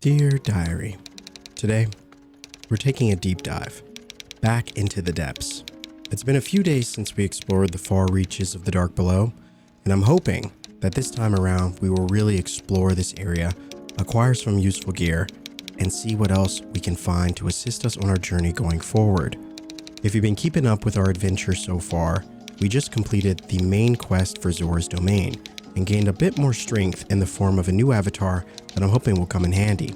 Dear Diary, today we're taking a deep dive back into the depths. It's been a few days since we explored the far reaches of the dark below, and I'm hoping that this time around we will really explore this area, acquire some useful gear, and see what else we can find to assist us on our journey going forward. If you've been keeping up with our adventure so far, we just completed the main quest for Zora's Domain and gained a bit more strength in the form of a new avatar that I'm hoping will come in handy.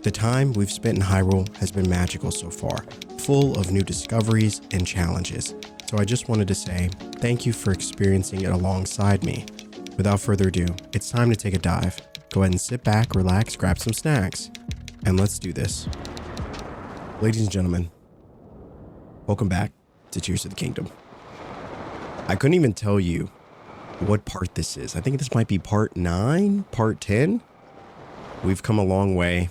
The time we've spent in Hyrule has been magical so far, full of new discoveries and challenges. So I just wanted to say thank you for experiencing it alongside me. Without further ado, it's time to take a dive. Go ahead and sit back, relax, grab some snacks, and let's do this. Ladies and gentlemen, welcome back to Tears of the Kingdom. I couldn't even tell you what part this is. I think this might be part 9, part 10. We've come a long way,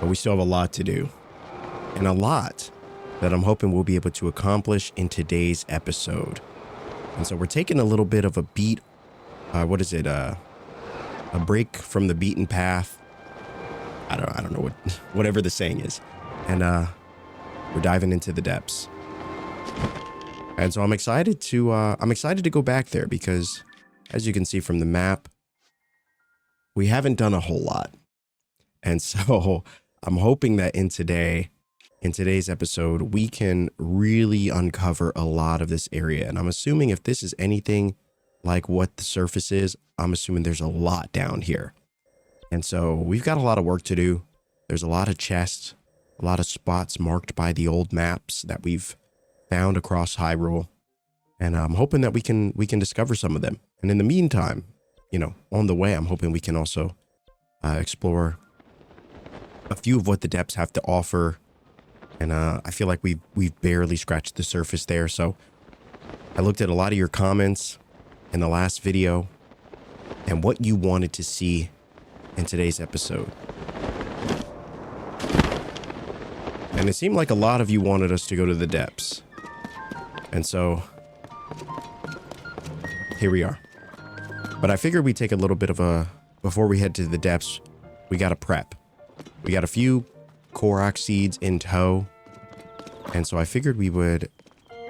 but we still have a lot to do, and a lot that I'm hoping we'll be able to accomplish in today's episode. And so we're taking a little bit of a beat, a break from the beaten path. I don't know whatever the saying is. And we're diving into the depths. And so I'm excited to go back there because, as you can see from the map, we haven't done a whole lot. And so I'm hoping that in today's episode, we can really uncover a lot of this area. And I'm assuming if this is anything like what the surface is, I'm assuming there's a lot down here. And so we've got a lot of work to do. There's a lot of chests, a lot of spots marked by the old maps that we've found across Hyrule. And I'm hoping that we can discover some of them. And in the meantime, on the way, I'm hoping we can also explore a few of what the depths have to offer. And I feel like we've barely scratched the surface there. So I looked at a lot of your comments in the last video and what you wanted to see in today's episode. And it seemed like a lot of you wanted us to go to the depths. And so here we are. But I figured we'd take a little bit of before we head to the depths, we got to prep. We got a few Korok seeds in tow. And so I figured we would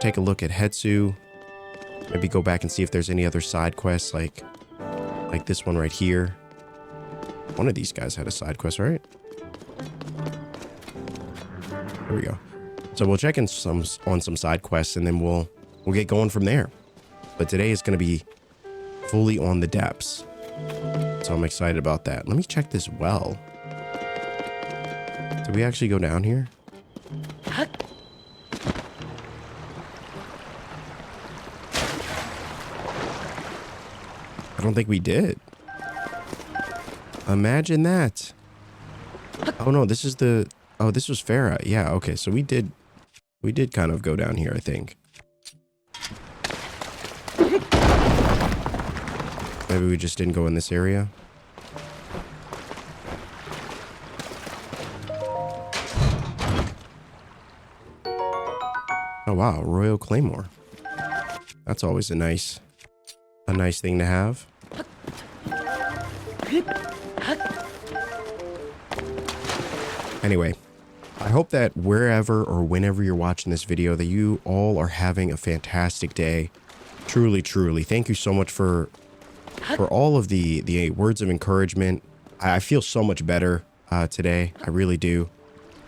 take a look at Hetsu, maybe go back and see if there's any other side quests like this one right here. One of these guys had a side quest, right? There we go. So we'll check in on some side quests and then we'll get going from there. But today is going to be fully on the depths. So I'm excited about that. Let me check this well. Did we actually go down here? I don't think we did. Imagine that. Oh no, this was Farah. Yeah, okay. So we did kind of go down here, I think. Maybe we just didn't go in this area. Oh wow, Royal Claymore. That's always a nice thing to have. Anyway, I hope that wherever or whenever you're watching this video that you all are having a fantastic day. Truly, truly. Thank you so much for all of the words of encouragement. I feel so much better today. I really do.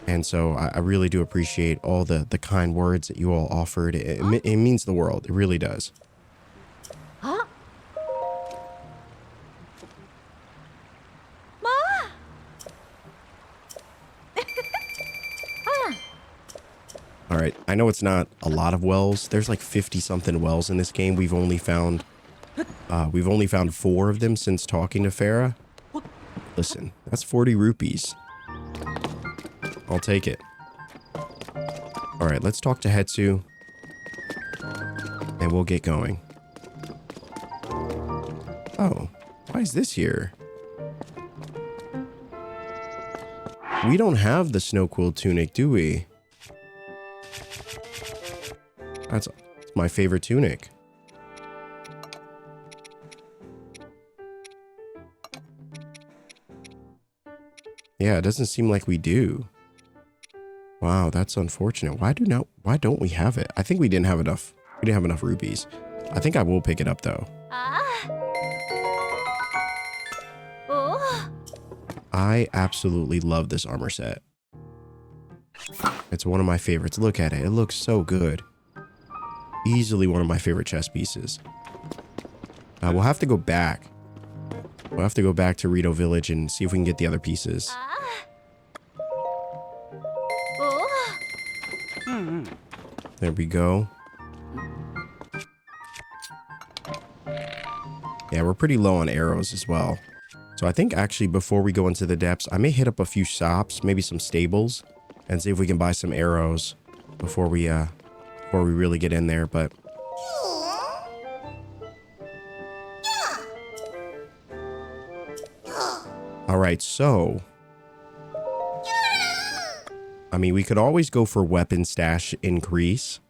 And so I really do appreciate all the kind words that you all offered. It means the world. It really does. Huh? Ma! All right. I know it's not a lot of wells. There's like 50 something wells in this game. We've only found 4 of them since talking to Farah. Listen, that's 40 rupees. I'll take it. All right, let's talk to Hetsu and we'll get going. Oh, why is this here? We don't have the snow quill tunic, do we? That's my favorite tunic. Yeah, it doesn't seem like we do. Wow, that's unfortunate. Why don't we have it? I think we didn't have enough. We didn't have enough rubies. I think I will pick it up though. Oh. I absolutely love this armor set. It's one of my favorites. Look at it. It looks so good. Easily one of my favorite chess pieces. We'll have to go back. We'll have to go back to Rito Village and see if we can get the other pieces. Oh. There we go. Yeah, we're pretty low on arrows as well. So I think actually before we go into the depths, I may hit up a few shops, maybe some stables, and see if we can buy some arrows before we really get in there. But all right, so I mean, we could always go for weapon stash increase.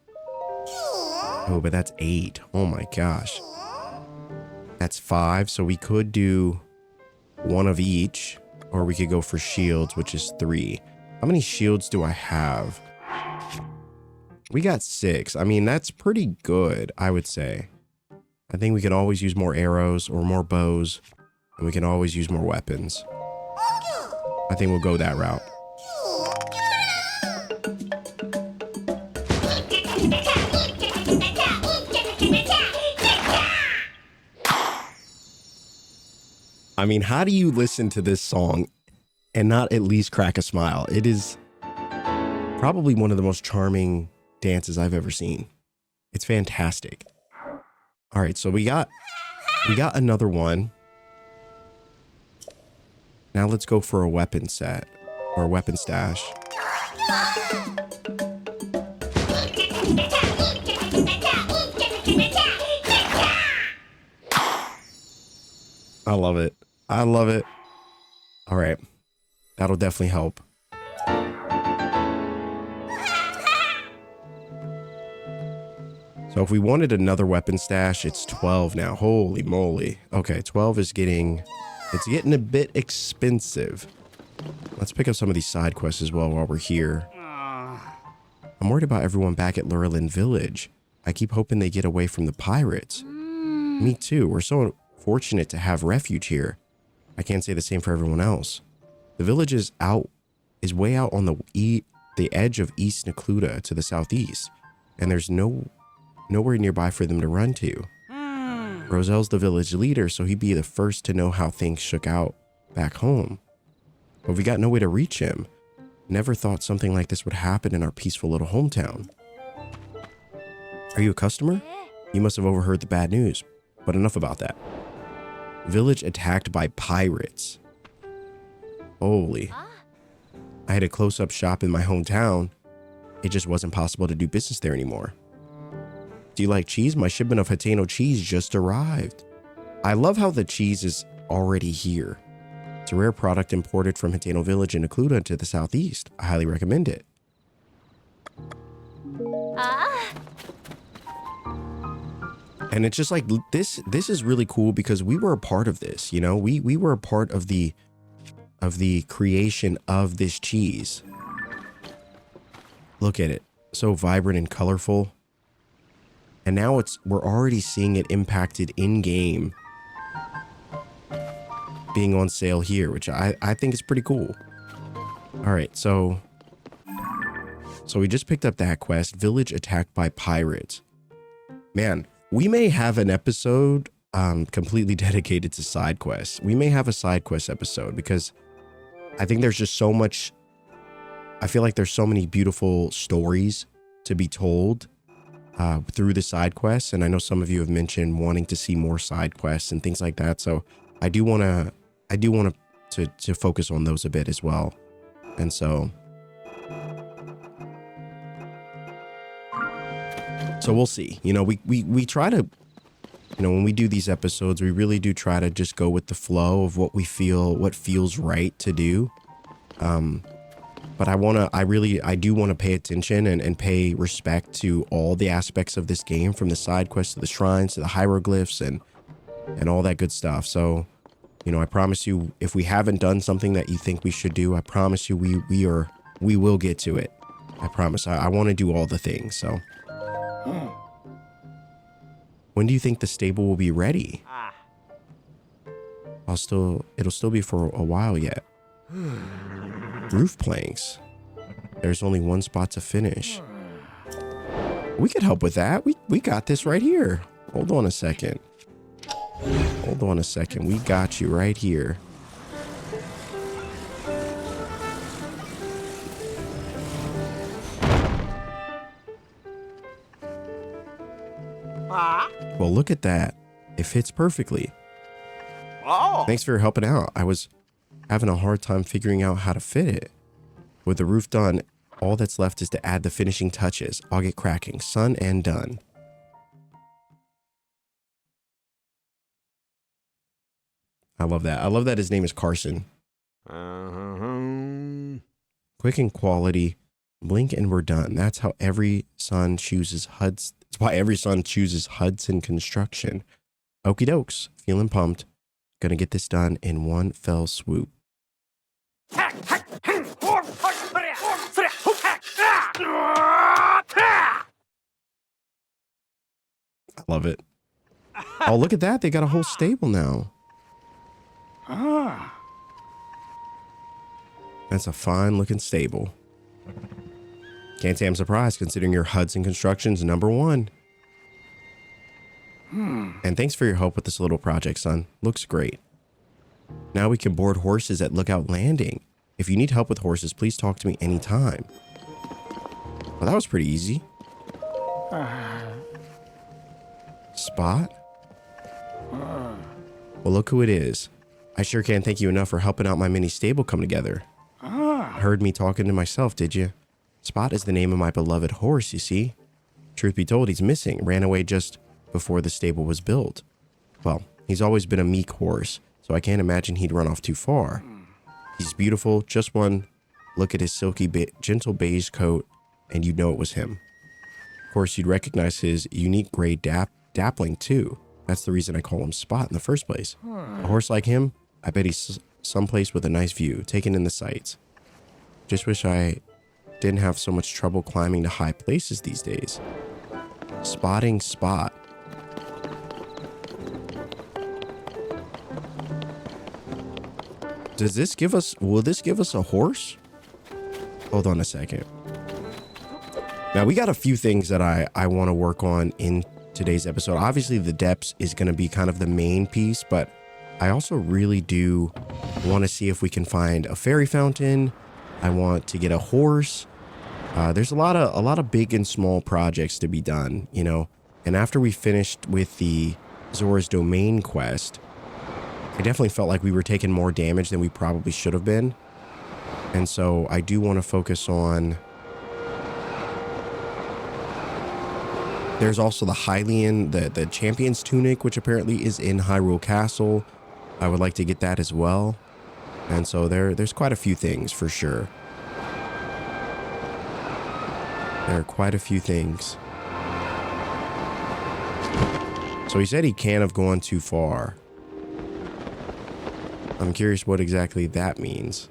Oh, but that's 8. Oh my gosh. That's 5. So we could do 1 of each, or we could go for shields, which is 3. How many shields do I have? We got 6. I mean, that's pretty good, I would say. I think we can always use more arrows or more bows, and we can always use more weapons. I think we'll go that route. I mean, how do you listen to this song and not at least crack a smile? It is probably one of the most charming dances I've ever seen. It's fantastic. All right, so we got another one. Now let's go for a weapon set or a weapon stash. I love it. I love it. All right. That'll definitely help. So if we wanted another weapon stash, it's 12 now. Holy moly. Okay, 12 is getting a bit expensive. Let's pick up some of these side quests as well while we're here. I'm worried about everyone back at Lurelin Village. I keep hoping they get away from the pirates. Me too. We're so fortunate to have refuge here. I can't say the same for everyone else. The village is way out on the edge of East Necluda to the southeast, and there's nowhere nearby for them to run to. Roselle's the village leader, so he'd be the first to know how things shook out back home. But we got no way to reach him. Never thought something like this would happen in our peaceful little hometown. Are you a customer? You must have overheard the bad news, but enough about that. Village attacked by pirates. Holy. I had a close-up shop in my hometown. It just wasn't possible to do business there anymore. Do you like cheese? My shipment of Hateno cheese just arrived. I love how the cheese is already here. It's a rare product imported from Hateno Village in Necluda to the southeast. I highly recommend it. And it's just like this is really cool because we were a part of this, you know? We were a part of the creation of this cheese. Look at it. So vibrant and colorful. And now we're already seeing it impacted in game, being on sale here, which I think is pretty cool. All right, so we just picked up that quest, Village Attacked by Pirates. Man, we may have an episode completely dedicated to side quests. We may have a side quest episode because I think there's just so much. I feel like there's so many beautiful stories to be told through the side quests. And I know some of you have mentioned wanting to see more side quests and things like that. So I do want to focus on those a bit as well. And so we'll see. You know, we try to, you know, when we do these episodes, we really do try to just go with the flow of what we feel, what feels right to do. But I do want to pay attention and pay respect to all the aspects of this game, from the side quests to the shrines to the hieroglyphs and all that good stuff. So You know, I promise you, if we haven't done something that you think we should do, I promise you we will get to it. I promise. I want to do all the things, so. When do you think the stable will be ready? It'll still be for a while yet. Roof planks. There's only one spot to finish. We could help with that. We got this right here. Hold on a second. Hold on a second. We got you right here. Well, look at that. It fits perfectly. Thanks for helping out. I was having a hard time figuring out how to fit it. With the roof done, all that's left is to add the finishing touches. I'll get cracking. Son and done. I love that. I love that his name is Carson. Quick and quality. Blink and we're done. That's how every son chooses Hudson. That's why every son chooses Hudson Construction. Okie dokes. Feeling pumped. Gonna get this done in one fell swoop. I love it. Oh, look at that. They got a whole stable now. That's a fine looking stable. Can't say I'm surprised considering your Hudson Construction's #1. And thanks for your help with this little project, son. Looks great. Now we can board horses at Lookout Landing. If you need help with horses, please talk to me anytime. Well, that was pretty easy. Spot? Well, look who it is. I sure can't thank you enough for helping out my mini stable come together. Heard me talking to myself, did you? Spot is the name of my beloved horse, you see. Truth be told, he's missing. Ran away just before the stable was built. Well, he's always been a meek horse, so I can't imagine he'd run off too far. He's beautiful, just one look at his silky, gentle beige coat, and you'd know it was him. Of course, you'd recognize his unique gray dappling too. That's the reason I call him Spot in the first place. A horse like him, I bet he's someplace with a nice view, taking in the sights. Just wish I didn't have so much trouble climbing to high places these days. Spotting Spot. Will this give us a horse? Hold on a second. Now we got a few things that I want to work on in today's episode. Obviously the depths is going to be kind of the main piece, but I also really do want to see if we can find a fairy fountain. I want to get a horse. There's a lot of big and small projects to be done, you know. And after we finished with the Zora's Domain quest, I definitely felt like we were taking more damage than we probably should have been. And so I do want to focus on... There's also the Hylian, the Champion's Tunic, which apparently is in Hyrule Castle. I would like to get that as well. And so there's quite a few things for sure. There are quite a few things. So he said he can't have gone too far. I'm curious what exactly that means.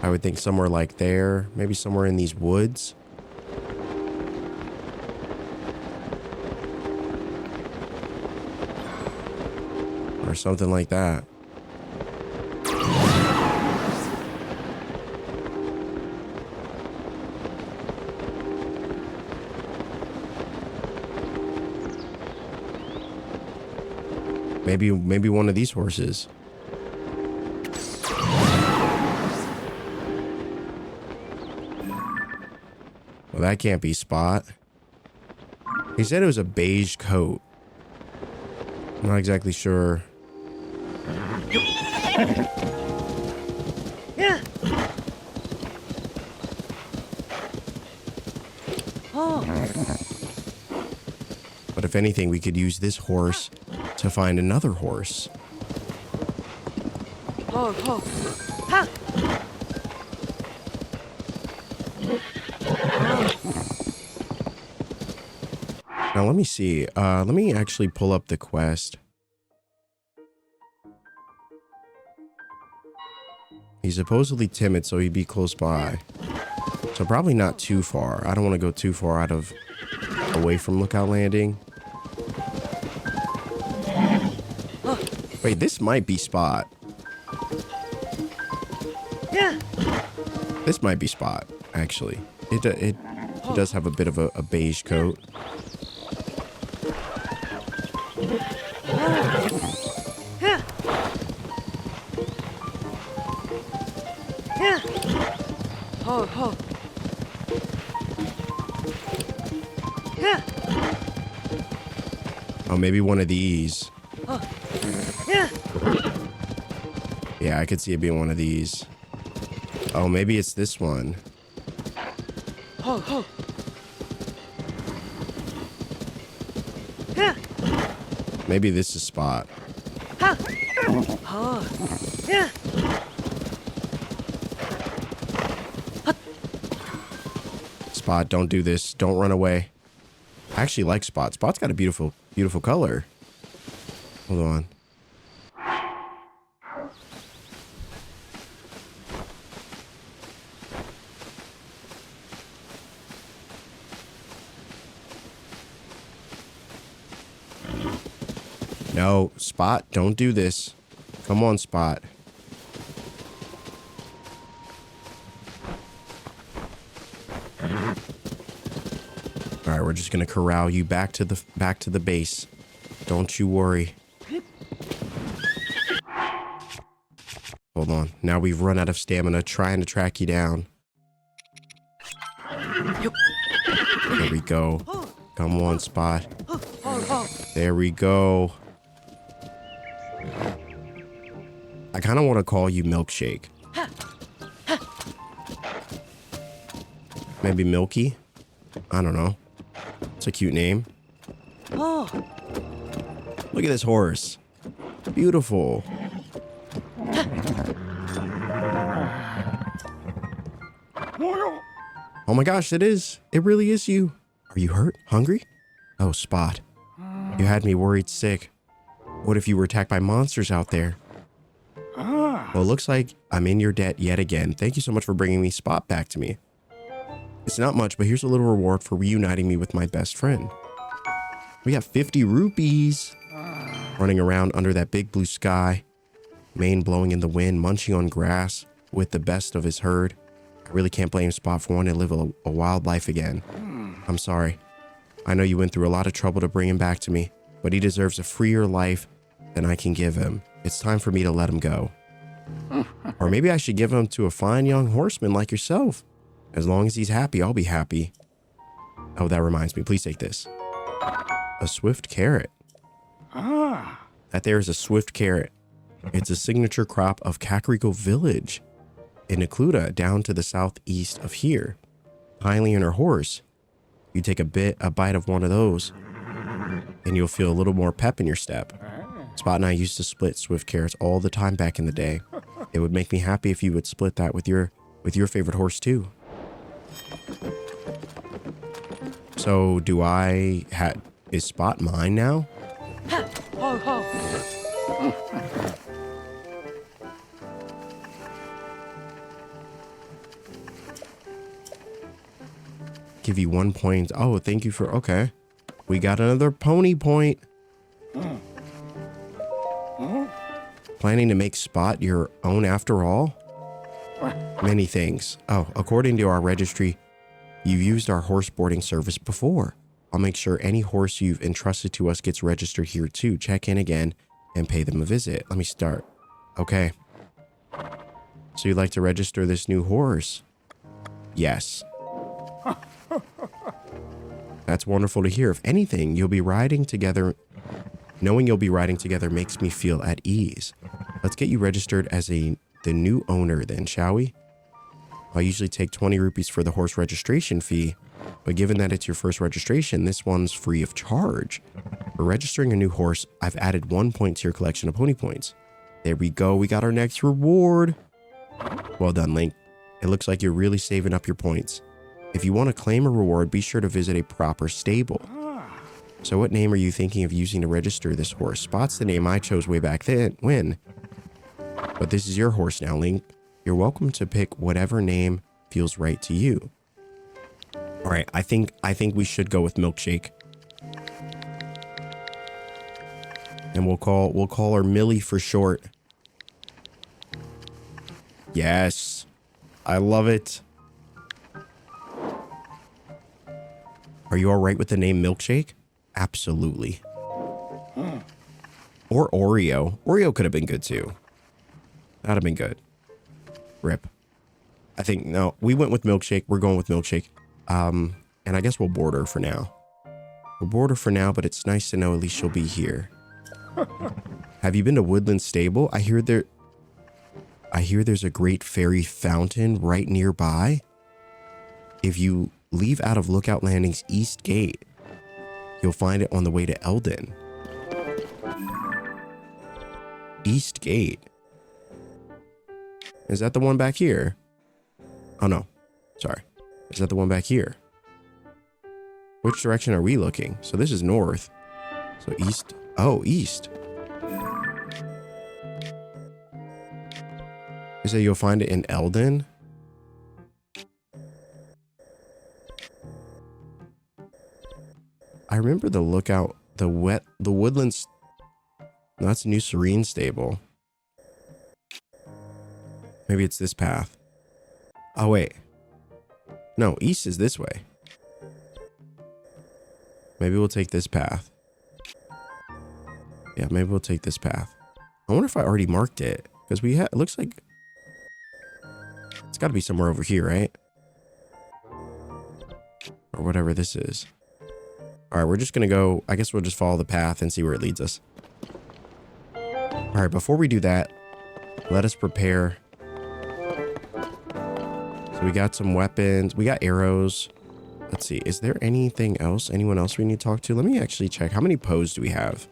I would think somewhere like there, maybe somewhere in these woods. Or something like that. Maybe one of these horses. Well, that can't be Spot. He said it was a beige coat. I'm not exactly sure. But if anything, we could use this horse to find another horse. Now let me see. Let me actually pull up the quest. He's supposedly timid, so he'd be close by. So probably not too far. I don't want to go too far away from Lookout Landing. Wait, this might be Spot. This might be Spot, actually. It does have a bit of a beige coat. Oh, maybe one of these. Yeah, I could see it being one of these. Oh, maybe it's this one. Maybe this is Spot. Spot, don't do this. Don't run away. I actually like Spot. Spot's got a beautiful, beautiful color. Hold on. No, Spot, don't do this. Come on, Spot. All right, we're just gonna corral you back to the base. Don't you worry. Hold on. Now we've run out of stamina trying to track you down. There we go. Come on, Spot. There we go. I kind of want to call you Milkshake. Maybe Milky? I don't know. It's a cute name. Look at this horse. Beautiful. Oh my gosh, it is. It really is you. Are you hurt? Hungry? Oh, Spot. You had me worried sick. What if you were attacked by monsters out there? Well, it looks like I'm in your debt yet again. Thank you so much for bringing me Spot back to me. It's not much, but here's a little reward for reuniting me with my best friend. We got 50 rupees. Running around under that big blue sky. Mane blowing in the wind, munching on grass with the best of his herd. I really can't blame Spot for wanting to live a wild life again. I'm sorry. I know you went through a lot of trouble to bring him back to me, but he deserves a freer life than I can give him. It's time for me to let him go. Or maybe I should give him to a fine young horseman like yourself. As long as he's happy, I'll be happy. Oh, that reminds me. Please take this. A swift carrot. That there is a swift carrot. It's a signature crop of Kakariko Village in Nakluda, down to the southeast of here. Highly on her horse. You take a bite of one of those, and you'll feel a little more pep in your step. Spot and I used to split swift carrots all the time back in the day. It would make me happy if you would split that with your favorite horse too. So is Spot mine now? Give you 1 point. Oh, thank you for, okay. We got another pony point. Planning to make Spot your own after all? Many things. Oh, according to our registry, you've used our horse boarding service before. I'll make sure any horse you've entrusted to us gets registered here too. Check in again and pay them a visit. Let me start. Okay. So you'd like to register this new horse? Yes. That's wonderful to hear. If anything, you'll be riding together. Knowing you'll be riding together makes me feel at ease. Let's get you registered as the new owner then, shall we? I usually take 20 rupees for the horse registration fee, but given that it's your first registration, this one's free of charge. For registering a new horse, I've added 1 point to your collection of pony points. There we go. We got our next reward. Well done, Link. It looks like you're really saving up your points. If you want to claim a reward, be sure to visit a proper stable. So what name are you thinking of using to register this horse? Spot's the name I chose way back then, when. But this is your horse now, Link. You're welcome to pick whatever name feels right to you. All right, I think we should go with Milkshake. And we'll call her Millie for short. Yes. I love it. Are you all right with the name Milkshake? Absolutely. Or Oreo. Oreo could have been good too. That'd have been good. Rip. I think, no, we went with Milkshake. We're going with Milkshake. And I guess we'll board her for now. We'll board her for now, but it's nice to know at least she'll be here. Have you been to Woodland Stable? I hear there's a great fairy fountain right nearby. If you leave out of Lookout Landing's East Gate, you'll find it on the way to Eldin. East Gate. Is that the one back here? Oh no, sorry. Is that the one back here? Which direction are we looking? So this is north. So east. Oh, east. Is that you'll find it in Eldin? I remember the Lookout, the Woodlands. No, that's New Serene Stable. Maybe it's this path. Oh, wait. No, east is this way. Maybe we'll take this path. Yeah, maybe we'll take this path. I wonder if I already marked it. Because it looks like it's got to be somewhere over here, right? Or whatever this is. All right, we're just going to go. I guess we'll just follow the path and see where it leads us. All right, before we do that, let us prepare. So we got some weapons. We got arrows. Let's see. Is there anything else? Anyone else we need to talk to? Let me actually check. How many poes do we have?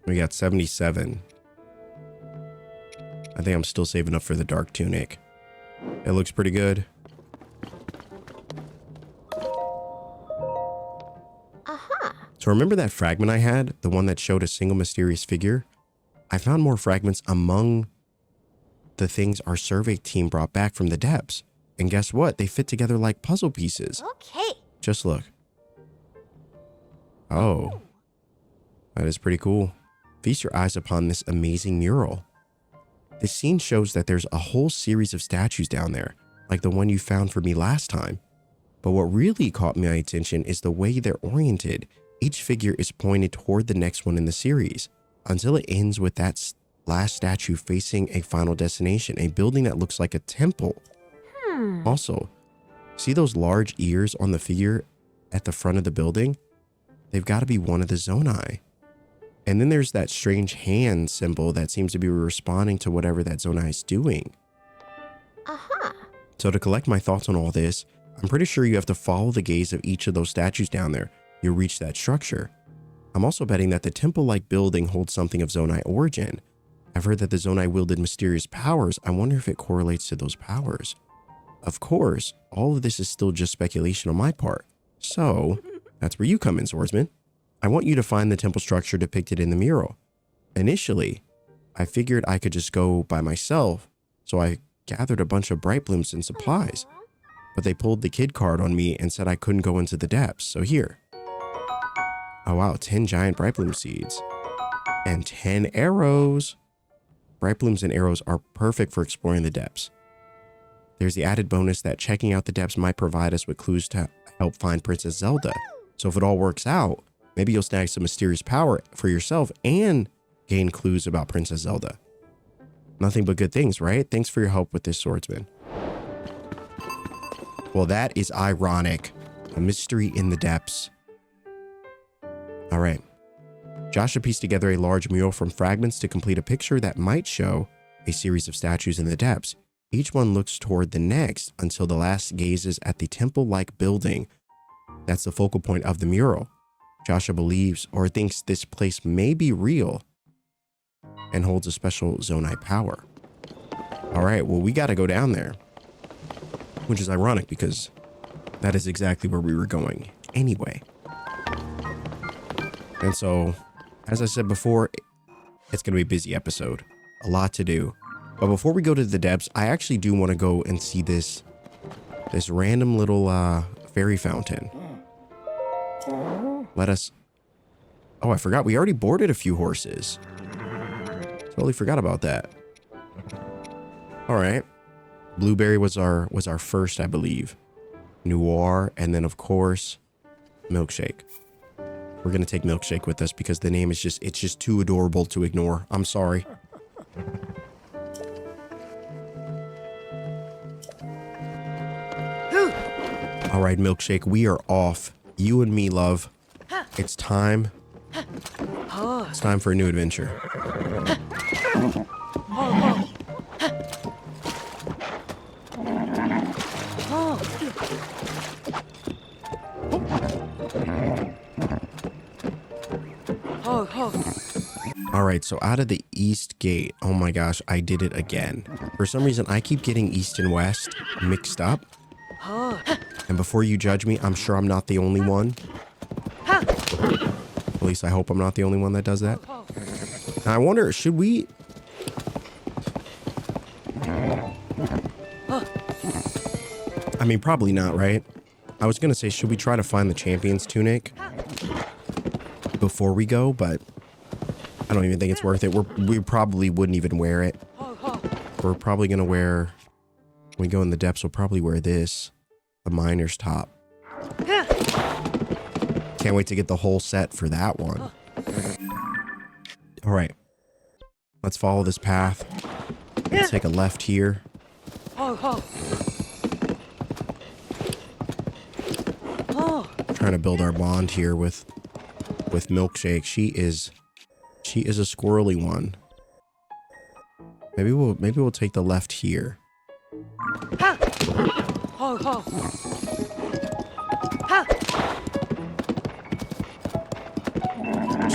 We got 77. I think I'm still saving up for the dark tunic. It looks pretty good. So remember that fragment I had? The one that showed a single mysterious figure? I found more fragments among the things our survey team brought back from the depths. And guess what? They fit together like puzzle pieces. Okay. Just look. Oh. That is pretty cool. Feast your eyes upon this amazing mural. This scene shows that there's a whole series of statues down there, like the one you found for me last time. But what really caught my attention is the way they're oriented. Each figure is pointed toward the next one in the series, until it ends with that last statue facing a final destination, a building that looks like a temple. Also, see those large ears on the figure at the front of the building? They've got to be one of the Zonai. And then there's that strange hand symbol that seems to be responding to whatever that Zonai is doing. So to collect my thoughts on all this, I'm pretty sure you have to follow the gaze of each of those statues down there. You'll reach that structure. I'm also betting that the temple-like building holds something of Zonai origin. I've heard that the Zonai wielded mysterious powers. I wonder if it correlates to those powers. Of course, all of this is still just speculation on my part. So, that's where you come in, swordsman. I want you to find the temple structure depicted in the mural. Initially, I figured I could just go by myself, so I gathered a bunch of bright blooms and supplies. But they pulled the kid card on me and said I couldn't go into the depths, so here. Oh wow, 10 giant bright bloom seeds. And 10 arrows. Bright blooms and arrows are perfect for exploring the depths. There's the added bonus that checking out the depths might provide us with clues to help find Princess Zelda. So if it all works out, maybe you'll snag some mysterious power for yourself and gain clues about Princess Zelda. Nothing but good things, right? Thanks for your help with this, swordsman. Well, that is ironic. A mystery in the depths. All right. Joshua pieced together a large mural from fragments to complete a picture that might show a series of statues in the depths. Each one looks toward the next until the last gazes at the temple-like building. That's the focal point of the mural. Joshua believes or thinks this place may be real and holds a special Zonai power. All right, well, we got to go down there. which is ironic because that is exactly where we were going anyway. And so, as I said before, it's going to be a busy episode. A lot to do. But before we go to the depths, I actually do want to go and see this random little fairy fountain. Let us... Oh, I forgot. We already boarded a few horses. Totally forgot about that. All right. Blueberry was our first, I believe. Noir, and then of course, Milkshake. We're gonna take Milkshake with us because the name is it's just too adorable to ignore. I'm sorry. All right, Milkshake, we are off. You and me, love. It's time. It's time for a new adventure. All right, so out of the east gate, oh my gosh, I did it again. For some reason, I keep getting east and west mixed up. And before you judge me, I'm sure I'm not the only one. At least I hope I'm not the only one that does that. Now, I wonder, should we... I mean, probably not, right? I was going to say, should we try to find the champion's tunic before we go? But I don't even think it's worth it. We probably wouldn't even wear it. We're probably going to wear... When we go in the depths, we'll probably wear this. The miner's top. Can't wait to get the whole set for that one. All right. Let's follow this path. Let's take a left here. Trying to build our bond here with Milkshake. She is a squirrely one. Maybe we'll take the left here.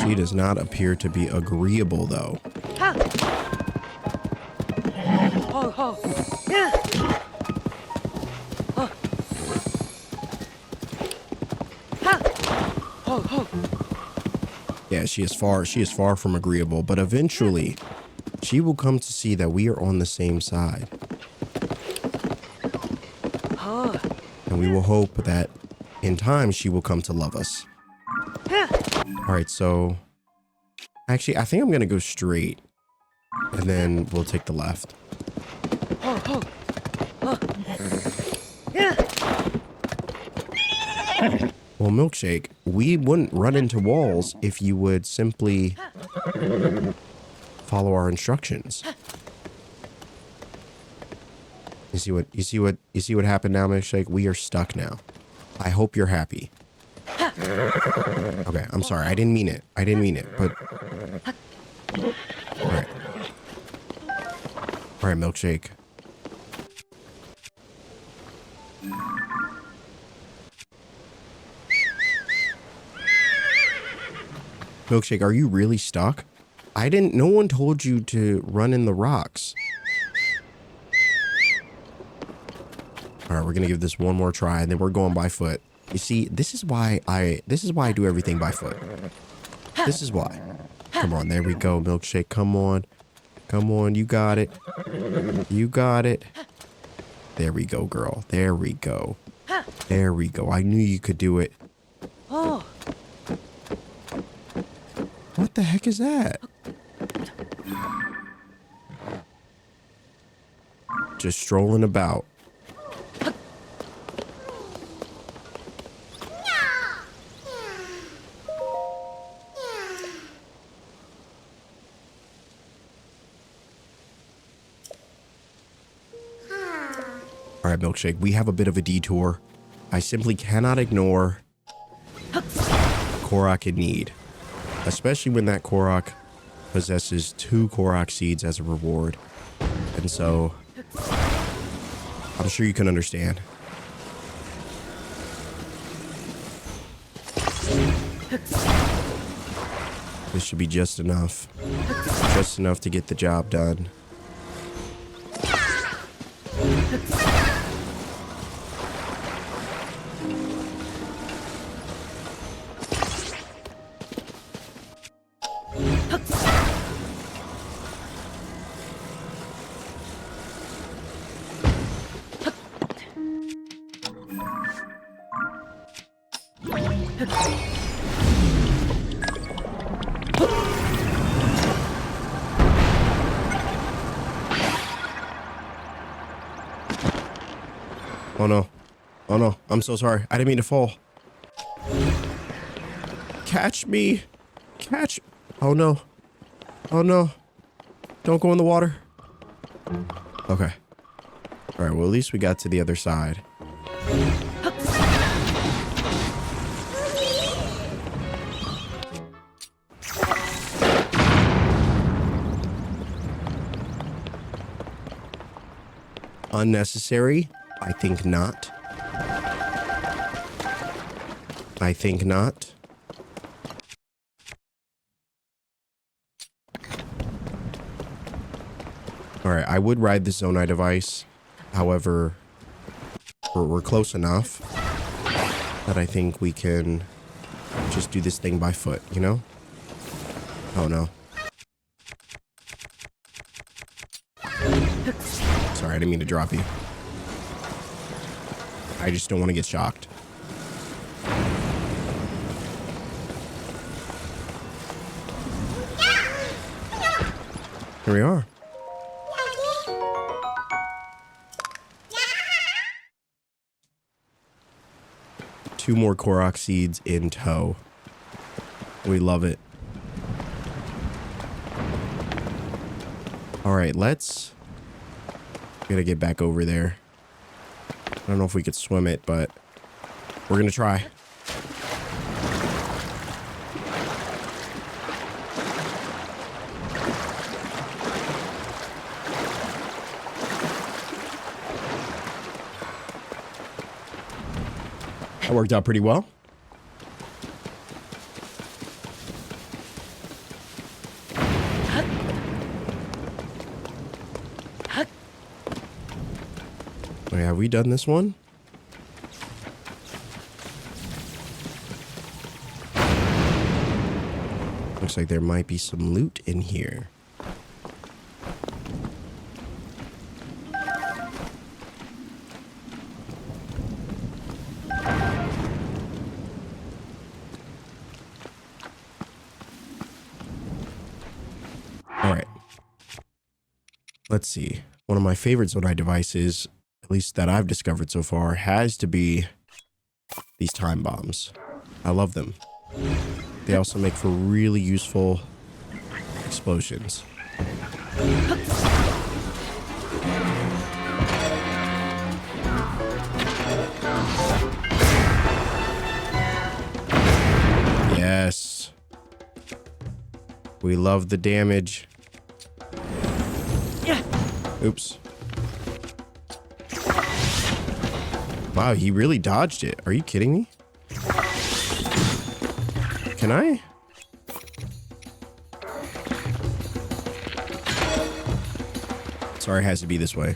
She does not appear to be agreeable, though. Yeah, she is far from agreeable, but eventually she will come to see that we are on the same side. And we will hope that in time she will come to love us. All right, so actually, I think I'm going to go straight and then we'll take the left. Well, Milkshake, we wouldn't run into walls if you would simply follow our instructions. You see what happened now, Milkshake? We are stuck now. I hope you're happy. Okay, I'm sorry. I didn't mean it, but... Alright. Alright, Milkshake. Milkshake, are you really stuck? No one told you to run in the rocks. Alright, we're gonna give this one more try, and then we're going by foot. You see, this is why I do everything by foot. This is why. Come on, there we go, Milkshake. Come on. Come on, you got it. You got it. There we go, girl. There we go. There we go. I knew you could do it. What the heck is that? Just strolling about. All right, Milkshake, we have a bit of a detour. I simply cannot ignore Korok in need, especially when that Korok possesses 2 Korok seeds as a reward. And so, I'm sure you can understand. This should be just enough. Just enough to get the job done. Oh no. Oh no. I'm so sorry. I didn't mean to fall. Catch me. Catch. Oh no. Oh no. Don't go in the water. Okay. All right. Well, at least we got to the other side. Unnecessary? I think not. I think not. Alright, I would ride the Zonai device. However, we're close enough that I think we can just do this thing by foot, you know? Oh no. Sorry, I didn't mean to drop you. I just don't want to get shocked. Here we are. Two more Korok seeds in tow. We love it. All right, let's... Gotta get back over there. I don't know if we could swim it, but we're gonna try. That worked out pretty well. Wait, have we done this one? Looks like there might be some loot in here. Alright. Let's see. One of my favorite Zonai devices, at least that I've discovered so far, has to be these time bombs. I love them. They also make for really useful explosions. Yes. We love the damage. Oops. Wow, he really dodged it. Are you kidding me? Can I? Sorry, it has to be this way.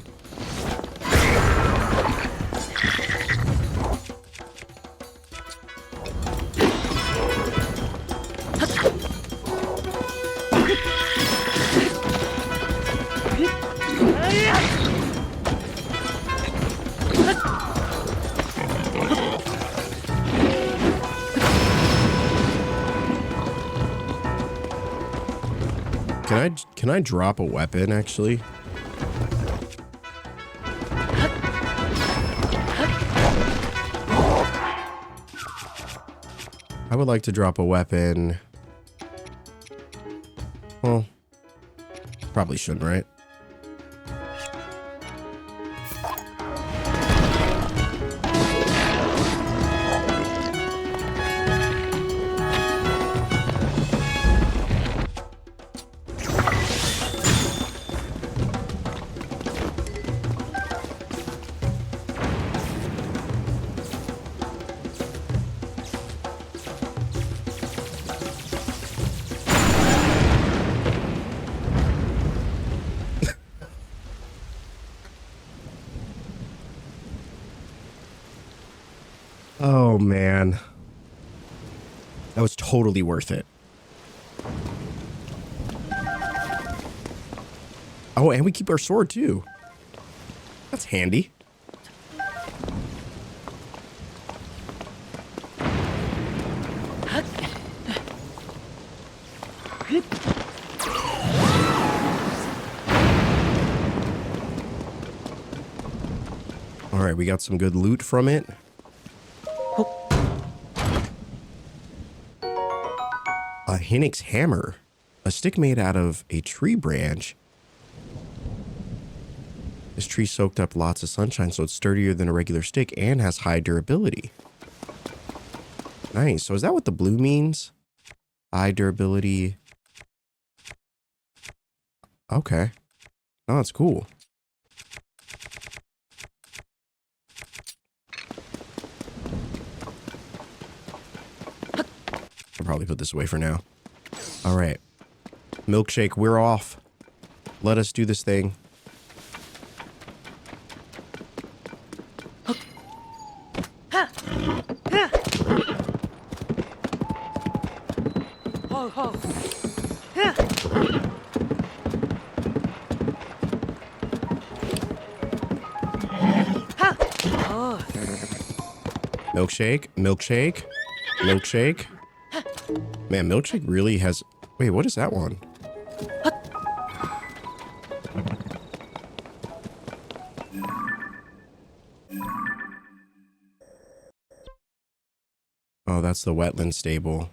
Can I drop a weapon, actually? I would like to drop a weapon. Well, probably shouldn't, right? Oh, man. That was totally worth it. Oh, and we keep our sword, too. That's handy. All right, we got some good loot from it. A Hinnick's hammer. A stick made out of a tree branch. This tree soaked up lots of sunshine, so it's sturdier than a regular stick and has high durability. Nice. So is that what the blue means? High durability. Okay. Oh, that's cool. I'll probably put this away for now. All right. Milkshake, we're off. Let us do this thing. Milkshake, milkshake, milkshake. Man, milkshake really has... Wait, what is that one? Oh, that's the wetland stable.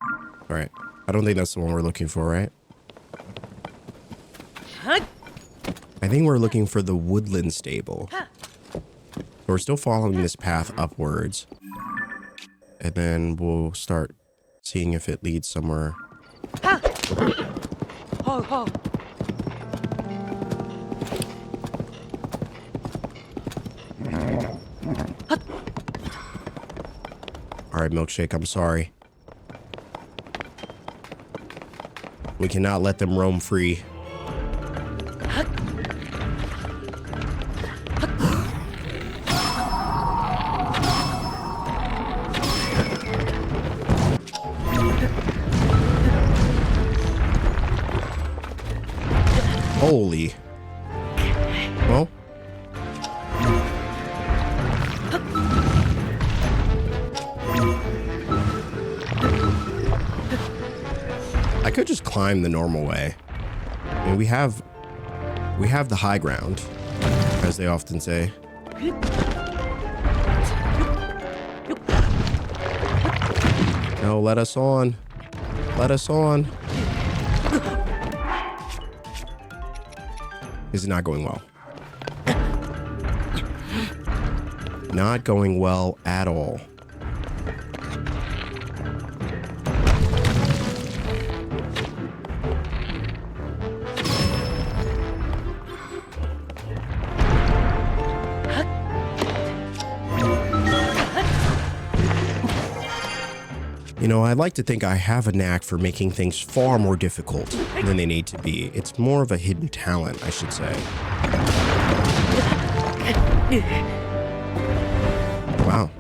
All right. I don't think that's the one we're looking for, right? I think we're looking for the woodland stable. So we're still following this path upwards. And then we'll start seeing if it leads somewhere. Alright, Milkshake, I'm sorry. We cannot let them roam free. Holy. Well. I could just climb the normal way. I mean, we have the high ground, as they often say. No, let us on. Let us on. This is not going well. Not going well at all. You know, I'd like to think I have a knack for making things far more difficult than they need to be. It's more of a hidden talent, I should say. Wow.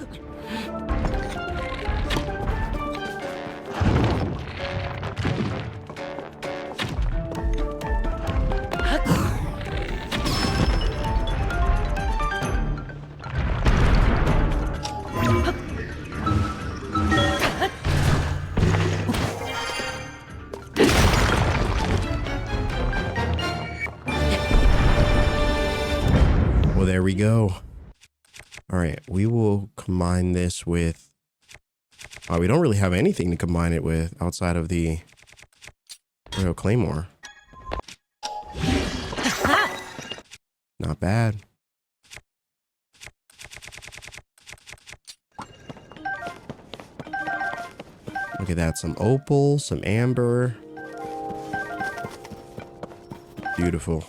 Well, there we go. All right, we will combine this with... we don't really have anything to combine it with outside of the Royal Claymore. Not bad. Look at that, some opal, some amber. Beautiful.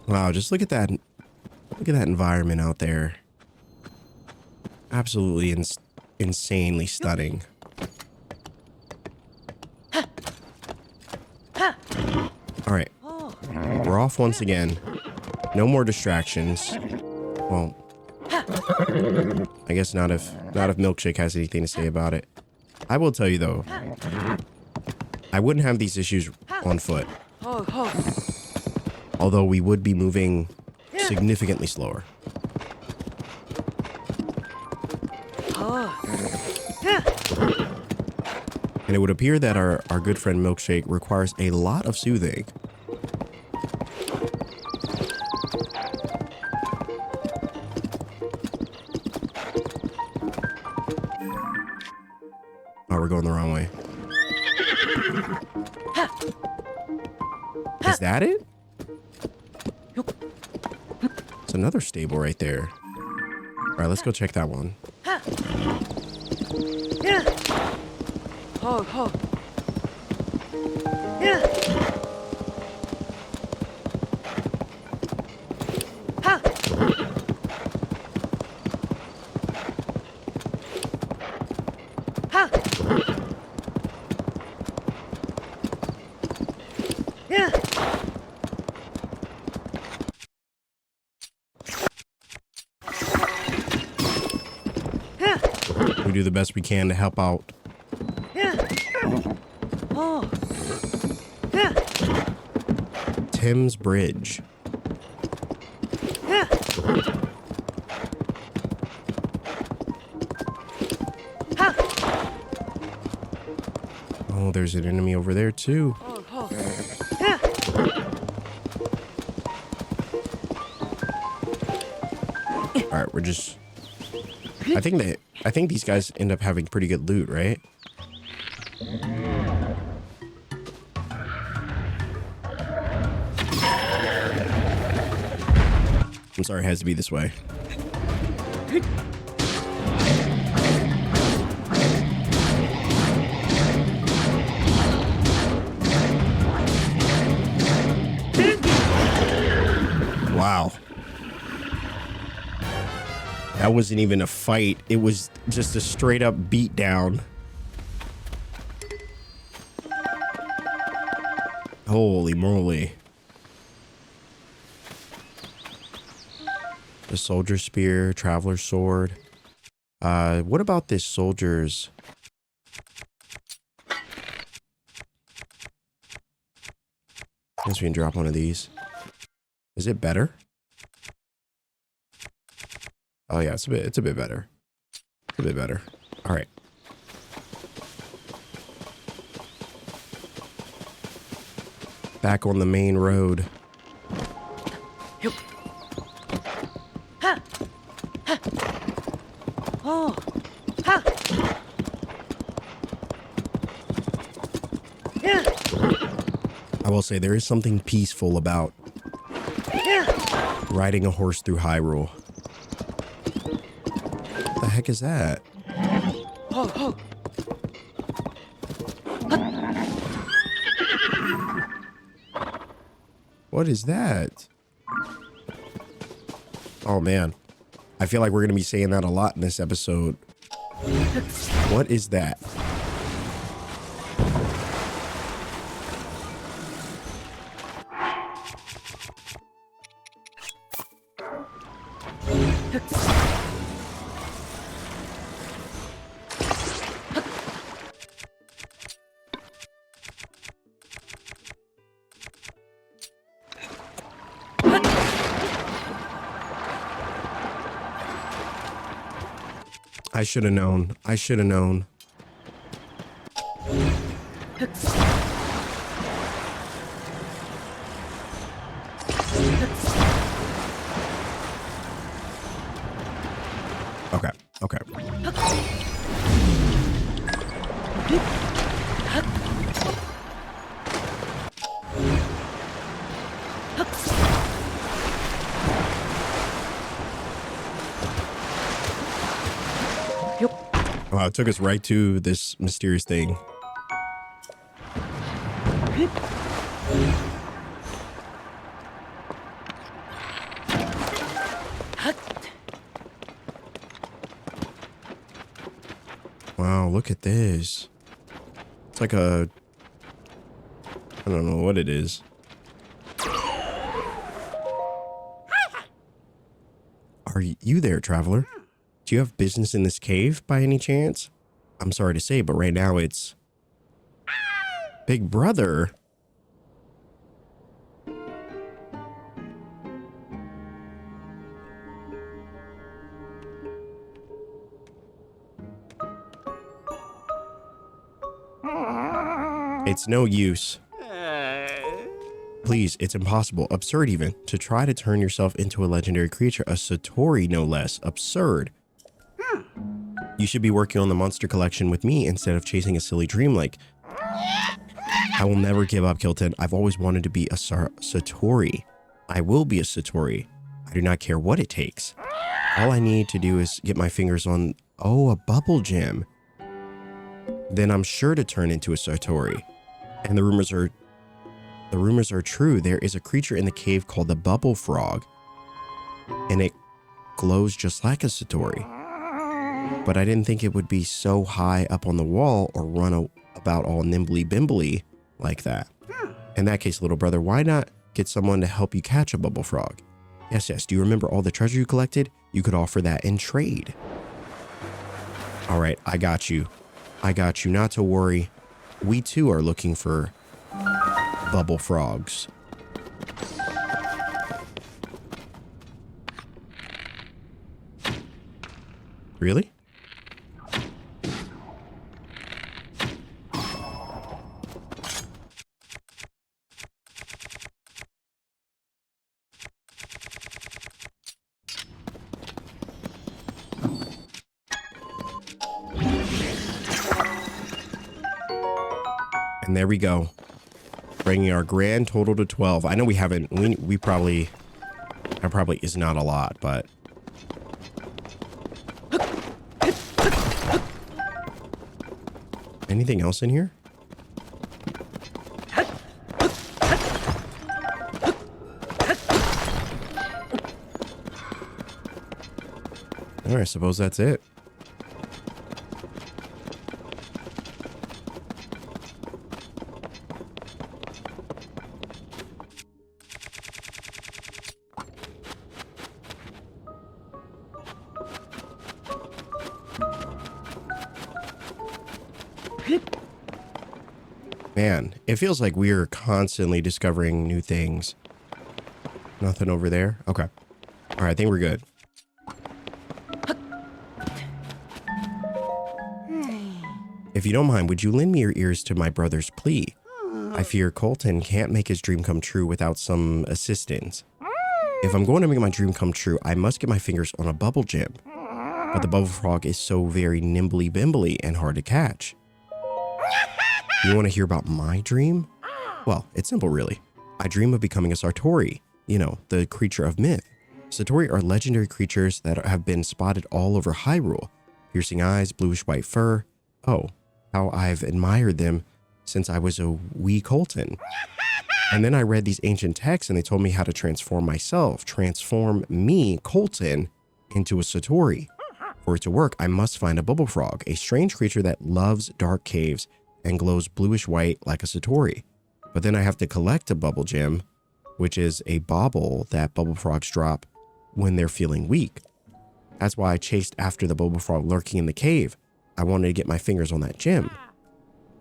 Wow, just look at that. Look at that environment out there. Absolutely insanely stunning. All right. We're off once again. No more distractions. Well, I guess not if Milkshake has anything to say about it. I will tell you though, I wouldn't have these issues on foot. Although we would be moving significantly slower. And it would appear that our good friend Milkshake requires a lot of soothing. Oh, we're going the wrong way. Is that it? It's another stable right there. All right, let's go check that one. We do the best we can to help out. Tim's Bridge. Oh, there's an enemy over there too. All right, we're just... I think these guys end up having pretty good loot, right? I'm sorry, it has to be this way. Wow. That wasn't even a fight. It was just a straight up beat down. Holy moly. The soldier spear, traveler's sword. What about this soldier's? Guess we can drop one of these. Is it better? Oh yeah, it's a bit better. It's a bit better. All right. Back on the main road. I will say there is something peaceful about riding a horse through Hyrule. What the heck is that? What is that? Oh man. I feel like we're going to be saying that a lot in this episode. What is that? I should have known. I should have known. Okay. Okay. Wow, it took us right to this mysterious thing. Wow, look at this. It's like a... I don't know what it is. Are you there, traveler? Do you have business in this cave by any chance? I'm sorry to say, but right now it's... Big Brother. It's no use. Please, it's impossible, absurd even, to try to turn yourself into a legendary creature, a Satori no less. Absurd. You should be working on the monster collection with me instead of chasing a silly dream like... I will never give up, Kilton. I've always wanted to be a Satori. I will be a Satori. I do not care what it takes. All I need to do is get my fingers on, a bubble gem. Then I'm sure to turn into a Satori. And the rumors are true. There is a creature in the cave called the bubble frog, and it glows just like a Satori. But I didn't think it would be so high up on the wall or run about all nimbly bimbly like that. In that case, little brother, why not get someone to help you catch a bubble frog? Yes, do you remember all the treasure you collected? You could offer that in trade. All right, I got you. Not to worry. We too are looking for bubble frogs. Really? And there we go. Bringing our grand total to 12. I know we haven't, we probably, that probably is not a lot, but. Anything else in here? All right, I suppose that's it. Man, it feels like we're constantly discovering new things. Nothing over there? Okay. All right, I think we're good. If you don't mind, would you lend me your ears to my brother's plea? I fear Colton can't make his dream come true without some assistance. If I'm going to make my dream come true, I must get my fingers on a bubble gem. But the bubble frog is so very nimbly bimbly and hard to catch. You want to hear about my dream? Well, it's simple really. I dream of becoming a Satori, you know, the creature of myth. Satori are legendary creatures that have been spotted all over Hyrule. Piercing eyes, bluish white fur. Oh, how I've admired them since I was a wee Colton. And then I read these ancient texts and they told me how to transform myself, transform me, Colton, into a Satori. For it to work, I must find a bubble frog, a strange creature that loves dark caves and glows bluish white like a Satori. But then I have to collect a bubble gem, which is a bauble that bubble frogs drop when they're feeling weak. That's why I chased after the bubble frog lurking in the cave. I wanted to get my fingers on that gem.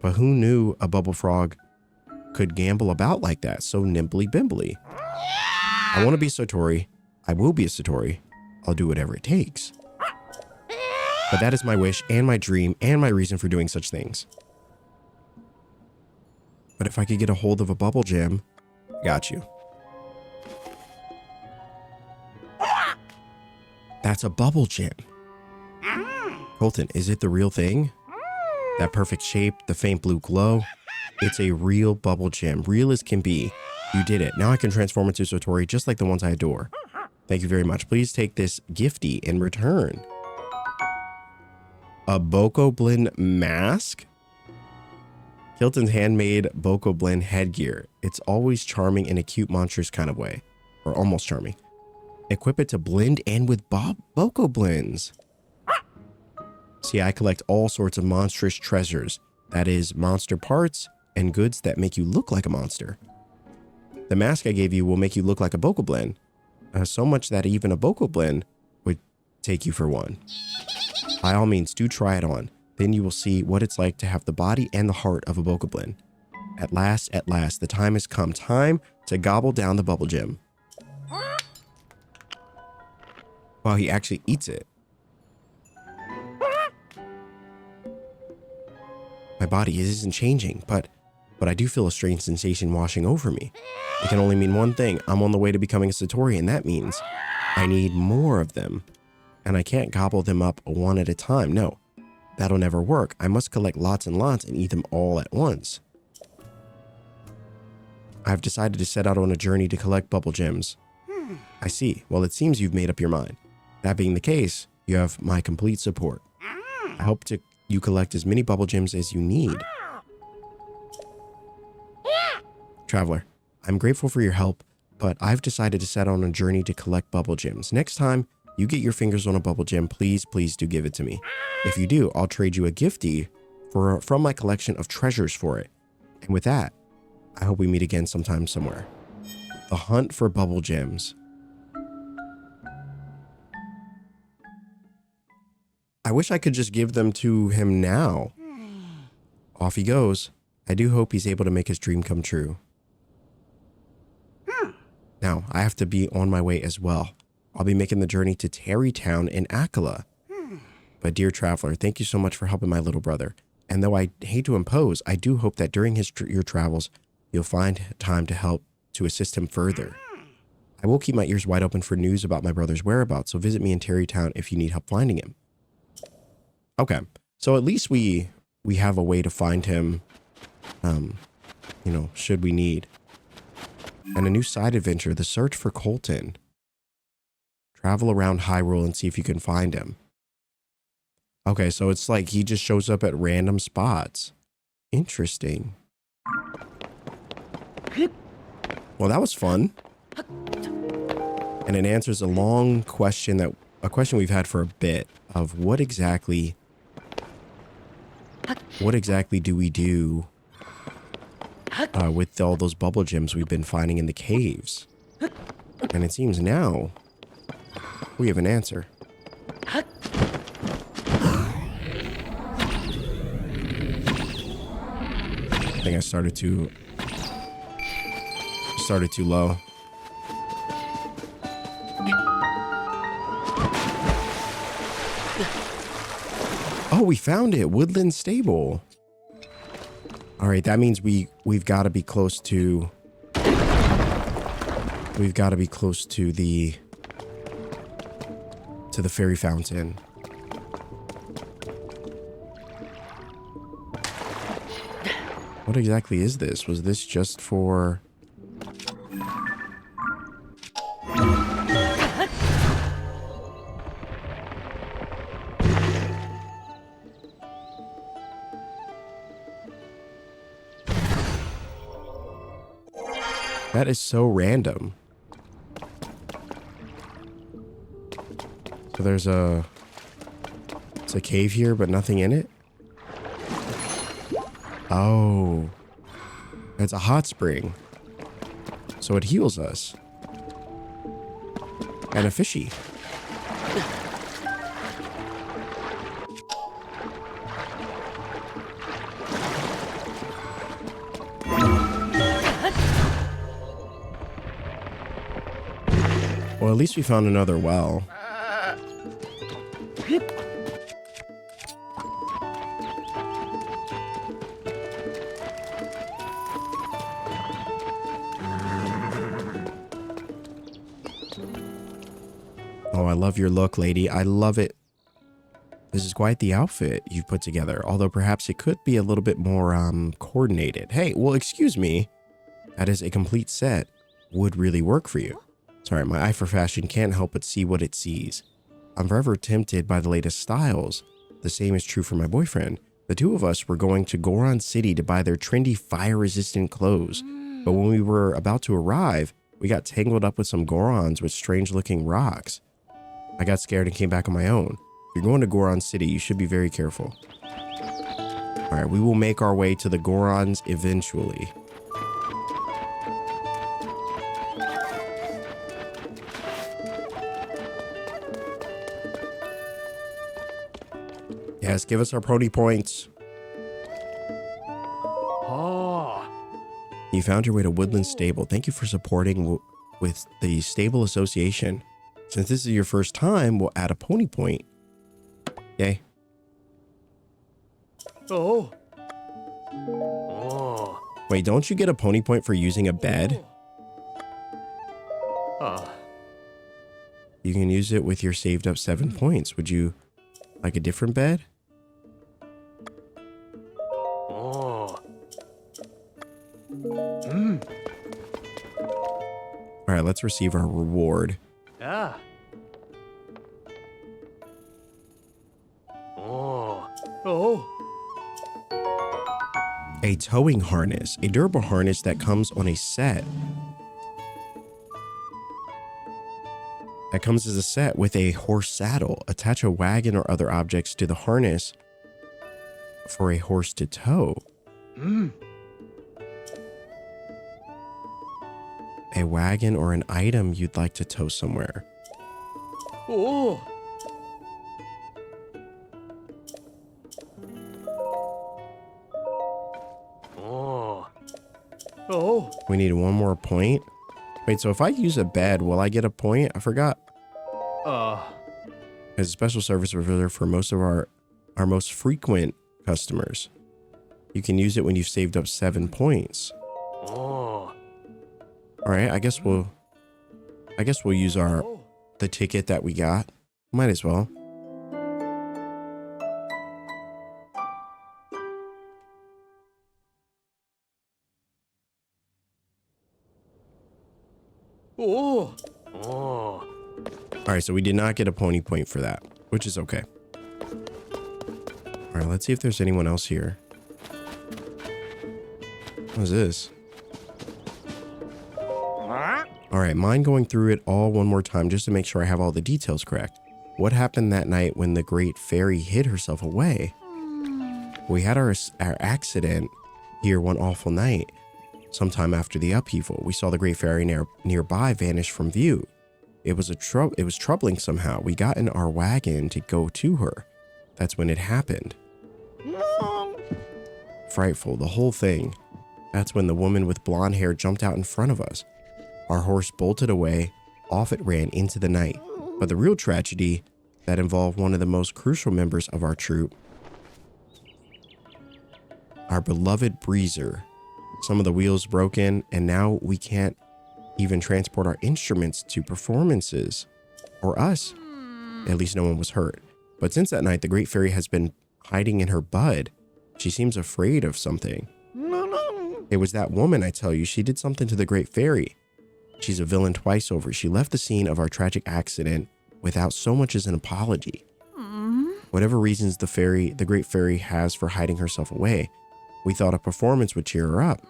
But who knew a bubble frog could gamble about like that, so nimbly bimbly? I want to be a Satori. I will be a Satori. I'll do whatever it takes. But that is my wish and my dream and my reason for doing such things. But if I could get a hold of a bubble gem, got you. That's a bubble gem. Colton, is it the real thing? That perfect shape, the faint blue glow. It's a real bubble gem, real as can be. You did it. Now I can transform into Satori just like the ones I adore. Thank you very much. Please take this gifty in return. A Bokoblin mask? Hilton's handmade Bokoblin headgear. It's always charming in a cute, monstrous kind of way. Or almost charming. Equip it to blend in with Bokoblins. See, I collect all sorts of monstrous treasures. That is, monster parts and goods that make you look like a monster. The mask I gave you will make you look like a Bokoblin. So much that even a Bokoblin would take you for one. By all means, do try it on. Then you will see what it's like to have the body and the heart of a Bokoblin. At last, the time has come. Time to gobble down the bubble gem. Wow, he actually eats it. My body isn't changing, but but I do feel a strange sensation washing over me. It can only mean one thing. I'm on the way to becoming a Satori, and that means I need more of them. And I can't gobble them up one at a time. No, that'll never work. I must collect lots and lots and eat them all at once. I've decided to set out on a journey to collect bubble gems. I see. Well, it seems you've made up your mind. That being the case, you have my complete support. I hope you collect as many bubble gems as you need. Traveler, I'm grateful for your help, but I've decided to set on a journey to collect bubble gems. Next time you get your fingers on a bubble gem, please do give it to me. If you do, I'll trade you a giftie from my collection of treasures for it. And with that, I hope we meet again sometime somewhere. The hunt for bubble gems. I wish I could just give them to him now. Off he goes. I do hope he's able to make his dream come true. Now, I have to be on my way as well. I'll be making the journey to Terrytown in Akala. But dear traveler, thank you so much for helping my little brother. And though I hate to impose, I do hope that during your travels, you'll find time to help to assist him further. I will keep my ears wide open for news about my brother's whereabouts, so visit me in Terrytown if you need help finding him. Okay, so at least we have a way to find him, should we need. And a new side adventure, the search for Colton. Travel around Hyrule and see if you can find him. Okay, so it's like he just shows up at random spots. Interesting. Well, that was fun. And it answers a long question we've had for a bit of what exactly do we do with all those bubble gems we've been finding in the caves? And it seems now we have an answer. I think I started too low. Oh, we found it. Woodland Stable. All right, that means we've got to be close to the fairy fountain. What exactly is this? Was this just for... That is so random. So it's a cave here, but nothing in it? Oh. It's a hot spring. So it heals us. And a fishy. Well, at least we found another well. Oh, I love your look, lady. I love it. This is quite the outfit you've put together, although perhaps it could be a little bit more coordinated. Hey, well, excuse me. That is a complete set. Would really work for you. Sorry, my eye for fashion can't help but see what it sees. I'm forever tempted by the latest styles. The same is true for my boyfriend. The two of us were going to Goron City to buy their trendy fire-resistant clothes. But when we were about to arrive, we got tangled up with some Gorons with strange-looking rocks. I got scared and came back on my own. If you're going to Goron City, you should be very careful. All right, we will make our way to the Gorons eventually. Yes, give us our pony points. Oh. You found your way to Woodland Stable. Thank you for supporting with the Stable Association. Since this is your first time, we'll add a pony point. Yay. Oh. Oh. Wait, don't you get a pony point for using a bed? You can use it with your saved up 7 points. Would you like a different bed? All right, let's receive our reward. A towing harness, a durable harness that comes on a set. That comes as a set with a horse saddle. Attach a wagon or other objects to the harness for a horse to tow. A wagon or an item you'd like to tow somewhere. We need one more point. Wait, so if I use a bed, will I get a point? I forgot. As a special service reserved for most of our most frequent customers. You can use it when you've saved up 7 points. All right, I guess we'll use the ticket that we got. Might as well. All right, so we did not get a pony point for that, which is okay. All right, let's see if there's anyone else here. What is this? All right, mind going through it all one more time just to make sure I have all the details correct. What happened that night when the Great Fairy hid herself away? We had our accident here one awful night. Sometime after the upheaval, we saw the Great Fairy nearby vanish from view. It was troubling somehow. We got in our wagon to go to her. That's when it happened. Frightful, the whole thing. That's when the woman with blonde hair jumped out in front of us. Our horse bolted away. Off it ran into the night. But the real tragedy that involved one of the most crucial members of our troop, our beloved Breezer. Some of the wheels broken, and now we can't even transport our instruments to performances. Or us. At least no one was hurt. But since that night, the Great Fairy has been hiding in her bud. She seems afraid of something. It was that woman, I tell you. She did something to the Great Fairy. She's a villain twice over. She left the scene of our tragic accident without so much as an apology. Whatever reasons the Great Fairy has for hiding herself away, we thought a performance would cheer her up.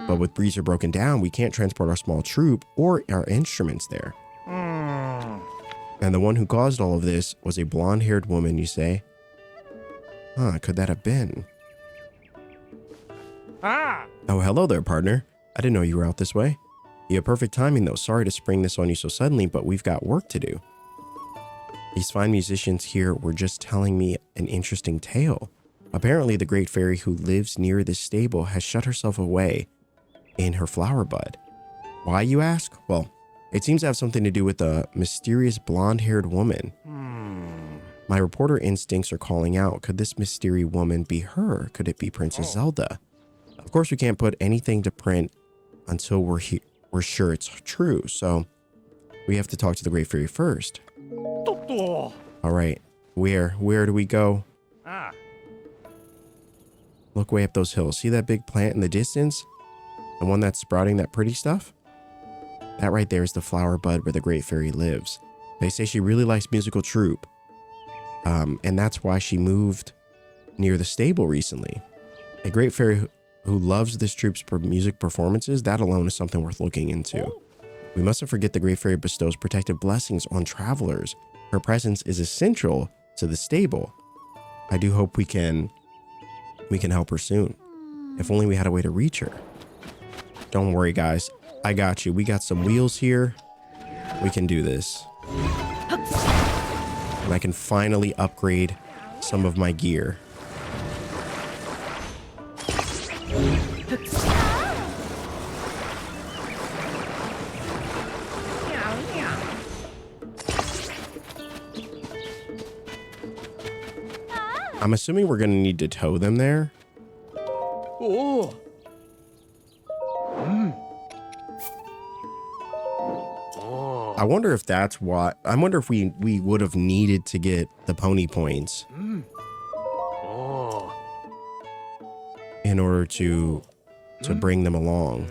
But with Breezer broken down, we can't transport our small troop or our instruments there. And the one who caused all of this was a blonde-haired woman, you say? Huh, could that have been? Oh, hello there, partner. I didn't know you were out this way. You have perfect timing, though. Sorry to spring this on you so suddenly, but we've got work to do. These fine musicians here were just telling me an interesting tale. Apparently, the Great Fairy who lives near this stable has shut herself away in her flower bud. Why, you ask? Well, it seems to have something to do with a mysterious blonde-haired woman. My reporter instincts are calling out. Could this mysterious woman be her? Could it be Princess Zelda? Of course, we can't put anything to print until we're sure it's true, so we have to talk to the Great Fairy first. All right, where do we go? Look way up those hills. See that big plant in the distance? The one that's sprouting that pretty stuff? That right there is the flower bud where the Great Fairy lives. They say she really likes musical troupe. And that's why she moved near the stable recently. A Great Fairy who loves this troupe's music performances, that alone is something worth looking into. We mustn't forget the Great Fairy bestows protective blessings on travelers. Her presence is essential to the stable. I do hope we can help her soon. If only we had a way to reach her. Don't worry, guys. I got you. We got some wheels here. We can do this. And I can finally upgrade some of my gear. I'm assuming we're going to need to tow them there. wonder if that's why. I wonder if we would have needed to get the pony points in order to bring them along.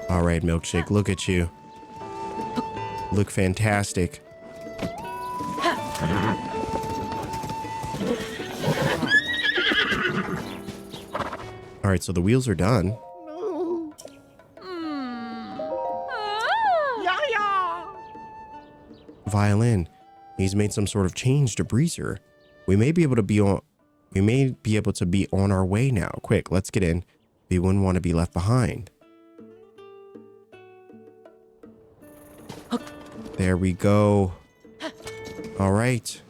All right, Milkshake, look at you. Look fantastic. All right, so the wheels are done. Violin. He's made some sort of change to Breezer. We may be able to be on our way now. Quick, let's get in. We wouldn't want to be left behind. There we go. All right.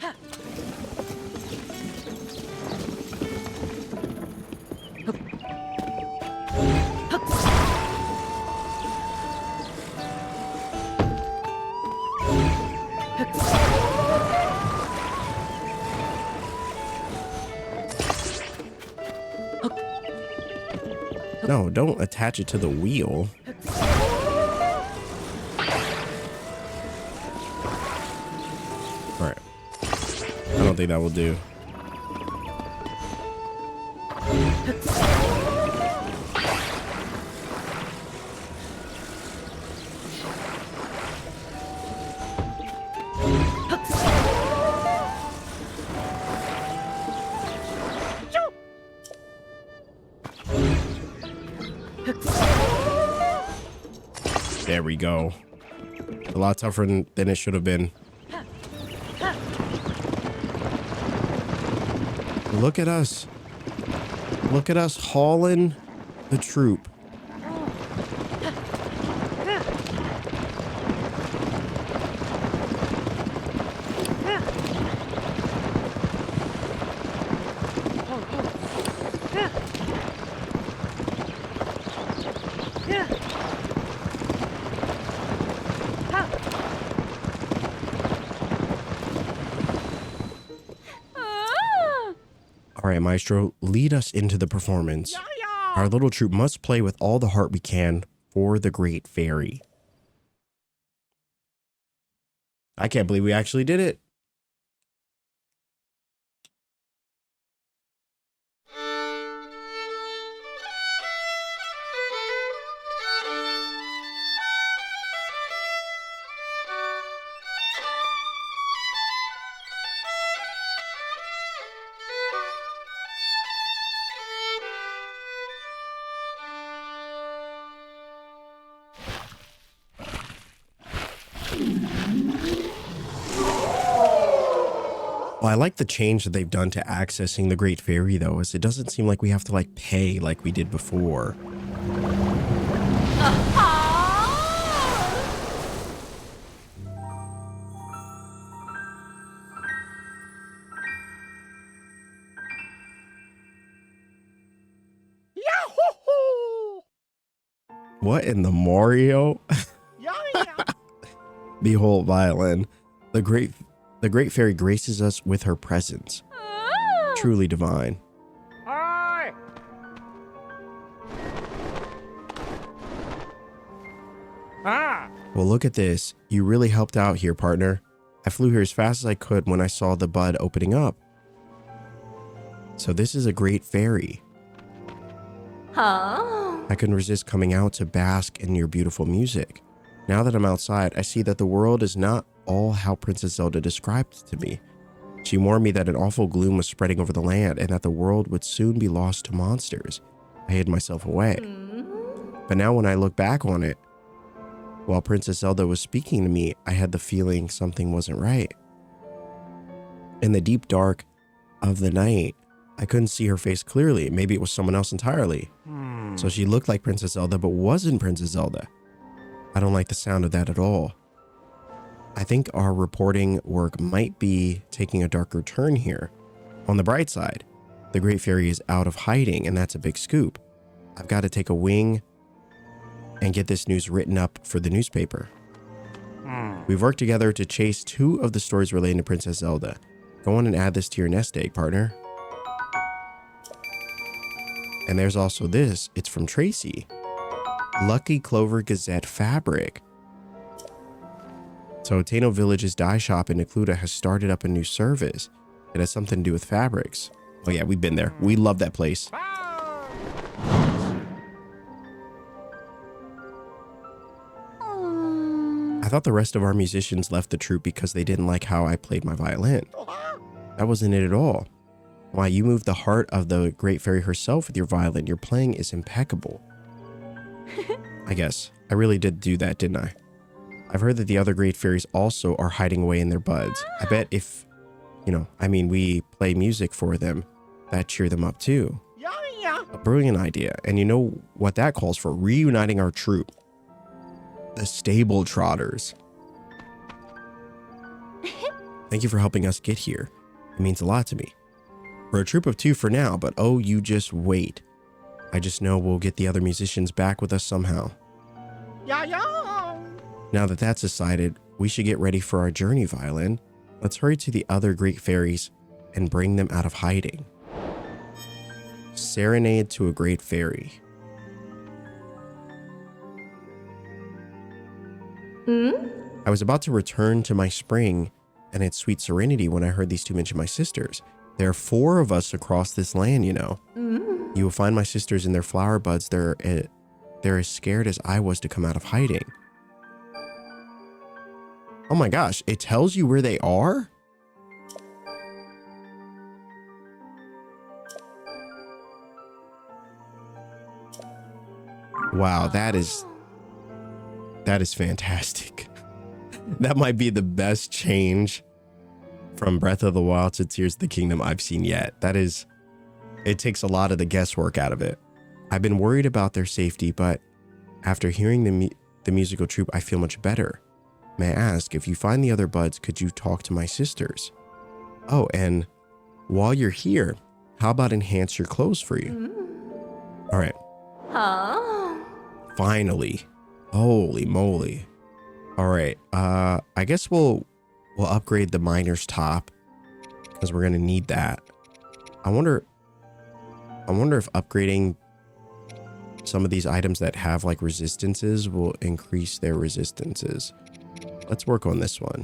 No, don't attach it to the wheel. All right. I don't think that will do. There we go. A lot tougher than it should have been. Look at us. Look at us hauling the troop. All right, Maestro, lead us into the performance. Our little troop must play with all the heart we can for the Great Fairy. I can't believe we actually did it. Well, I like the change that they've done to accessing the Great Fairy, though, as it doesn't seem like we have to, like, pay like we did before. What in the Mario? Behold, Violin. The Great Fairy graces us with her presence. Truly divine. Hi. Well, look at this. You really helped out here, partner. I flew here as fast as I could when I saw the bud opening up. So this is a Great Fairy. I couldn't resist coming out to bask in your beautiful music. Now that I'm outside, I see that the world is not all how Princess Zelda described it to me. She warned me that an awful gloom was spreading over the land and that the world would soon be lost to monsters. I hid myself away. But now when I look back on it, while Princess Zelda was speaking to me, I had the feeling something wasn't right. In the deep dark of the night, I couldn't see her face clearly. Maybe it was someone else entirely. So she looked like Princess Zelda, but wasn't Princess Zelda. I don't like the sound of that at all. I think our reporting work might be taking a darker turn here. On the bright side, the Great Fairy is out of hiding, and that's a big scoop. I've got to take a wing and get this news written up for the newspaper. We've worked together to chase 2 of the stories relating to Princess Zelda. Go on and add this to your nest egg, partner. And there's also this. It's from Tracy. Lucky Clover Gazette fabric. So Tano Village's dye shop in Necluda has started up a new service. It has something to do with fabrics. Oh yeah, we've been there. We love that place. I thought the rest of our musicians left the troupe because they didn't like how I played my violin. That wasn't it at all. Why, you moved the heart of the Great Fairy herself with your violin. Your playing is impeccable. I guess. I really did do that, didn't I? I've heard that the other Great Fairies also are hiding away in their buds. I bet if, we play music for them, that cheer them up too. A brilliant idea. And you know what that calls for? Reuniting our troupe. The Stable Trotters. Thank you for helping us get here. It means a lot to me. We're a troupe of 2 for now, but oh, you just wait. I just know we'll get the other musicians back with us somehow. Now that that's decided, we should get ready for our journey, Violin. Let's hurry to the other Great Fairies and bring them out of hiding. Serenade to a Great Fairy. I was about to return to my spring and its sweet serenity when I heard these 2 mention my sisters. There are 4 of us across this land, you know. You will find my sisters in their flower buds. They're as scared as I was to come out of hiding. Oh my gosh, it tells you where they are? Wow, that is fantastic. That might be the best change from Breath of the Wild to Tears of the Kingdom I've seen yet. It takes a lot of the guesswork out of it. I've been worried about their safety, but after hearing the musical troupe, I feel much better. May I ask, if you find the other buds, could you talk to my sisters? Oh, and while you're here, how about enhance your clothes for you? All right. Finally. Holy moly. All right. I guess we'll upgrade the miner's top because we're going to need that. I wonder if upgrading some of these items that have like resistances will increase their resistances. Let's work on this one.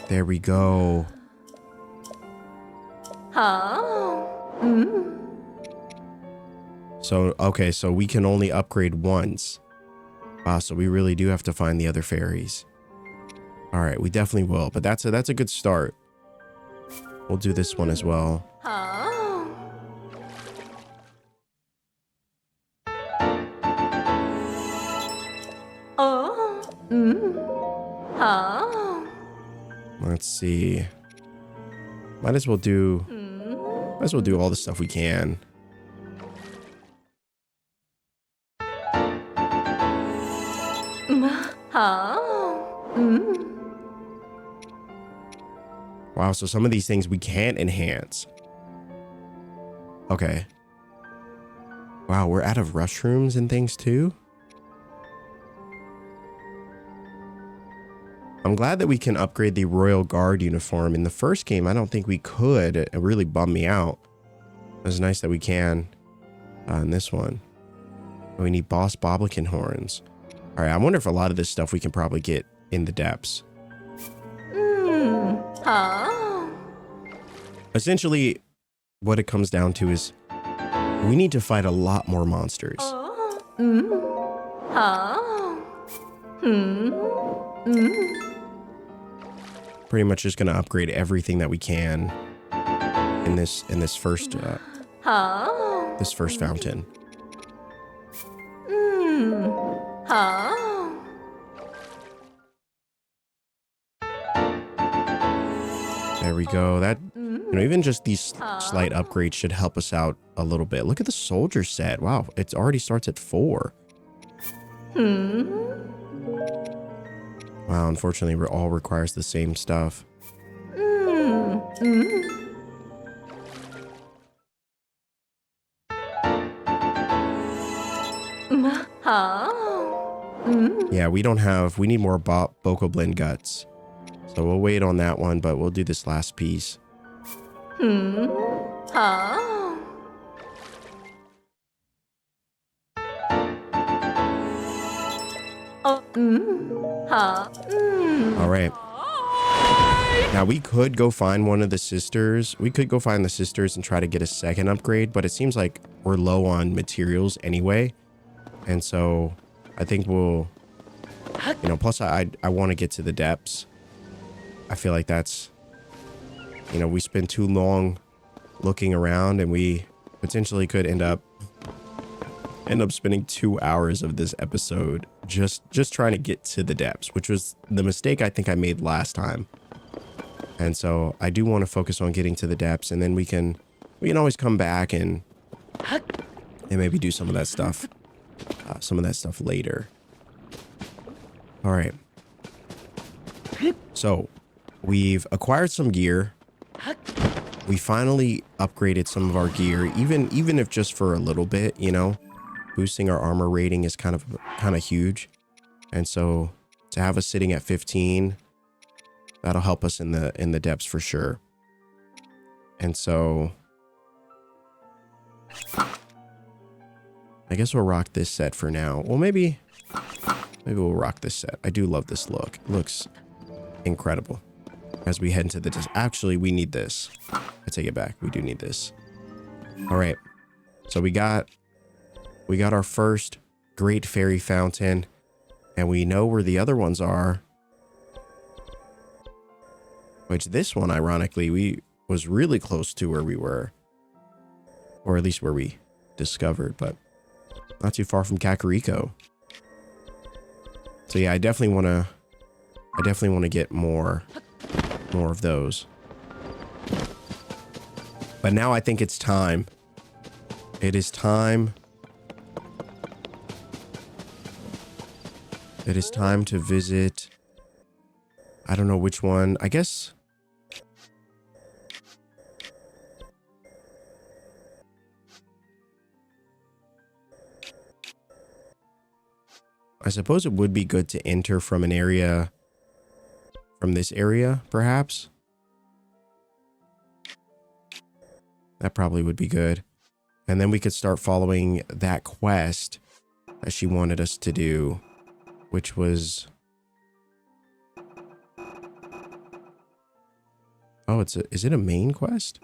There we go. So, okay, so we can only upgrade once. Wow, so we really do have to find the other fairies. All right, we definitely will, but that's a good start. We'll do this one as well. Let's see. Might as well do all the stuff we can. Wow, so some of these things we can't enhance. Okay. Wow, we're out of rushrooms and things too? I'm glad that we can upgrade the Royal Guard uniform. In the first game, I don't think we could. It really bummed me out. It was nice that we can in this one. We need Boss Boblikin horns. All right, I wonder if a lot of this stuff we can probably get in the depths. Essentially, what it comes down to is we need to fight a lot more monsters. Pretty much just gonna upgrade everything that we can in this first fountain. There we go. That, even just these slight upgrades should help us out a little bit. Look at the soldier set. Wow, it already starts at 4. Wow, unfortunately, it all requires the same stuff. yeah, we need more Bokoblin guts. So we'll wait on that one, but we'll do this last piece. Huh? Oh, huh? All right. Now we could go find one of the sisters. We could go find the sisters and try to get a second upgrade, but it seems like we're low on materials anyway. And so I think we'll, you know, plus I want to get to the depths. I feel like that's, you know, we spend too long looking around and we potentially could end up spending 2 hours of this episode just trying to get to the depths, which was the mistake I think I made last time. And so I do want to focus on getting to the depths, and then we can always come back and maybe do some of that stuff later. All right. So we've acquired some gear. We finally upgraded some of our gear, even if just for a little bit, you know. Boosting our armor rating is kind of huge. And so to have us sitting at 15, that'll help us in the depths for sure. And so I guess we'll rock this set for now. Well, maybe we'll rock this set. I do love this look. It looks incredible. As we head into the actually, we need this. I take it back. We do need this. All right. So we got our first Great Fairy Fountain, and we know where the other ones are. Which this one, ironically, was really close to where we were. Or at least where we discovered, but not too far from Kakariko. So yeah, I definitely want to get more of those. But now I think it's time. It is time. It is time to visit. I don't know which one. I guess. I suppose it would be good to enter from an area. From this area, perhaps. That probably would be good. And then we could start following that quest that she wanted us to do, which was... Oh, is it a main quest?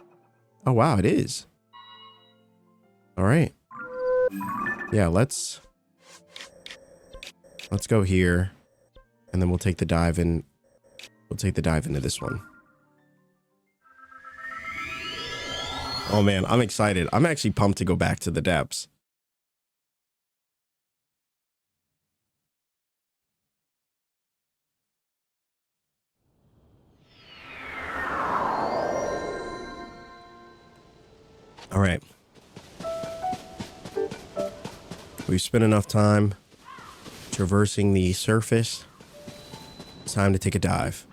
Oh, wow, it is. All right. Yeah, let's go here, and then we'll take the dive in. We'll take the dive into this one. Oh man, I'm excited. I'm actually pumped to go back to the depths. All right. We've spent enough time traversing the surface. It's time to take a dive.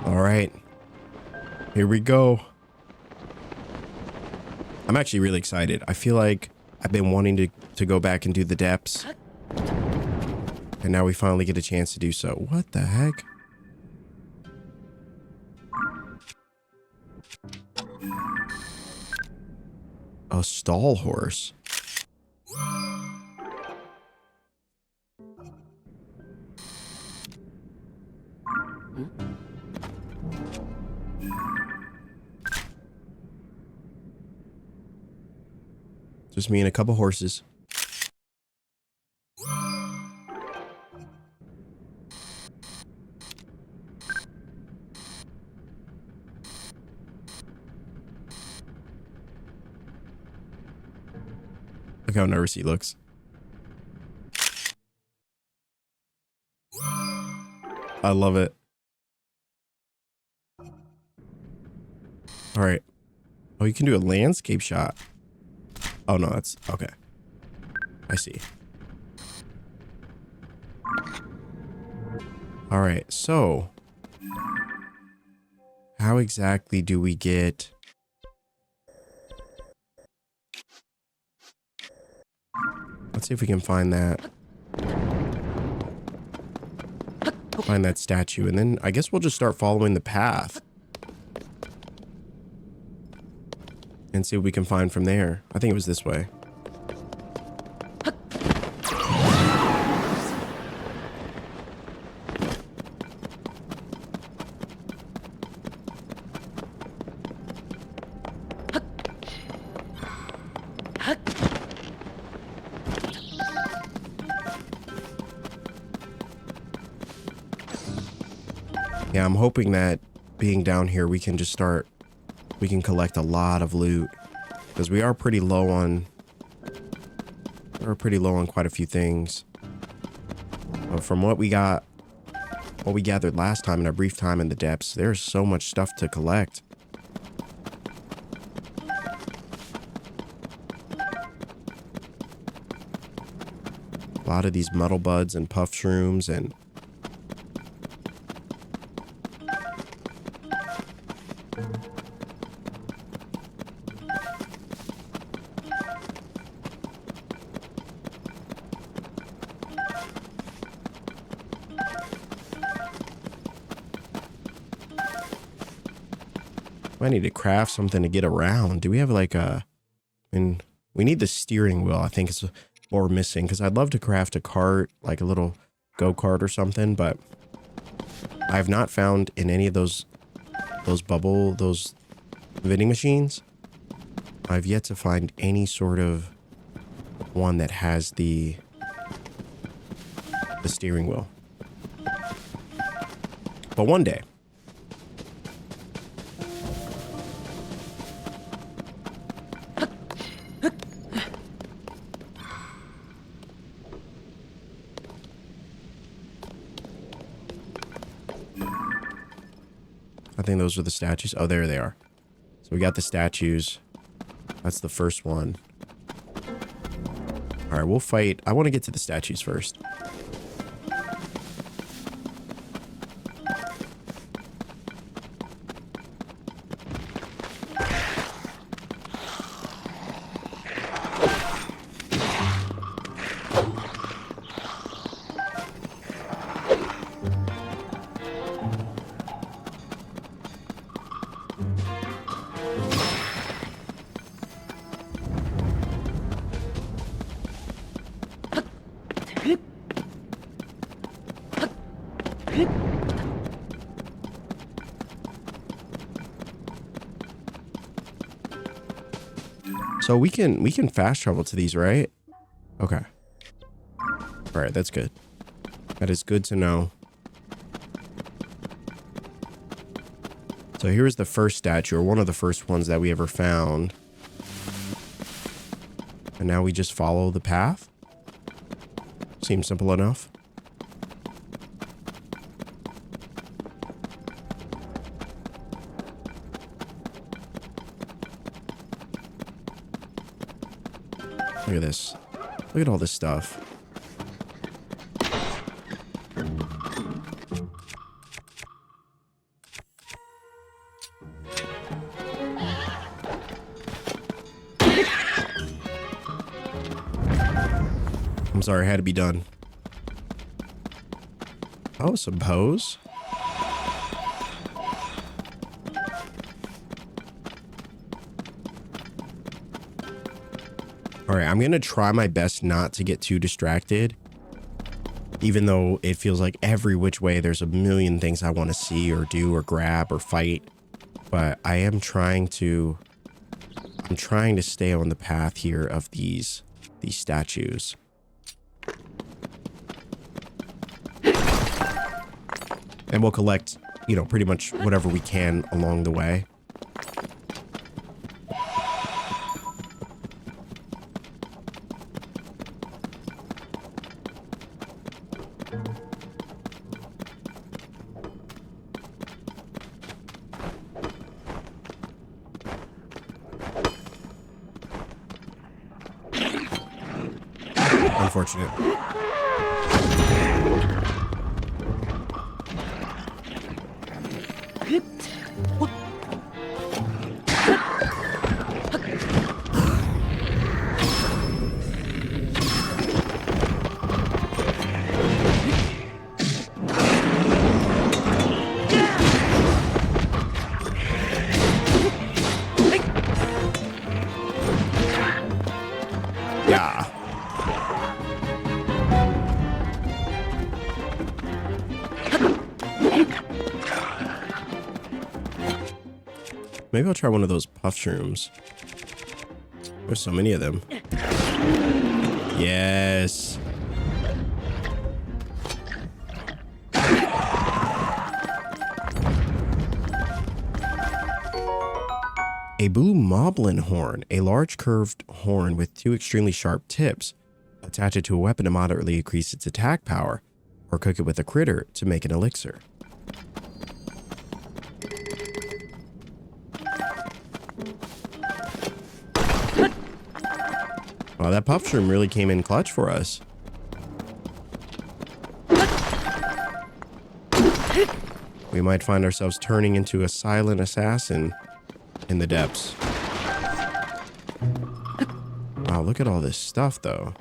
All right. Here we go. I'm actually really excited. I feel like I've been wanting to go back and do the depths. And now we finally get a chance to do so. What the heck? A stall horse. Just me and a couple horses. Look how nervous he looks. I love it. All right. Oh, you can do a landscape shot. Oh, no, that's okay. I see. All right, so how exactly do we get... Let's see if we can find that. Find that statue, and then I guess we'll just start following the path. And see what we can find from there. I think it was this way. Yeah, I'm hoping that being down here, we can collect a lot of loot. Because we are pretty low on... We're pretty low on quite a few things. But from what we gathered last time in our brief time in the depths, there's so much stuff to collect. A lot of these metal buds and puff shrooms and... I need to craft something to get around. Do we have like a... I mean, we need the steering wheel, I think is what we're missing. Because I'd love to craft a cart, like a little go-kart or something. But I have not found in any of those vending machines. I've yet to find any sort of one that has the steering wheel. But one day. I think those are the statues. Oh, there they are. So we got the statues. That's the first one. All right, we'll fight. I want to get to the statues first. So we can fast travel to these, right? Okay. All right, that's good. That is good to know. So here's the first statue, or one of the first ones that we ever found. And now we just follow the path. Seems simple enough. Look at this. Look at all this stuff. I'm sorry, it had to be done. Oh, some pose. All right, I'm going to try my best not to get too distracted. Even though it feels like every which way there's a million things I want to see or do or grab or fight. But I am trying to... I'm trying to stay on the path here of these statues. And we'll collect, you know, pretty much whatever we can along the way. Unfortunate. Yeah. Maybe I'll try one of those puff shrooms. There's so many of them. Yes. A blue moblin horn, a large curved horn with two extremely sharp tips. Attach it to a weapon to moderately increase its attack power, or cook it with a critter to make an elixir. Wow, that puff shroom really came in clutch for us. We might find ourselves turning into a silent assassin in the depths. Wow, look at all this stuff, though.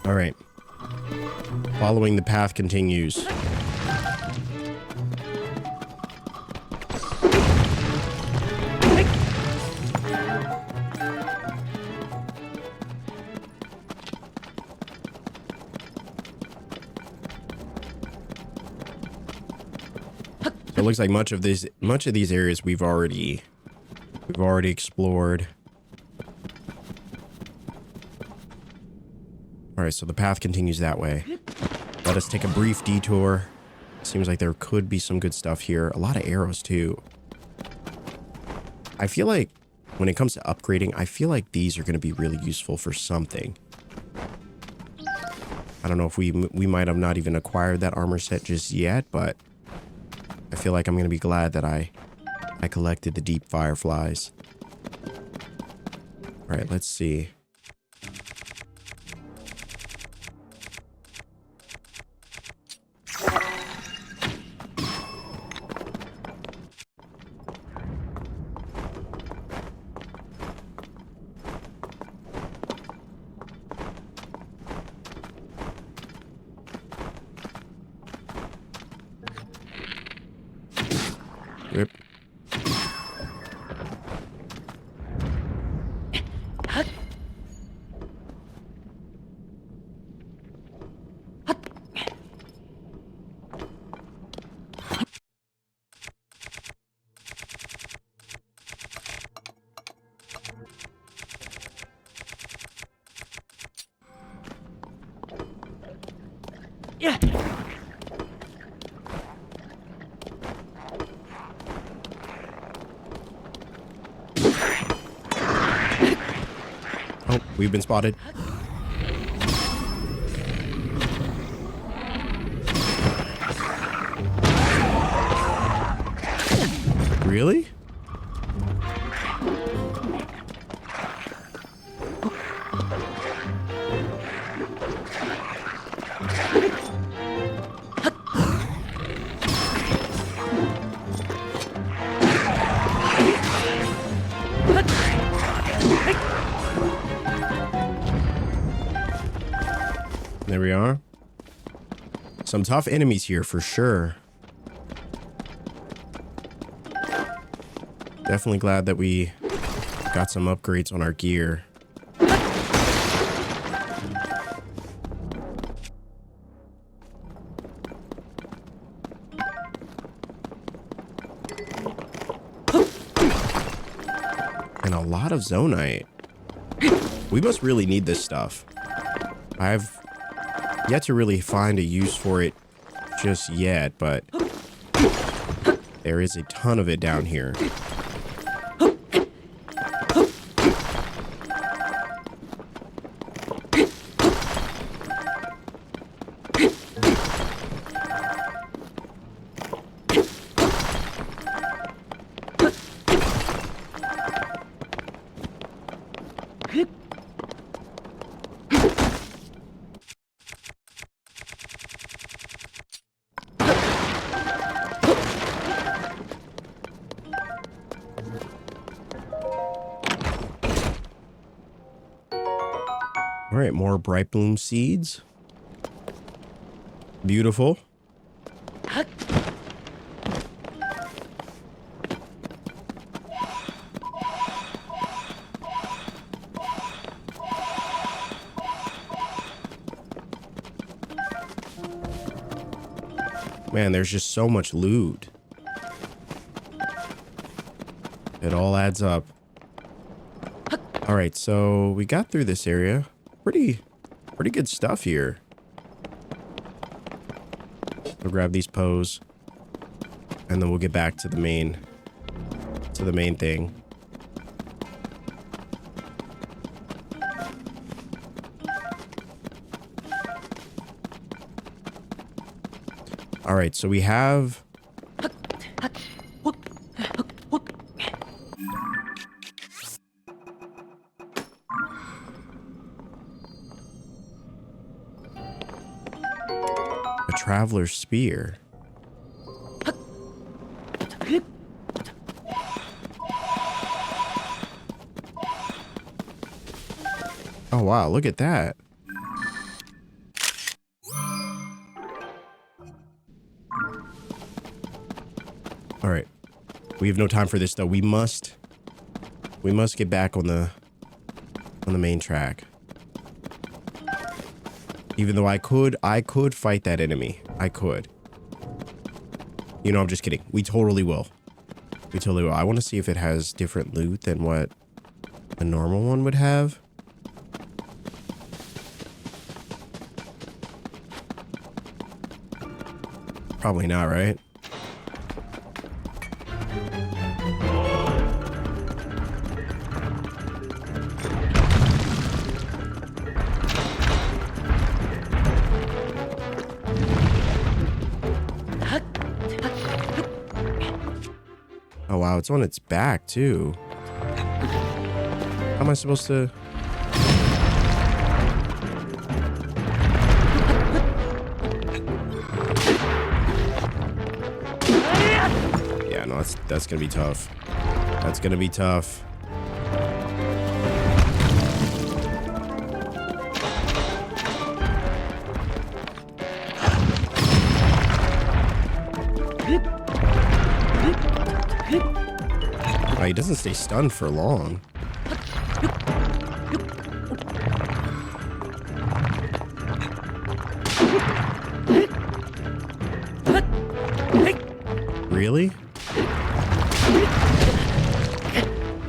All right. Following the path continues. So it looks like much of these areas we've already explored. All right, so the path continues that way. Let us take a brief detour. Seems like there could be some good stuff here. A lot of arrows too. I feel like when it comes to upgrading, I feel like these are going to be really useful for something. I don't know if we might have not even acquired that armor set just yet, but I feel like I'm going to be glad that I collected the deep fireflies. All right, let's see. Yep. Yeah. Oh, we've been spotted. Really? There we are. Some tough enemies here for sure. Definitely glad that we got some upgrades on our gear. And a lot of zonite. We must really need this stuff. I've yet to really find a use for it just yet, but there is a ton of it down here. All right, more bright bloom seeds. Beautiful. Man, there's just so much loot. It all adds up. All right, so we got through this area. Pretty good stuff here. We'll grab these poes, and then we'll get back to the main thing. All right, so we have a traveler's spear. Oh wow, look at that. All right. We have no time for this though. We must get back on the main track. Even though I could fight that enemy. I could. You know, I'm just kidding. We totally will. We totally will. I want to see if it has different loot than what a normal one would have. Probably not, right? Oh wow, it's on its back too. How am I supposed to? Yeah, no, that's gonna be tough. That's gonna be tough. He doesn't stay stunned for long. Really?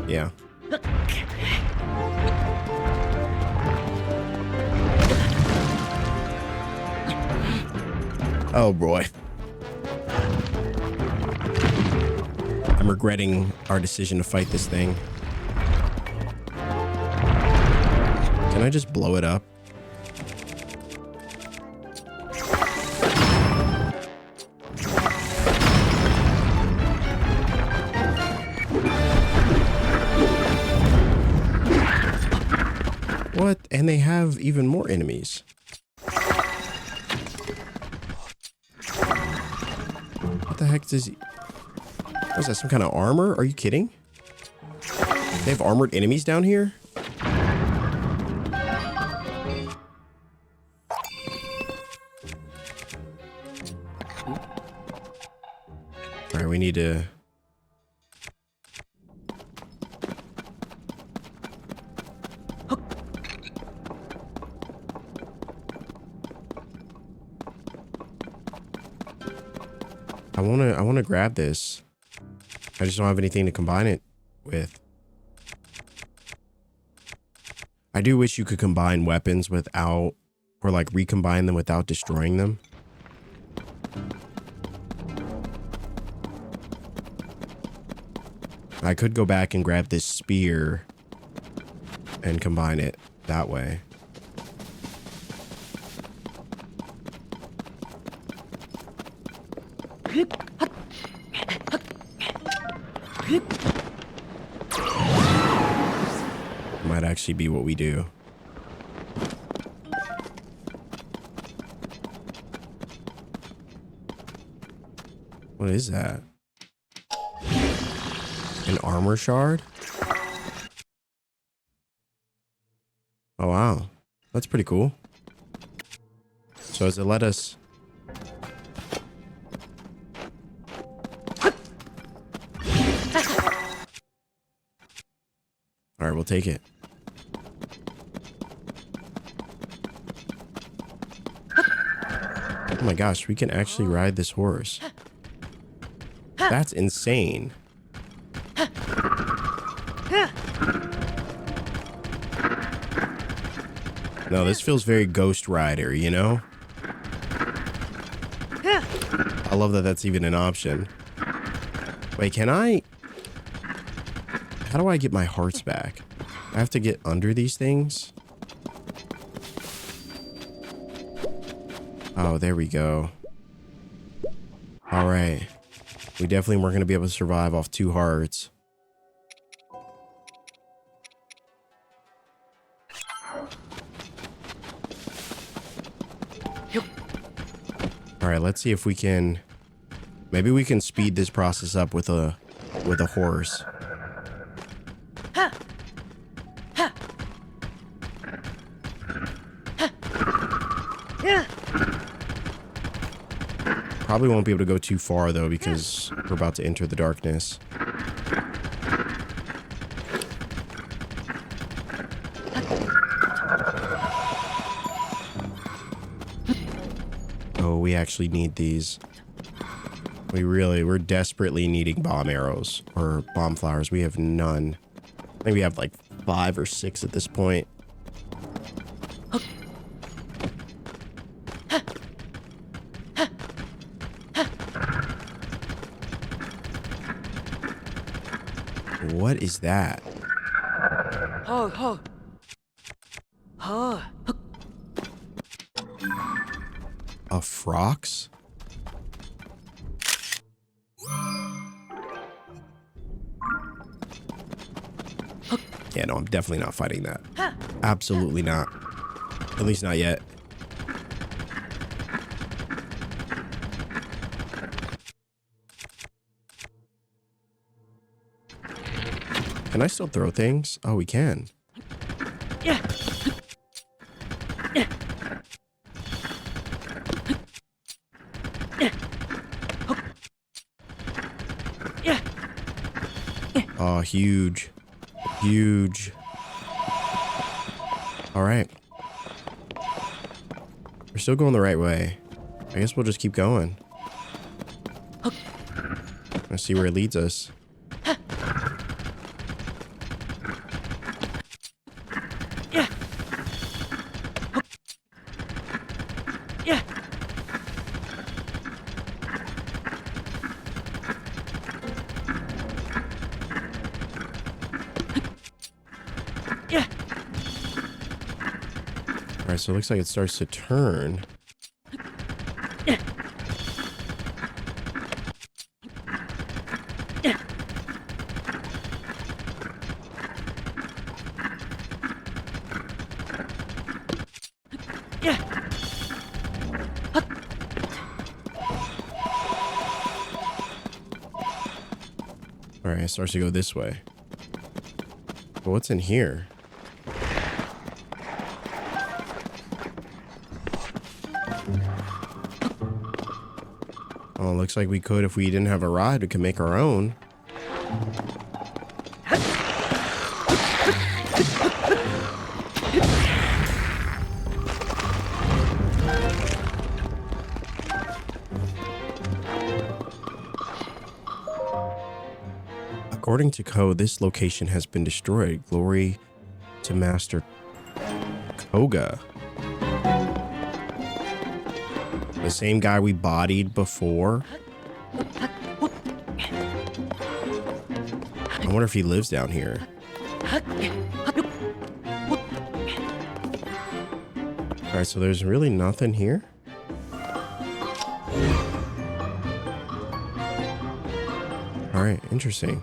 Yeah. Oh boy. I'm regretting our decision to fight this thing. Can I just blow it up? What? And they have even more enemies. What the heck does he... What is that, some kind of armor? Are you kidding? They have armored enemies down here? Alright, we need to... I wanna grab this. I just don't have anything to combine it with. I do wish you could combine weapons without, or like recombine them without destroying them. I could go back and grab this spear and combine it that way. Might actually be what we do. What is that? An armor shard? Oh wow. That's pretty cool. So does it let us... All right, we'll take it. Oh my gosh, we can actually ride this horse. That's insane. No, this feels very Ghost Rider, you know? I love that that's even an option. Wait, can I... How do I get my hearts back? I have to get under these things? Oh, there we go. All right. We definitely weren't going to be able to survive off 2 hearts. All right, let's see if we can... Maybe we can speed this process up with a horse. Probably won't be able to go too far though because we're about to enter the darkness. Oh, we actually need these. We're desperately needing bomb arrows or bomb flowers. We have none. I think we have like 5 or 6 at this point. What is that? A frox? Yeah, no, I'm definitely not fighting that. Absolutely not. At least not yet. Can I still throw things? Oh, we can. Yeah. Oh, huge. Huge. All right. We're still going the right way. I guess we'll just keep going. Let's see where it leads us. Alright, so it looks like it starts to turn. Alright, it starts to go this way. But what's in here? Oh, looks like we could, if we didn't have a ride, we could make our own. According to code, this location has been destroyed. Glory to Master Koga. The same guy we bodied before. I wonder if he lives down here. Alright, so there's really nothing here? Alright, interesting.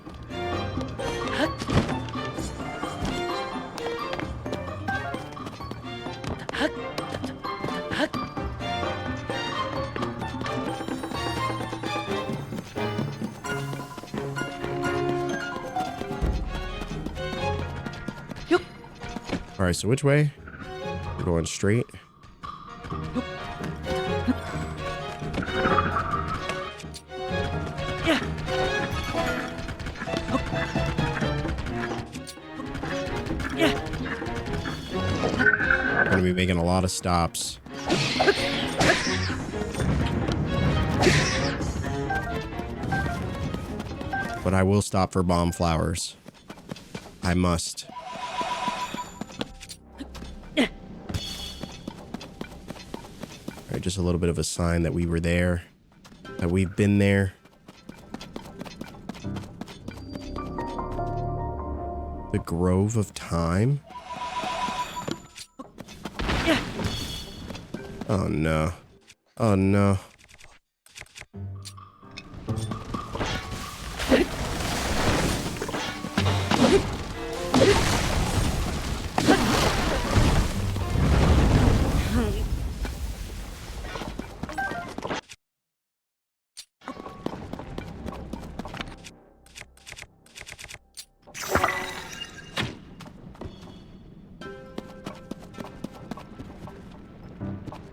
Alright, so which way? We're going straight. I'm gonna be making a lot of stops. But I will stop for bomb flowers. I must. Alright, just a little bit of a sign that we were there. That we've been there. The Grove of Time? Oh no. Oh no.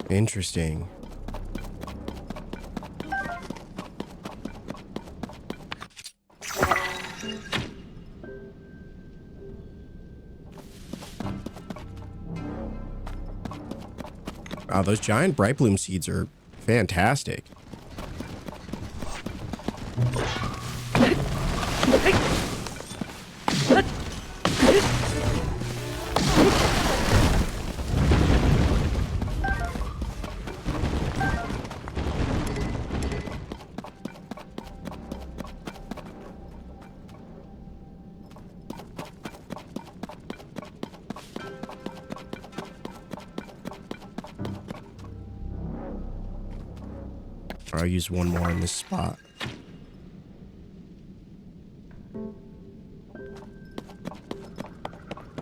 Interesting. Wow, those giant bright bloom seeds are fantastic. I'll use one more in this spot.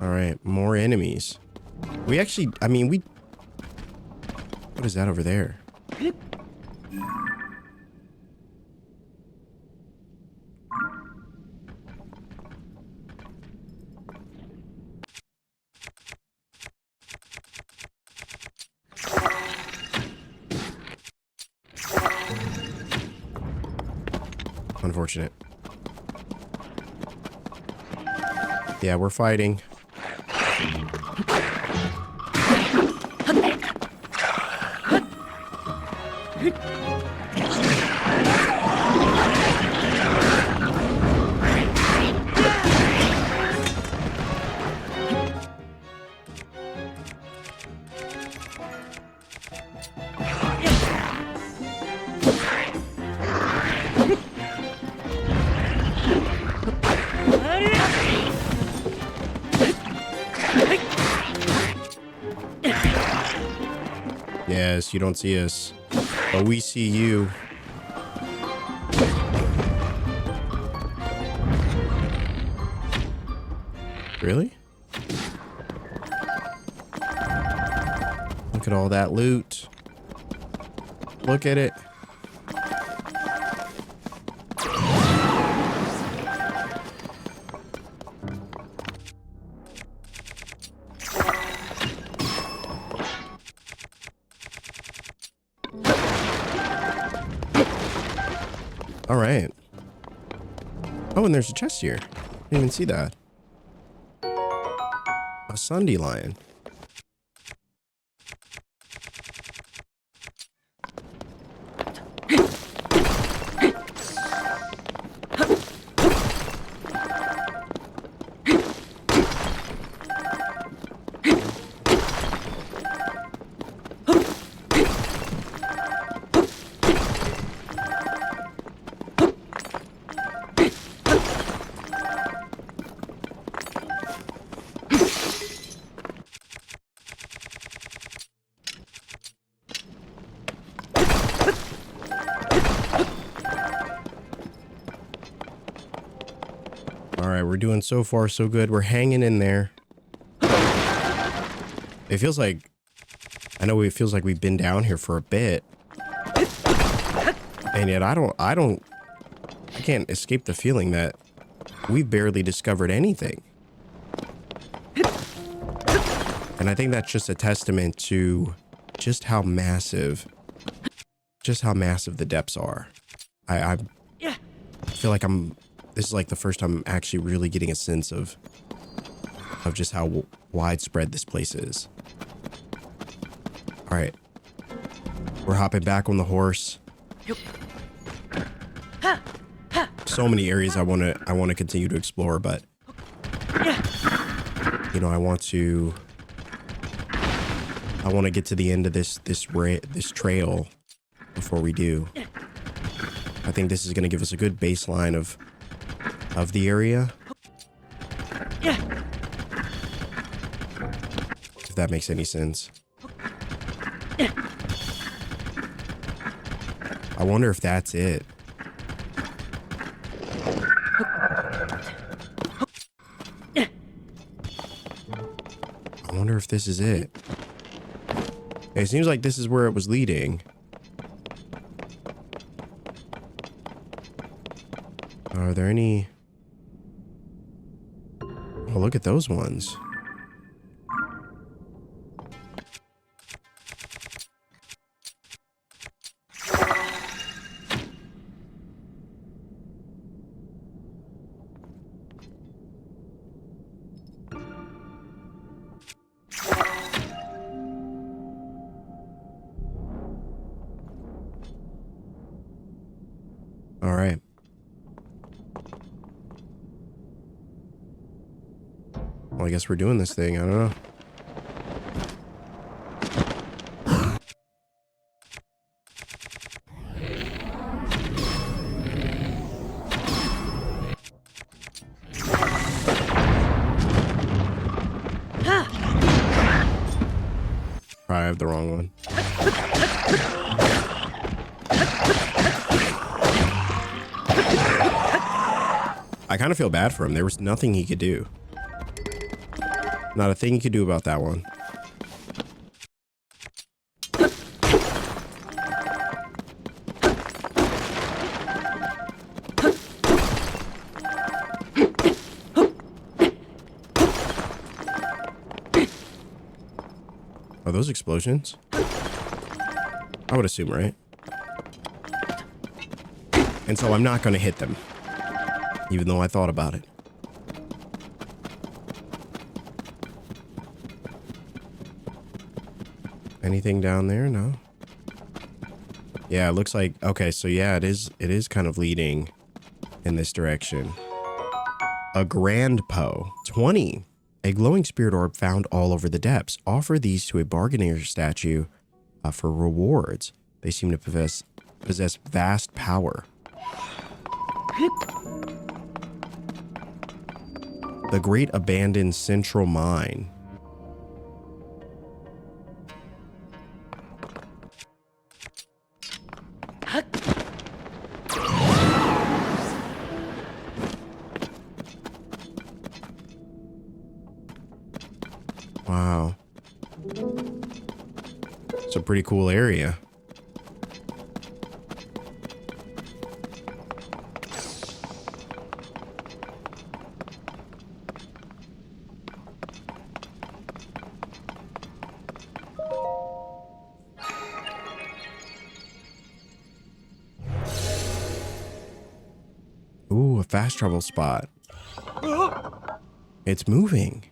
Alright, more enemies. We actually, I mean, we... What is that over there? Unfortunate. Yeah, we're fighting. Yes, you don't see us, but we see you. Really? Look at all that loot. Look at it. All right. Oh, and there's a chest here. Didn't even see that. A Sunday lion. Alright, we're doing so far so good. We're hanging in there. It feels like... I know it feels like we've been down here for a bit. And yet I can't escape the feeling that we've barely discovered anything. And I think that's just a testament to just how massive the depths are. I feel like this is like the first time I'm actually really getting a sense of just how widespread this place is. All right. We're hopping back on the horse. So many areas I want to continue to explore, but you know, I want to get to the end of this trail before we do. I think this is going to give us a good baseline of the area. If that makes any sense. I wonder if that's it. I wonder if this is it. It seems like this is where it was leading. Are there any... Oh, look at those ones. All right. Well, I guess we're doing this thing. I don't know. Probably have the wrong one. I kind of feel bad for him. There was nothing he could do. Not a thing he could do about that one. Are those explosions? I would assume, right? And so I'm not going to hit them. Even though I thought about it. Anything down there? No. Yeah, it looks like... Okay, so yeah, it is kind of leading in this direction. A grand Poe. 20. A glowing spirit orb found all over the depths. Offer these to a bargaining statue for rewards. They seem to possess vast power. The Great Abandoned Central Mine. Wow. It's a pretty cool area. Ooh, a fast travel spot. It's moving.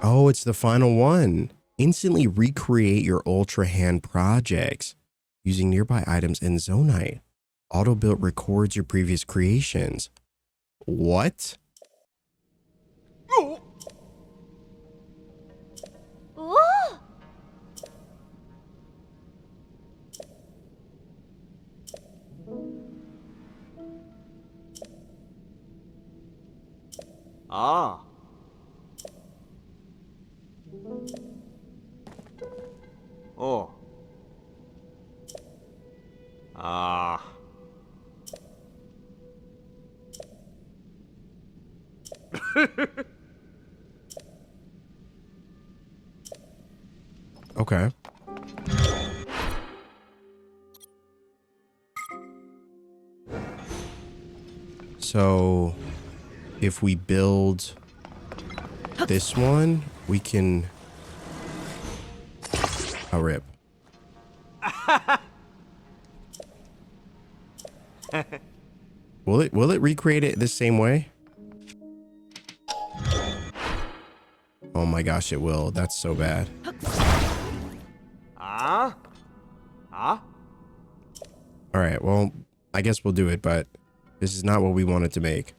Oh, it's the final one. Instantly recreate your Ultra Hand projects using nearby items in Zonite. Auto-built records your previous creations. What? Whoa! Ah. Okay. So if we build this one, we can... Oh, rip. Will it recreate it the same way? Oh my gosh, it will. That's so bad. All right, well, I guess we'll do it, but this is not what we wanted to make.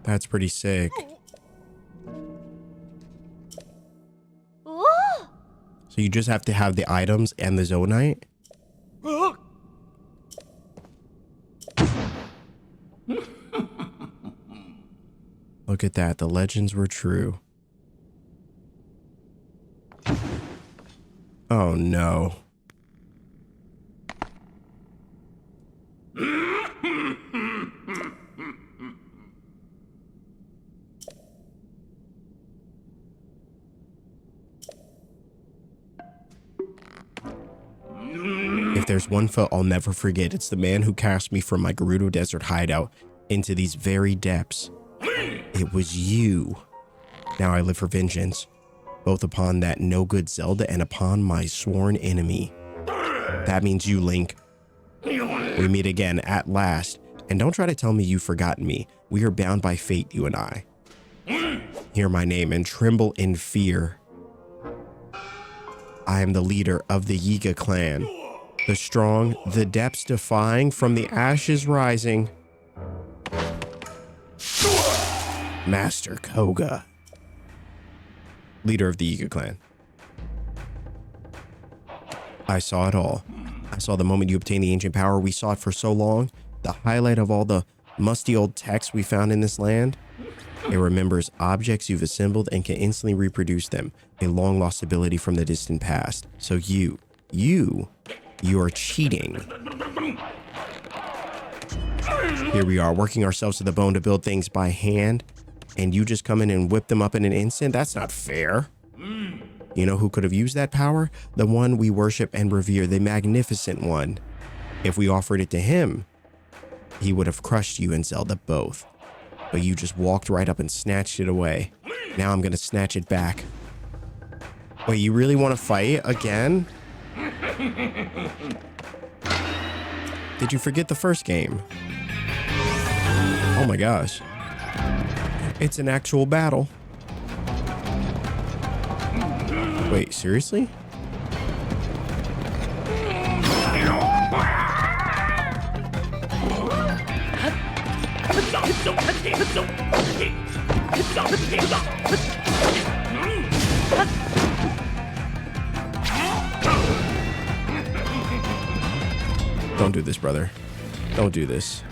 That's pretty sick. So you just have to have the items and the Zonite? Look at that. The legends were true. Oh no. If there's one foe I'll never forget, it's the man who cast me from my Gerudo Desert hideout into these very depths. It was you. Now I live for vengeance, both upon that no-good Zelda and upon my sworn enemy. That means you, Link. We meet again at last, and don't try to tell me you've forgotten me. We are bound by fate, you and I. Hear my name and tremble in fear. I am the leader of the Yiga clan. The strong, the depths defying, from the ashes rising. Master Koga. Leader of the Yiga clan. I saw it all. I saw the moment you obtained the ancient power. We saw it for so long. The highlight of all the musty old texts we found in this land. It remembers objects you've assembled and can instantly reproduce them. A long lost ability from the distant past. So you are cheating. Here we are, working ourselves to the bone to build things by hand, and you just come in and whip them up in an instant? That's not fair. You know who could have used that power? The one we worship and revere, the magnificent one. If we offered it to him, he would have crushed you and Zelda both. But you just walked right up and snatched it away. Now I'm gonna snatch it back. Wait, you really want to fight again? Did you forget the first game? Oh my gosh. It's an actual battle. Wait, seriously? Don't do this, brother. Don't do this.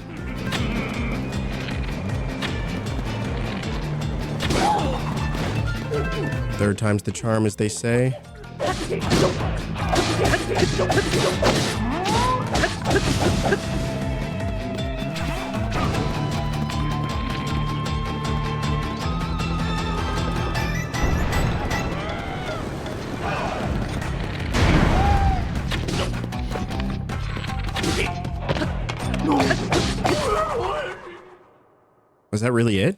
Third time's the charm, as they say. Was that really it?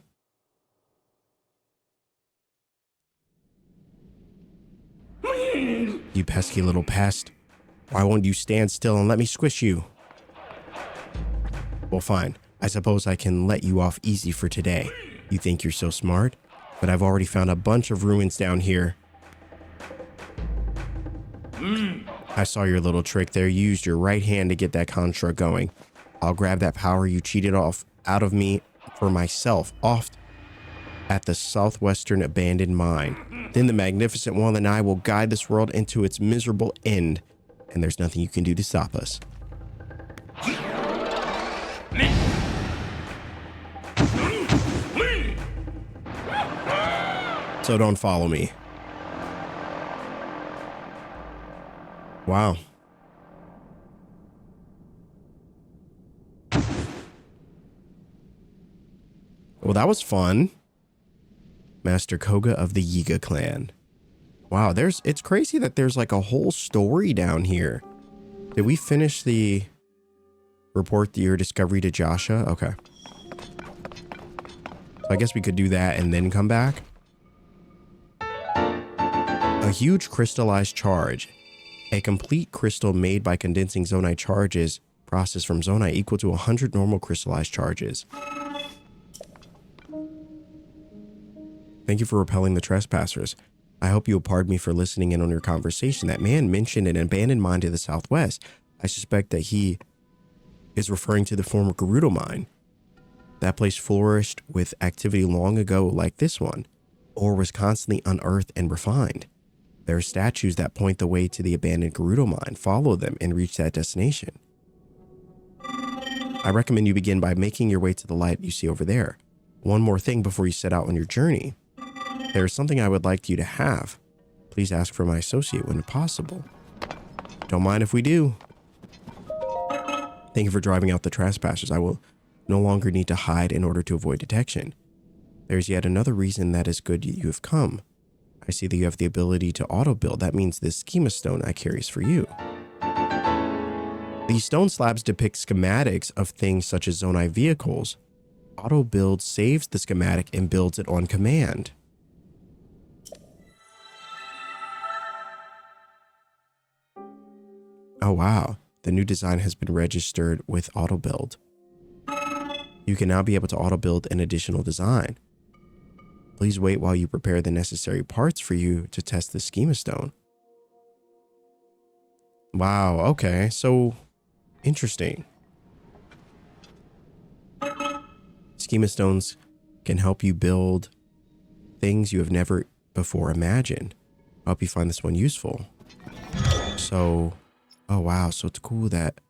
You pesky little pest. Why won't you stand still and let me squish you? Well, fine. I suppose I can let you off easy for today. You think you're so smart? But I've already found a bunch of ruins down here. I saw your little trick there. You used your right hand to get that construct going. I'll grab that power you cheated off out of me for myself off at the southwestern abandoned mine. Then the magnificent one and I will guide this world into its miserable end, and there's nothing you can do to stop us. So don't follow me. Wow. Well, that was fun. Master Koga of the Yiga clan. Wow, it's crazy that there's like a whole story down here. Did we finish the report your discovery to Joshua? Okay. So I guess we could do that and then come back. A huge crystallized charge. A complete crystal made by condensing zonite charges processed from zonite equal to 100 normal crystallized charges. Thank you for repelling the trespassers. I hope you'll pardon me for listening in on your conversation. That man mentioned an abandoned mine to the southwest. I suspect that he is referring to the former Gerudo mine. That place flourished with activity long ago like this one. Ore was constantly unearthed and refined. There are statues that point the way to the abandoned Gerudo mine. Follow them and reach that destination. I recommend you begin by making your way to the light you see over there. One more thing before you set out on your journey. There is something I would like you to have. Please ask for my associate when possible. Don't mind if we do. Thank you for driving out the trespassers. I will no longer need to hide in order to avoid detection. There's yet another reason that is good you have come. I see that you have the ability to auto-build. That means this schema stone I carry is for you. These stone slabs depict schematics of things such as zonai vehicles. Auto-build saves the schematic and builds it on command. Oh wow, the new design has been registered with auto-build. You can now be able to auto-build an additional design. Please wait while you prepare the necessary parts for you to test the schema stone. Wow, okay, so interesting. Schema stones can help you build things you have never before imagined. I hope you find this one useful. So, oh wow, so it's cool that,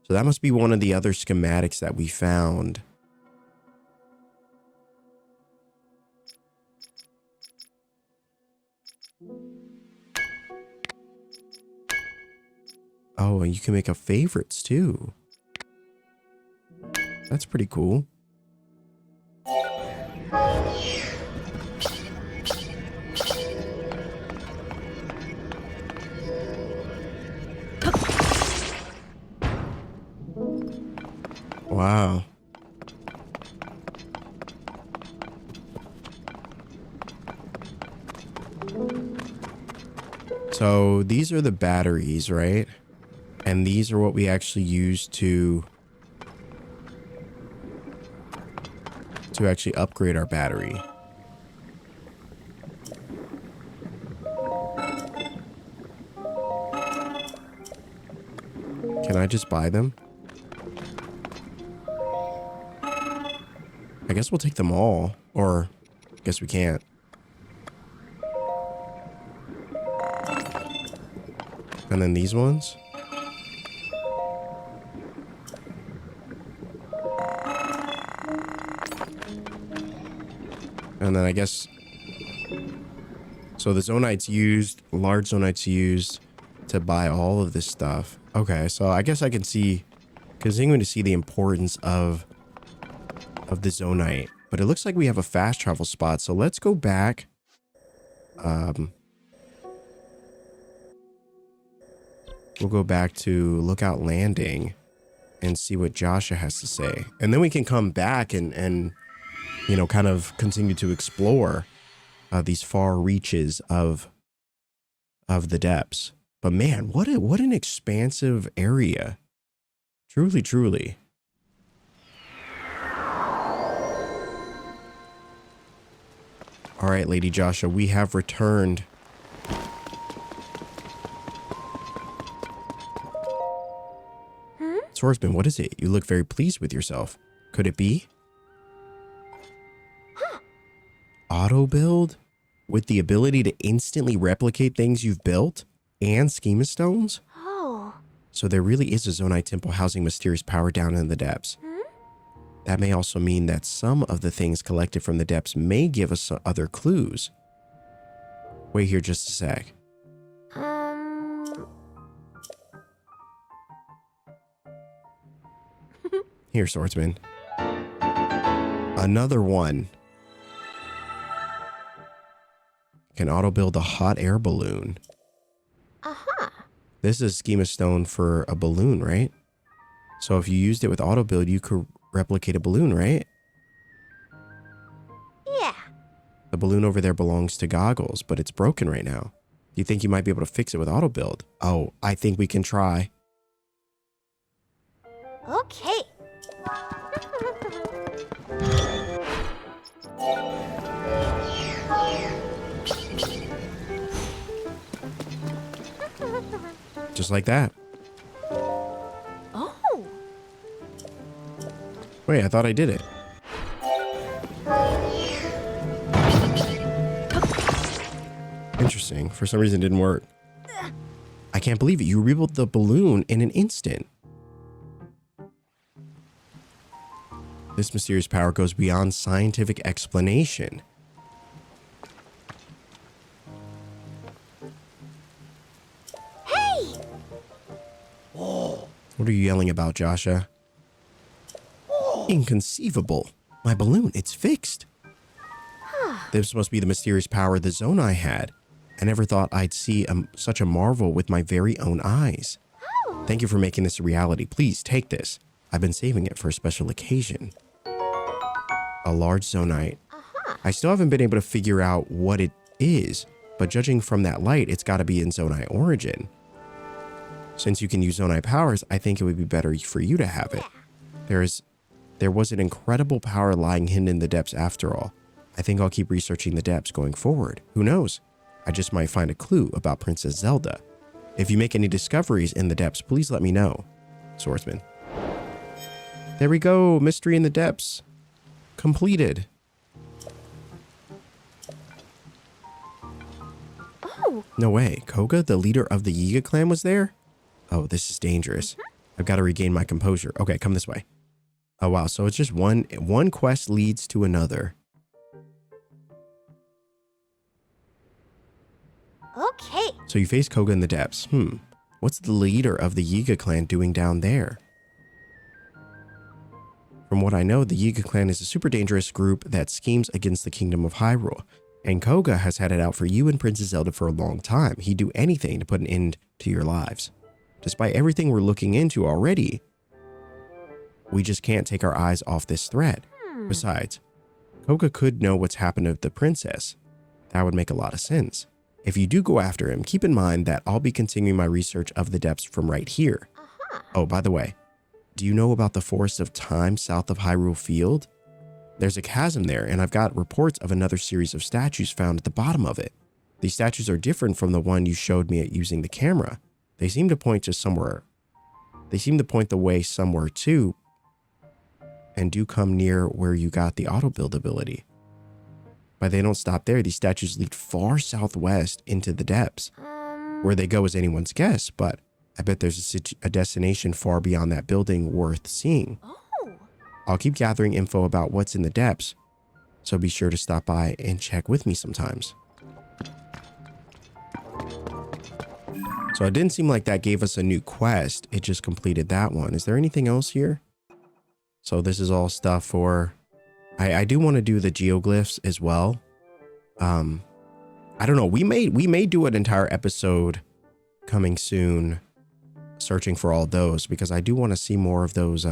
so that must be one of the other schematics that we found. Oh, and you can make a favorites too. That's pretty cool. Wow. So these are the batteries, right? And these are what we actually use to actually upgrade our battery. Can I just buy them? I guess we'll take them all, or I guess we can't. And then these ones. And then I guess, so the zonite's used, large zonite's used to buy all of this stuff. Okay, so I guess I can see, continuing to see the importance of the zonite. But it looks like we have a fast travel spot, so let's go back. We'll go back to Lookout Landing and see what Joshua has to say. And then we can come back and you know, kind of continue to explore these far reaches of the depths. But man, what an expansive area. Truly, truly. All right, Lady Joshua, we have returned. Swordsman, what is it? You look very pleased with yourself. Could it be? Auto build? With the ability to instantly replicate things you've built? And schema stones? Oh. So there really is a zonite temple housing mysterious power down in the depths. That may also mean that some of the things collected from the depths may give us other clues. Wait here just a sec. Here, swordsman. Another one. Can auto build a hot air balloon. Uh-huh. This is a schema stone for a balloon, right? So if you used it with auto build, you could replicate a balloon, right? Yeah. The balloon over there belongs to Goggles, but it's broken right now. Do you think you might be able to fix it with auto build? Oh, I think we can try. Okay. Just like that. Oh. Wait, I thought I did it. Interesting. For some reason, it didn't work. I can't believe it. You rebuilt the balloon in an instant. This mysterious power goes beyond scientific explanation. Hey! What are you yelling about, Joshua? Inconceivable. My balloon, it's fixed. This must be the mysterious power the Zonai had. I never thought I'd see such a marvel with my very own eyes. Oh. Thank you for making this a reality. Please take this. I've been saving it for a special occasion. A large Zonite. Uh-huh. I still haven't been able to figure out what it is, but judging from that light, it's got to be in Zonai origin. Since you can use Zonai powers, I think it would be better for you to have it. There was an incredible power lying hidden in the depths after all. I think I'll keep researching the depths going forward. Who knows? I just might find a clue about Princess Zelda. If you make any discoveries in the depths, please let me know. Swordsman. There we go. Mystery in the depths. Completed. Oh. No way. Koga, the leader of the Yiga clan, was there? Oh, this is dangerous. I've got to regain my composure. Okay, come this way. Oh, wow. So it's just one quest leads to another. Okay. So you face Koga in the depths. What's the leader of the Yiga clan doing down there? From what I know, the Yiga clan is a super dangerous group that schemes against the kingdom of Hyrule. And Koga has had it out for you and Princess Zelda for a long time. He'd do anything to put an end to your lives. Despite everything we're looking into already, we just can't take our eyes off this threat. Besides, Koga could know what's happened to the princess. That would make a lot of sense. If you do go after him, keep in mind that I'll be continuing my research of the depths from right here. Uh-huh. Oh, by the way, do you know about the Forest of Time south of Hyrule Field? There's a chasm there, and I've got reports of another series of statues found at the bottom of it. These statues are different from the one you showed me at using the camera. They seem to point to somewhere. They seem to point the way somewhere too, and do come near where you got the auto build ability. But they don't stop there. These statues lead far southwest into the depths. Where they go is anyone's guess, but I bet there's a destination far beyond that building worth seeing. Oh. I'll keep gathering info about what's in the depths, so be sure to stop by and check with me sometimes. So it didn't seem like that gave us a new quest. It just completed that one. Is there anything else here? So this is all stuff for... I do want to do the geoglyphs as well. I don't know. We may do an entire episode coming soon searching for all those, because I do want to see more of those,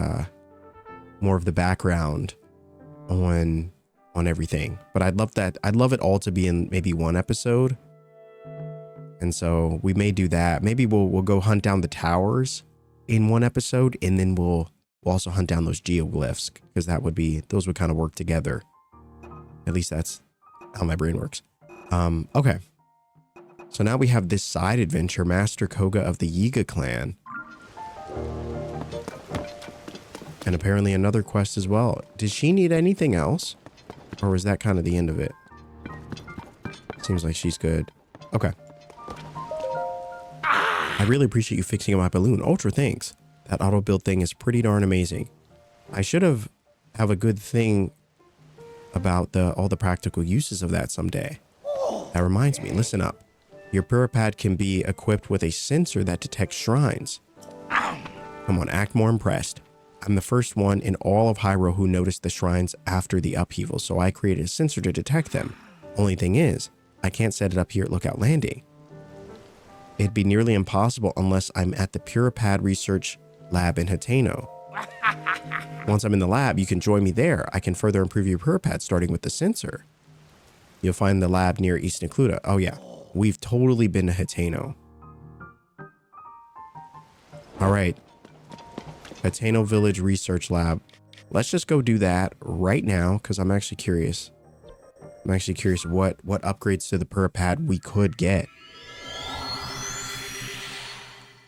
more of the background on everything. But I'd love it all to be in maybe one episode. And so we may do that. Maybe we'll go hunt down the towers in one episode, and then we'll also hunt down those geoglyphs, because those would kind of work together. At least that's how my brain works. Okay. So now we have this side adventure, Master Koga of the Yiga clan. And apparently another quest as well. Did she need anything else? Or was that kind of the end of it? Seems like she's good. Okay. I really appreciate you fixing up my balloon. Ultra thanks. That auto build thing is pretty darn amazing. I should have a good thing about all the practical uses of that someday. That reminds me, listen up. Your Puripad can be equipped with a sensor that detects shrines. Come on, act more impressed. I'm the first one in all of Hyrule who noticed the shrines after the upheaval, so I created a sensor to detect them. Only thing is, I can't set it up here at Lookout Landing. It'd be nearly impossible unless I'm at the Puripad Research Lab in Hateno. Once I'm in the lab, you can join me there. I can further improve your Puripad, starting with the sensor. You'll find the lab near East Necluda. Oh yeah, we've totally been to Hateno. All right. Hateno Village Research Lab. Let's just go do that right now because I'm actually curious. I'm actually curious what upgrades to the Puripad we could get.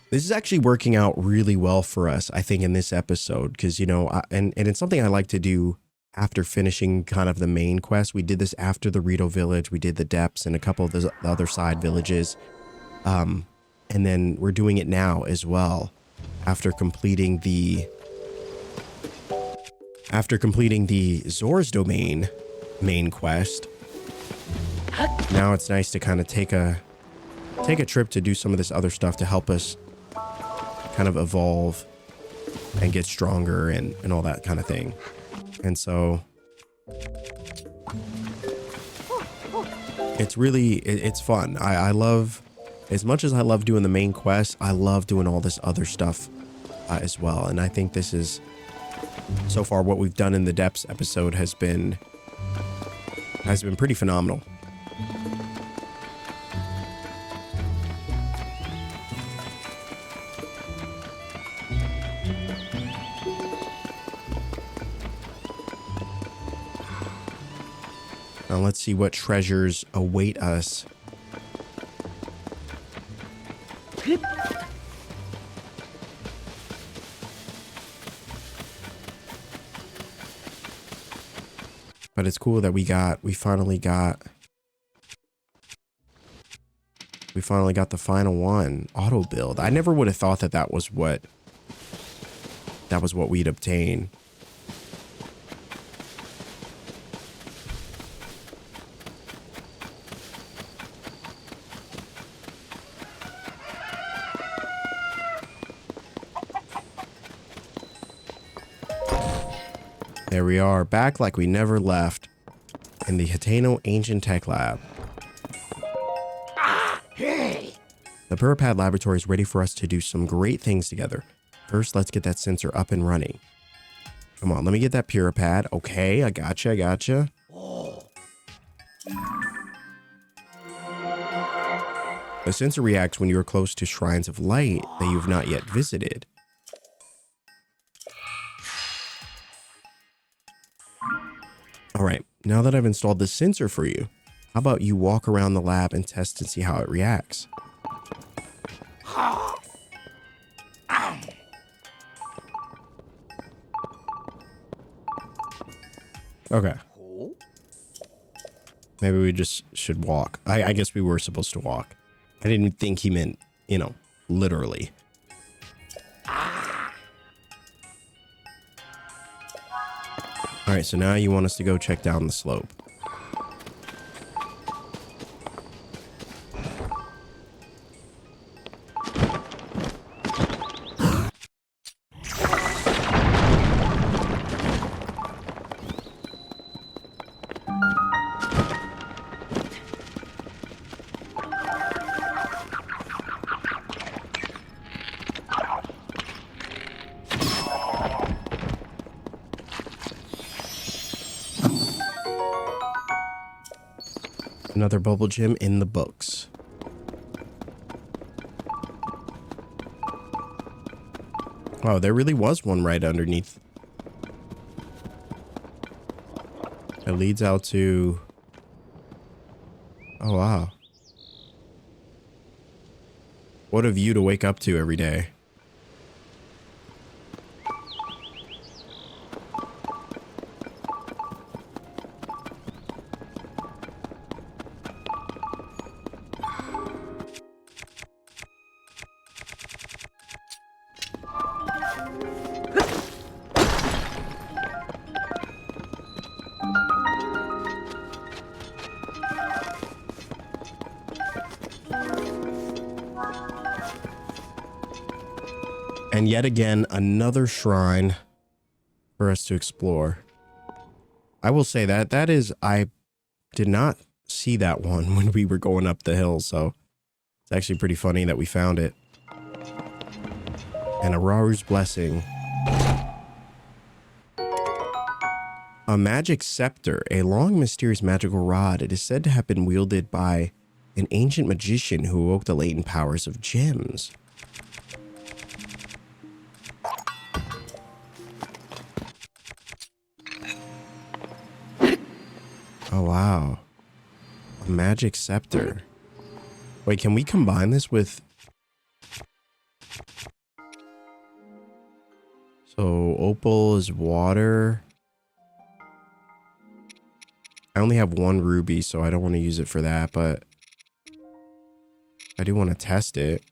This is actually working out really well for us, I think, in this episode because, you know, and it's something I like to do after finishing kind of the main quest. We did this after the Rito Village. We did the Depths and a couple of the other side villages. And then we're doing it now as well. After completing the Zor's Domain main quest, now it's nice to kind of take a trip to do some of this other stuff to help us kind of evolve and get stronger and all that kind of thing. And so it's fun. I love, as much as I love doing the main quest, I love doing all this other stuff as well. And I think this is, so far, what we've done in the Depths episode has been pretty phenomenal. Now let's see what treasures await us. But it's cool that we finally got the final one, auto build. I never would have thought that was what we'd obtain. There we are, back like we never left in the Hateno Ancient Tech Lab. The Puripad Laboratory is ready for us to do some great things together. First, let's get that sensor up and running. Come on, let me get that Puripad. Okay, I gotcha. The sensor reacts when you are close to shrines of light that you've not yet visited. All right, now that I've installed the sensor for you, how about you walk around the lab and test and see how it reacts? Okay. Maybe we just should walk. I guess we were supposed to walk. I didn't think he meant, you know, literally. All right, so now you want us to go check down the slope. Another bubble gem in the books. Oh, there really was one right underneath. It leads out to... Oh, wow. What a view to wake up to every day. And yet again, another shrine for us to explore. I will say that is, I did not see that one when we were going up the hill, so it's actually pretty funny that we found it. And Araru's Blessing. A magic scepter, a long mysterious magical rod. It is said to have been wielded by an ancient magician who awoke the latent powers of gems. Oh, wow. A magic scepter. Wait, can we combine this with... So, opal is water. I only have one ruby, so I don't want to use it for that, but... I do want to test it.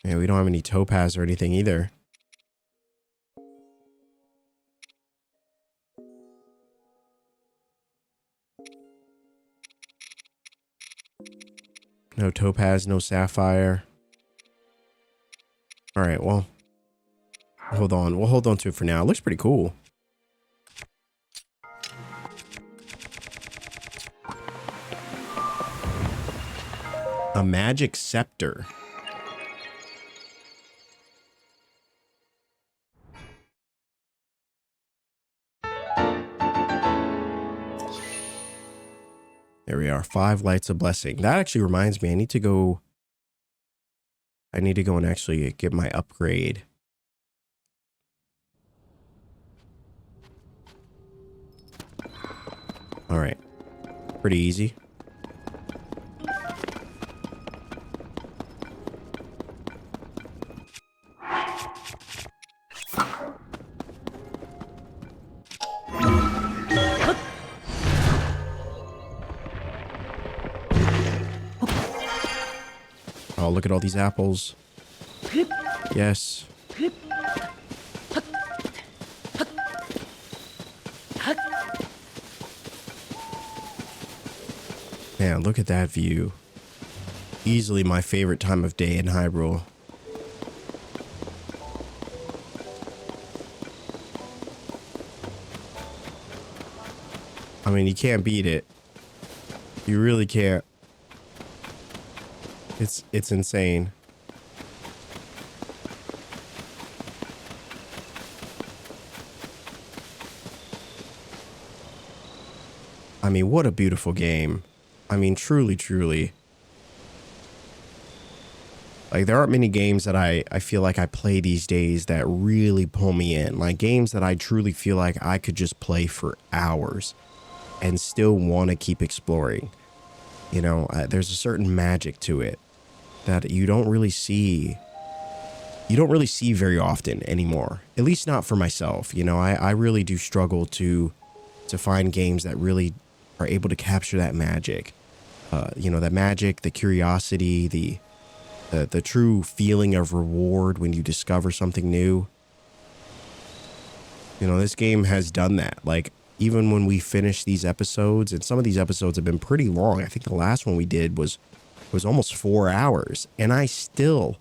Yeah, we don't have any topaz or anything either. No topaz, no sapphire. All right, well, hold on. We'll hold on to it for now. It looks pretty cool. A magic scepter. There we are. 5 lights of blessing. That actually reminds me, I need to go and actually get my upgrade. All right. Pretty easy. Oh, look at all these apples. Yes. Man, look at that view. Easily my favorite time of day in Hyrule. I mean, you can't beat it. You really can't. It's insane. I mean, what a beautiful game. I mean, truly, truly. Like, there aren't many games that I feel like I play these days that really pull me in. Like, games that I truly feel like I could just play for hours and still want to keep exploring. You know, there's a certain magic to it that you don't really see very often anymore. At least not for myself. You know, I really do struggle to find games that really are able to capture that magic. You know, that magic, the curiosity, the true feeling of reward when you discover something new. You know, this game has done that. Like, even when we finish these episodes, and some of these episodes have been pretty long. I think the last one we did was almost 4 hours, and I still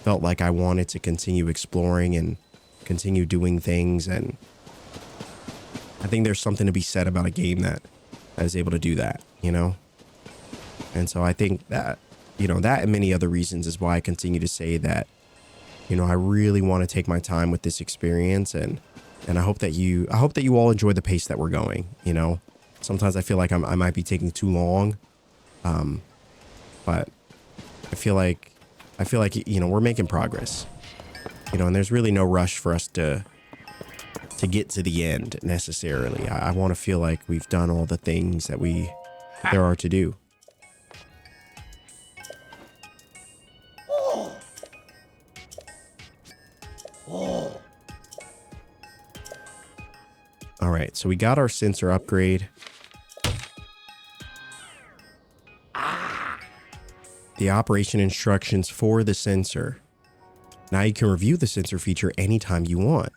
felt like I wanted to continue exploring and continue doing things. And I think there's something to be said about a game that is able to do that, you know? And so I think that, you know, that and many other reasons is why I continue to say that, you know, I really want to take my time with this experience, and I hope that you all enjoy the pace that we're going. You know, sometimes I feel like I might be taking too long, but I feel like, you know, we're making progress, you know, and there's really no rush for us to get to the end necessarily. I want to feel like we've done all the things that there are to do. All right, so we got our sensor upgrade. The operation instructions for the sensor. Now you can review the sensor feature anytime you want.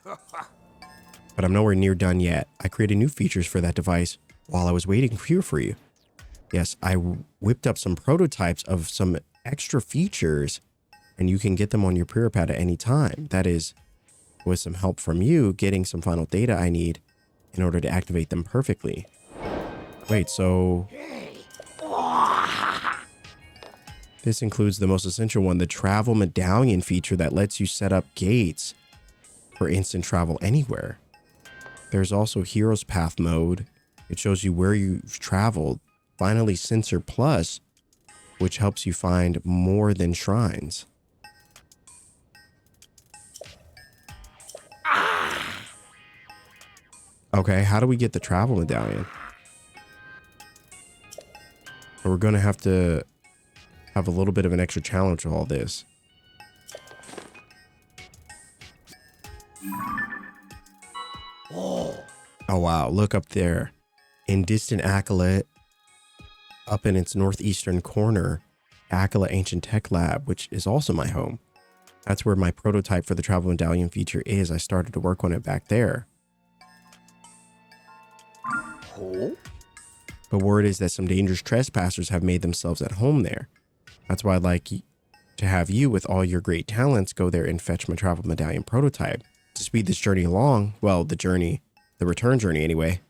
But I'm nowhere near done yet. I created new features for that device while I was waiting here for you. Yes, I whipped up some prototypes of some extra features, and you can get them on your prayer pad at any time. That is, with some help from you, getting some final data I need in order to activate them perfectly. Wait, so this includes the most essential one, the travel medallion feature that lets you set up gates for instant travel anywhere. There's also Hero's Path mode. It shows you where you've traveled. Finally, Sensor Plus, which helps you find more than shrines. Okay, how do we get the travel medallion? We're going to have a little bit of an extra challenge with all this. Oh wow, look up there. In distant Akala, up in its northeastern corner, Akala Ancient Tech Lab, which is also my home. That's where my prototype for the travel medallion feature is. I started to work on it back there. But word is that some dangerous trespassers have made themselves at home there. That's why I'd like to have you, with all your great talents, go there and fetch my travel medallion prototype to speed this journey along. Well, the return journey anyway.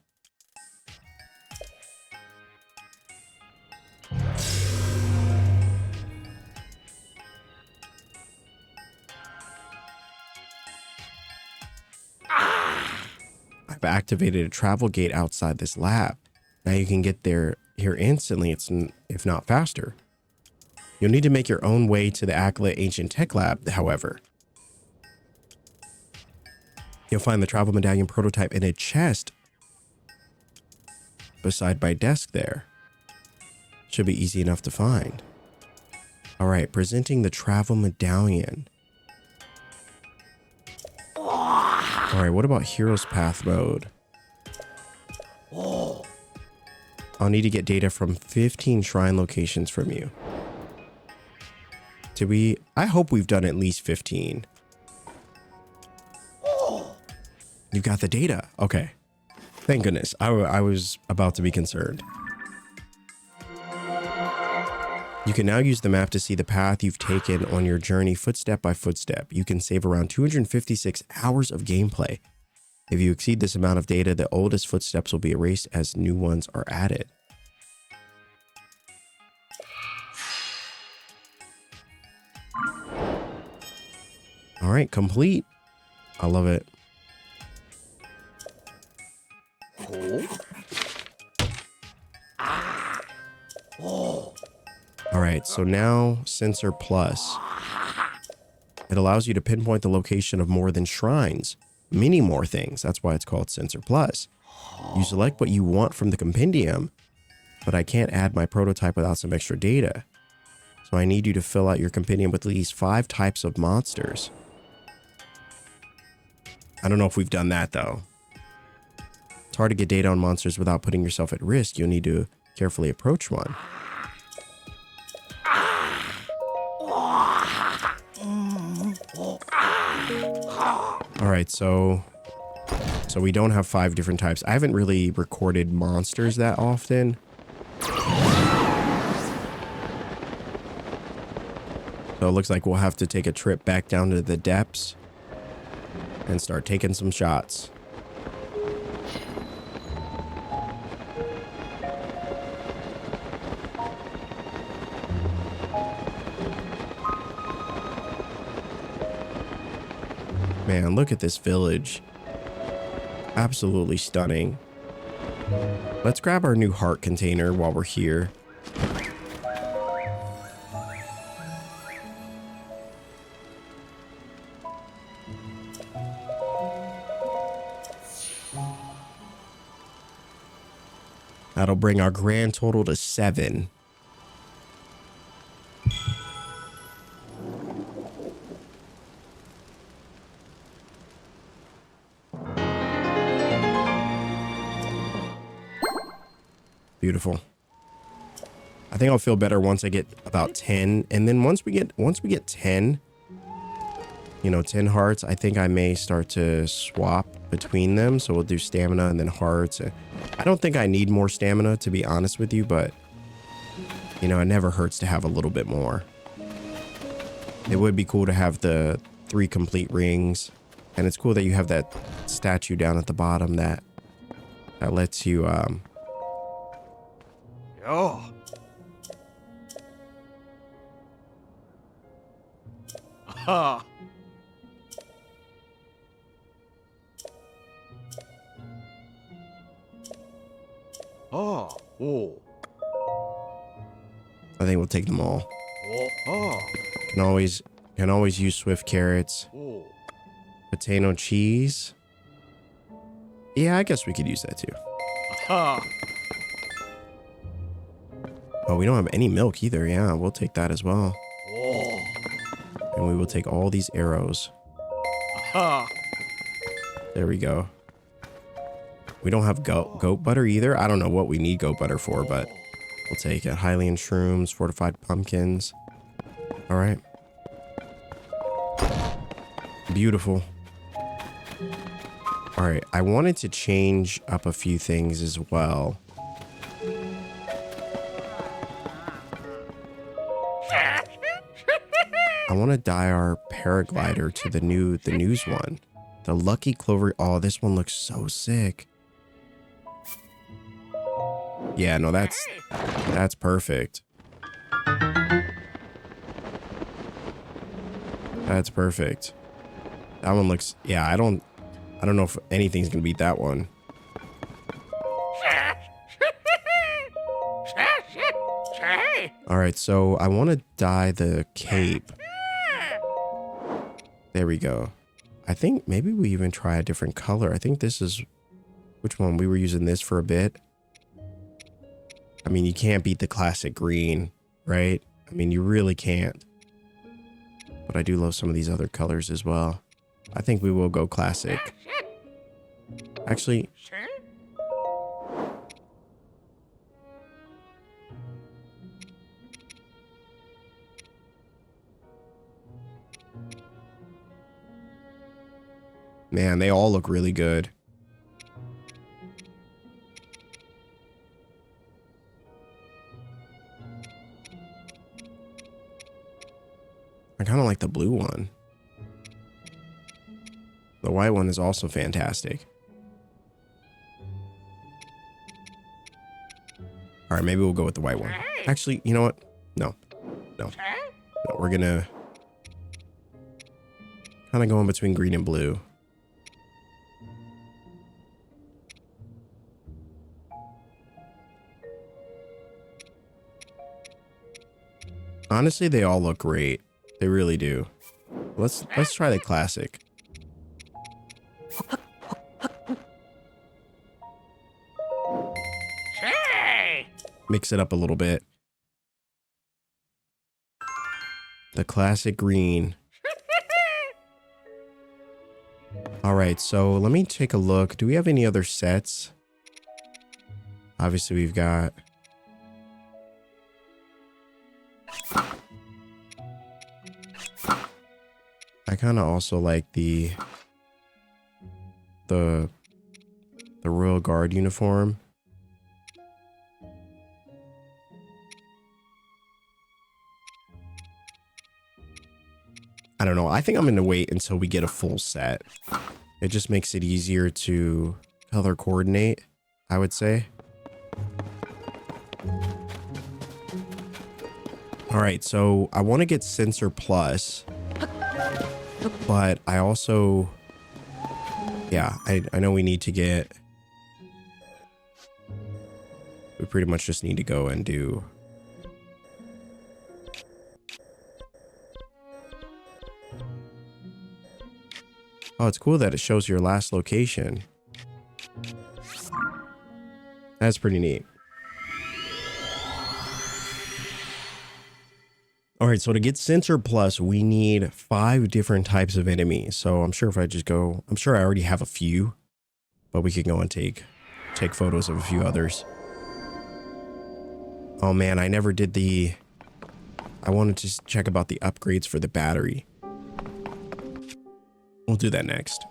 I've activated a travel gate outside this lab. Now you can get here instantly, if not faster. You'll need to make your own way to the Akala Ancient Tech Lab, however. You'll find the travel medallion prototype in a chest beside my desk there. Should be easy enough to find. All right, presenting the travel medallion. All right, what about Hero's Path mode? I'll need to get data from 15 shrine locations from you. I hope we've done at least 15. You got the data. Okay. Thank goodness. I was about to be concerned. You can now use the map to see the path you've taken on your journey footstep by footstep. You can save around 256 hours of gameplay. If you exceed this amount of data, the oldest footsteps will be erased as new ones are added. All right, complete. I love it. All right, so now Sensor Plus. It allows you to pinpoint the location of more than shrines, many more things. That's why it's called Sensor Plus. You select what you want from the compendium, but I can't add my prototype without some extra data. So I need you to fill out your compendium with at least 5 types of monsters. I don't know if we've done that though. It's hard to get data on monsters without putting yourself at risk. You'll need to carefully approach one. All right, so we don't have 5 different types. I haven't really recorded monsters that often. So it looks like we'll have to take a trip back down to the depths and start taking some shots. Man, look at this village. Absolutely stunning. Let's grab our new heart container while we're here. That'll bring our grand total to 7. Beautiful. I think I'll feel better once I get about 10, and then once we get 10, you know, 10 hearts, I think I may start to swap between them. So we'll do stamina and then hearts. I don't think I need more stamina, to be honest with you, but you know, it never hurts to have a little bit more. It would be cool to have the 3 complete rings. And it's cool that you have that statue down at the bottom that lets you Oh. Ah. Oh. Oh. I think we'll take them all. Oh. Can always use swift carrots. Oh. Potato cheese. Yeah, I guess we could use that too. Ah. Oh, we don't have any milk either. Yeah, we'll take that as well. Oh. And we will take all these arrows. Ah. There we go. We don't have goat butter either. I don't know what we need goat butter for, but we'll take it. Hylian shrooms, fortified pumpkins. All right. Beautiful. All right. I wanted to change up a few things as well. I want to dye our paraglider to the news one. The Lucky Clover. Oh, this one looks so sick. Yeah, no, that's perfect. That's perfect. That one looks, yeah, I don't know if anything's gonna beat that one. All right, so I want to dye the cape. There we go. I think maybe we even try a different color. I think this is, which one? We were using this for a bit. I mean, you can't beat the classic green, right? I mean, you really can't. But I do love some of these other colors as well. I think we will go classic. Actually, man, they all look really good. I kind of like the blue one. The white one is also fantastic. All right, maybe we'll go with the white one. Actually, you know what? No. We're gonna kind of go in between green and blue. Honestly, they all look great. They really do. Let's try the classic. Mix it up a little bit. The classic green. All right, so let me take a look. Do we have any other sets? Obviously, we've got... I kind of also like the Royal Guard uniform. I don't know. I think I'm going to wait until we get a full set. It just makes it easier to color coordinate, I would say. All right, so I want to get Sensor Plus, but I also, yeah, I know we need to get, we pretty much just need to go and do oh, it's cool that it shows your last location. That's pretty neat. All right, so to get Sensor Plus, we need 5 different types of enemies. So I'm sure if I just go, I'm sure I already have a few, but we could go and take photos of a few others. Oh man, I never did the, I wanted to check about the upgrades for the battery. We'll do that next.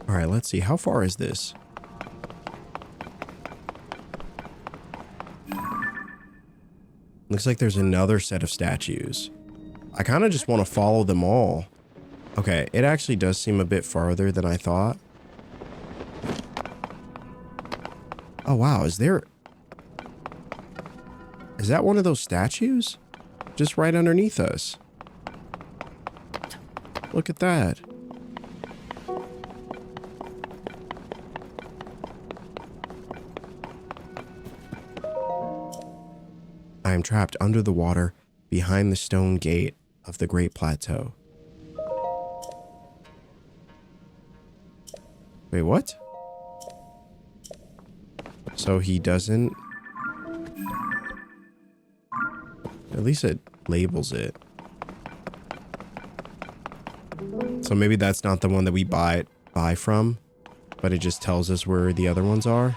All right, right, let's see. How far is this? Looks like there's another set of statues. I kind of just want to follow them all. Okay, it actually does seem a bit farther than I thought. Oh, wow. Is that one of those statues? Just right underneath us. Look at that. I am trapped under the water behind the stone gate of the Great Plateau. Wait, what? So he doesn't... At least it labels it. So maybe that's not the one that we buy from, but it just tells us where the other ones are.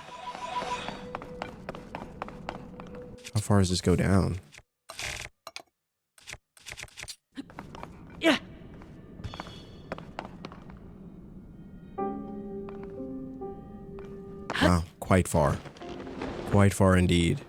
How far does this go down? Yeah. Wow, quite far. Quite far indeed.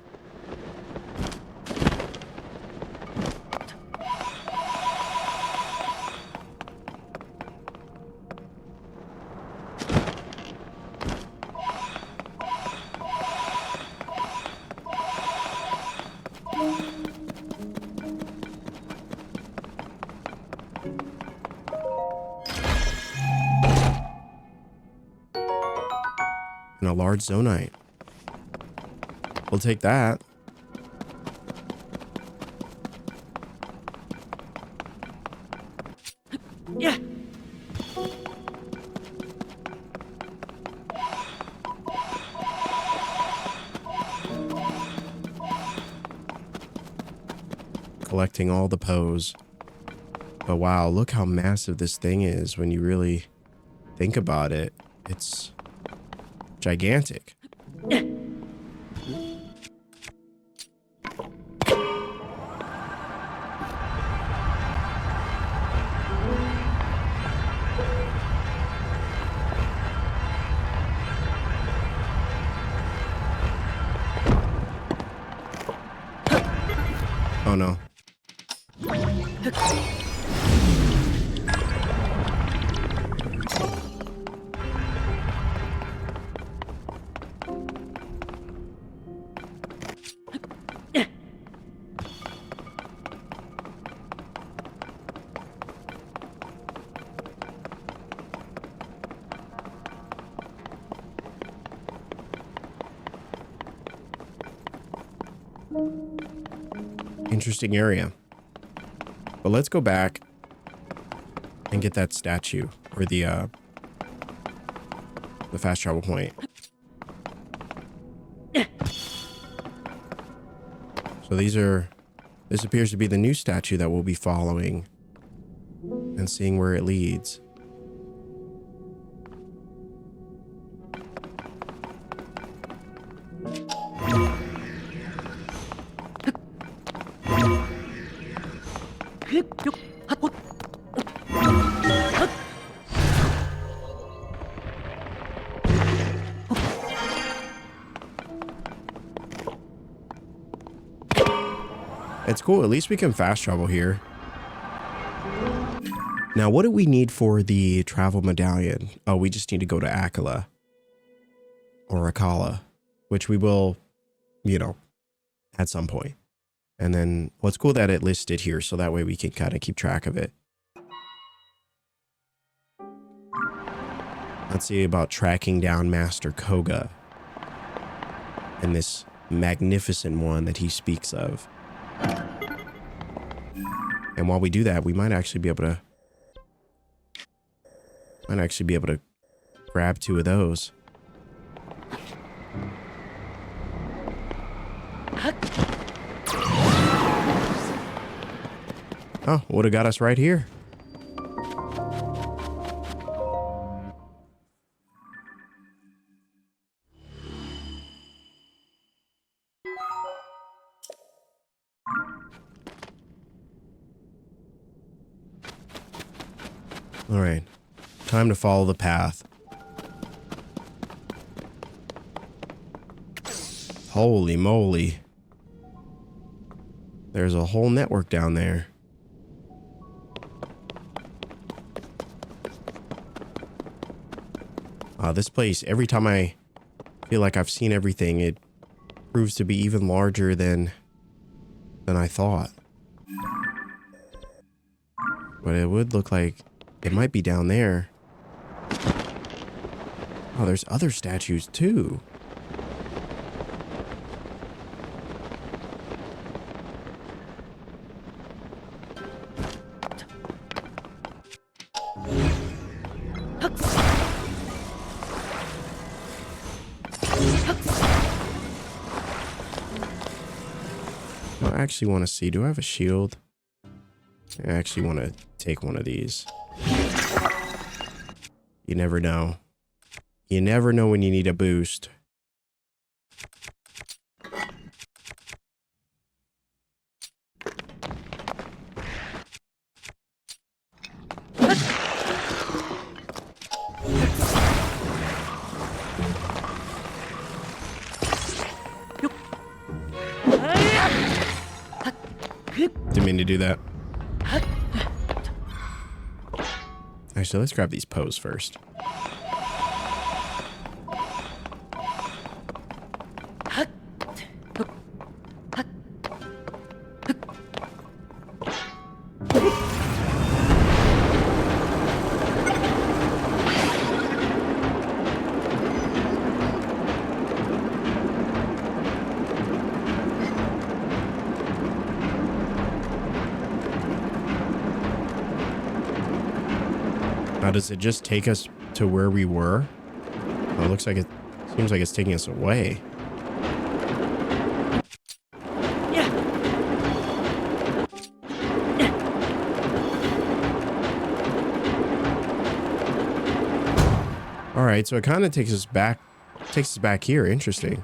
And a large zonite. We'll take that. Yeah. Collecting all the pose. But wow, look how massive this thing is when you really think about it. It's gigantic. Oh no. Interesting area. But let's go back and get that statue or the fast travel point. So this appears to be the new statue that we'll be following and seeing where it leads. It's cool. At least we can fast travel here. Now, what do we need for the travel medallion? Oh, we just need to go to Akala. Or Akala. Which we will, at some point. And then, what's cool that it listed here, so that way we can kind of keep track of it. Let's see about tracking down Master Koga. And this magnificent one that he speaks of. And while we do that, we might actually be able to grab 2 of those. Oh, would have got us right here. All right, time to follow the path. Holy moly. There's a whole network down there. This place, every time I feel like I've seen everything, it proves to be even larger than I thought. But it would look like it might be down there. Oh, there's other statues too. I actually want to see, do I have a shield? I actually want to take one of these. You never know. You never know when you need a boost. Didn't mean to do that. Actually, let's grab these poes first. Now, does it just take us to where we were? Oh, it looks like it seems like it's taking us away. All right, so it kind of takes us back here. Interesting.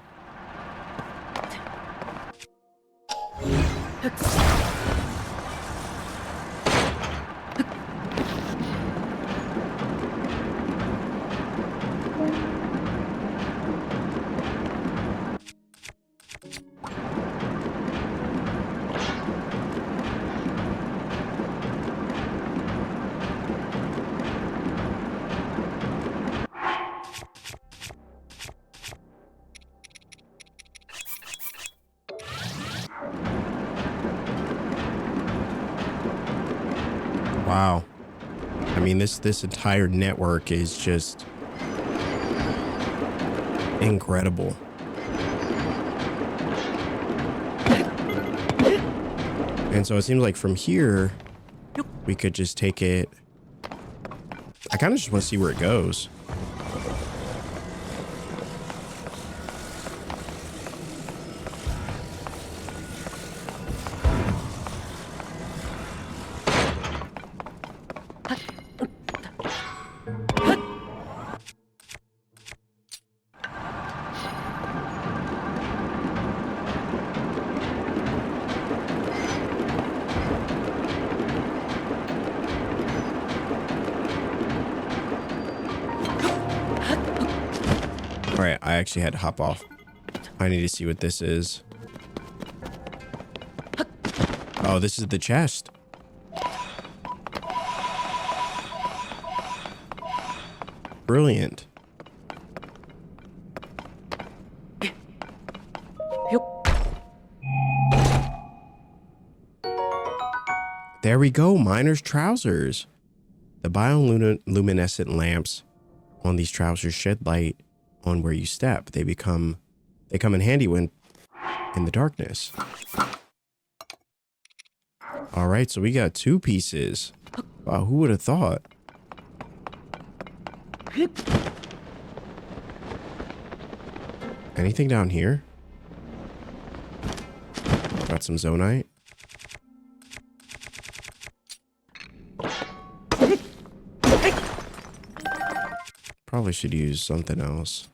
Wow. I mean, this entire network is just incredible. And so it seems like from here, we could just take it. I kind of just want to see where it goes. All right, I actually had to hop off. I need to see what this is. Oh, this is the chest. Brilliant. There we go, miner's trousers. The bioluminescent lamps on these trousers shed light on where you step. They come in handy when in the darkness. All right, so we got 2 pieces. Wow, who would have thought? Anything down here? Got some zonite. Probably should use something else.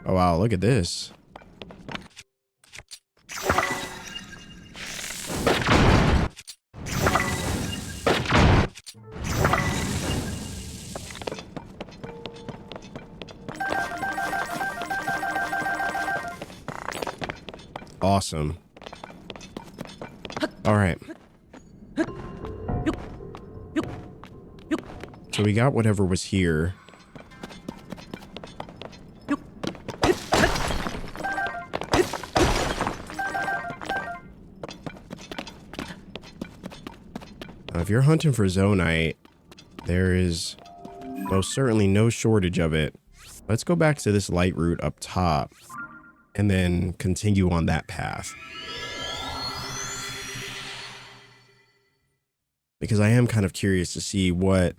Oh, wow. Look at this. Awesome. All right. So we got whatever was here. Now, if you're hunting for Zonite, there is most certainly no shortage of it. Let's go back to this light route up top and then continue on that path. Because I am kind of curious to see where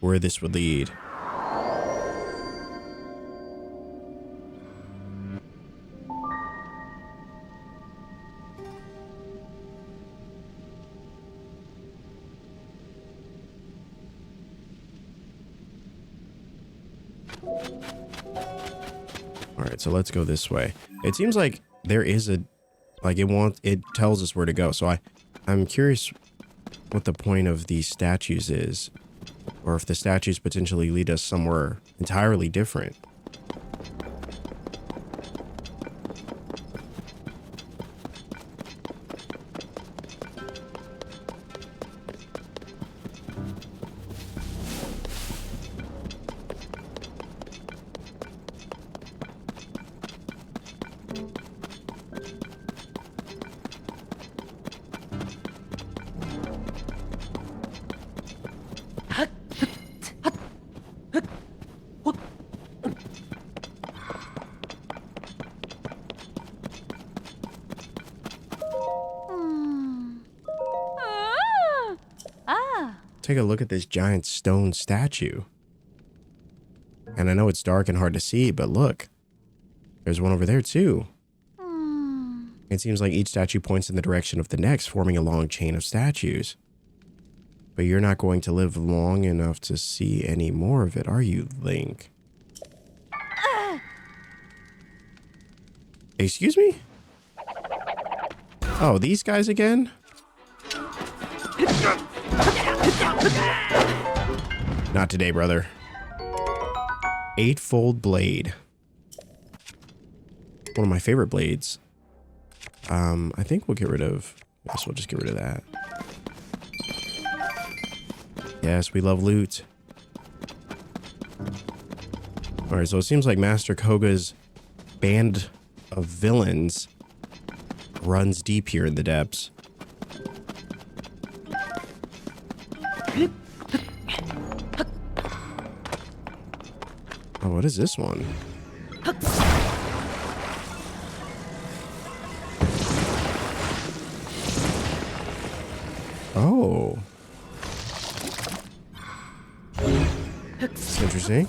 this would lead. All right, so let's go this way. It seems like there is it tells us where to go. So I'm curious what the point of these statues is, or if the statues potentially lead us somewhere entirely different. Take a look at this giant stone statue. And I know it's dark and hard to see, but look, there's one over there too. It seems like each statue points in the direction of the next, forming a long chain of statues. But you're not going to live long enough to see any more of it, are you, Link? Excuse me? Oh, these guys again? Not today, brother. Eightfold blade. One of my favorite blades. I think we'll get rid of... I guess we'll just get rid of that. Yes, we love loot. Alright, so it seems like Master Koga's band of villains runs deep here in the depths. Oh, what is this one? Oh. That's interesting.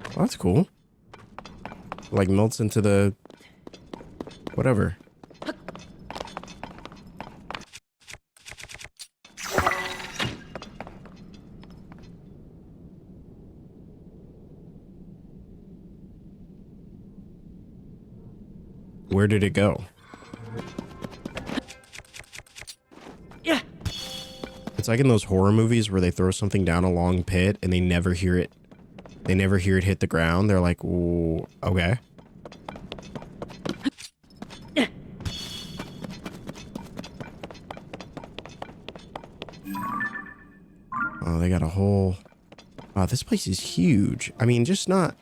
Well, that's cool. Like melts into the... whatever. Where did it go? Yeah. It's like in those horror movies where they throw something down a long pit and they never hear it. They never hear it hit the ground. They're like, ooh, okay. Oh, they got a whole... Wow, this place is huge. I mean, just not...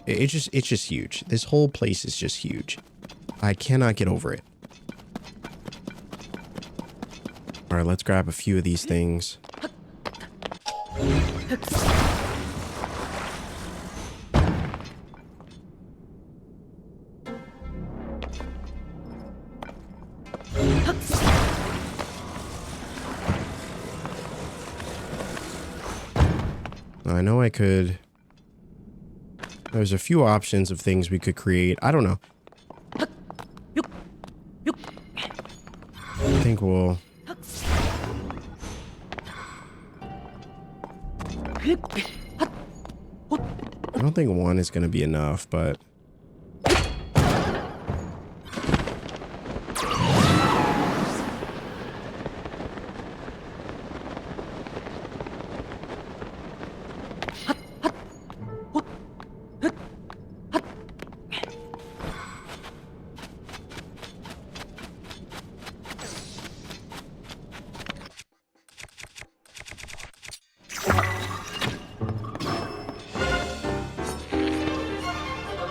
It's just huge. This whole place is just huge. I cannot get over it. All right, let's grab a few of these things. I know I could... There's a few options of things we could create. I don't know. I think we'll... I don't think one is going to be enough, but...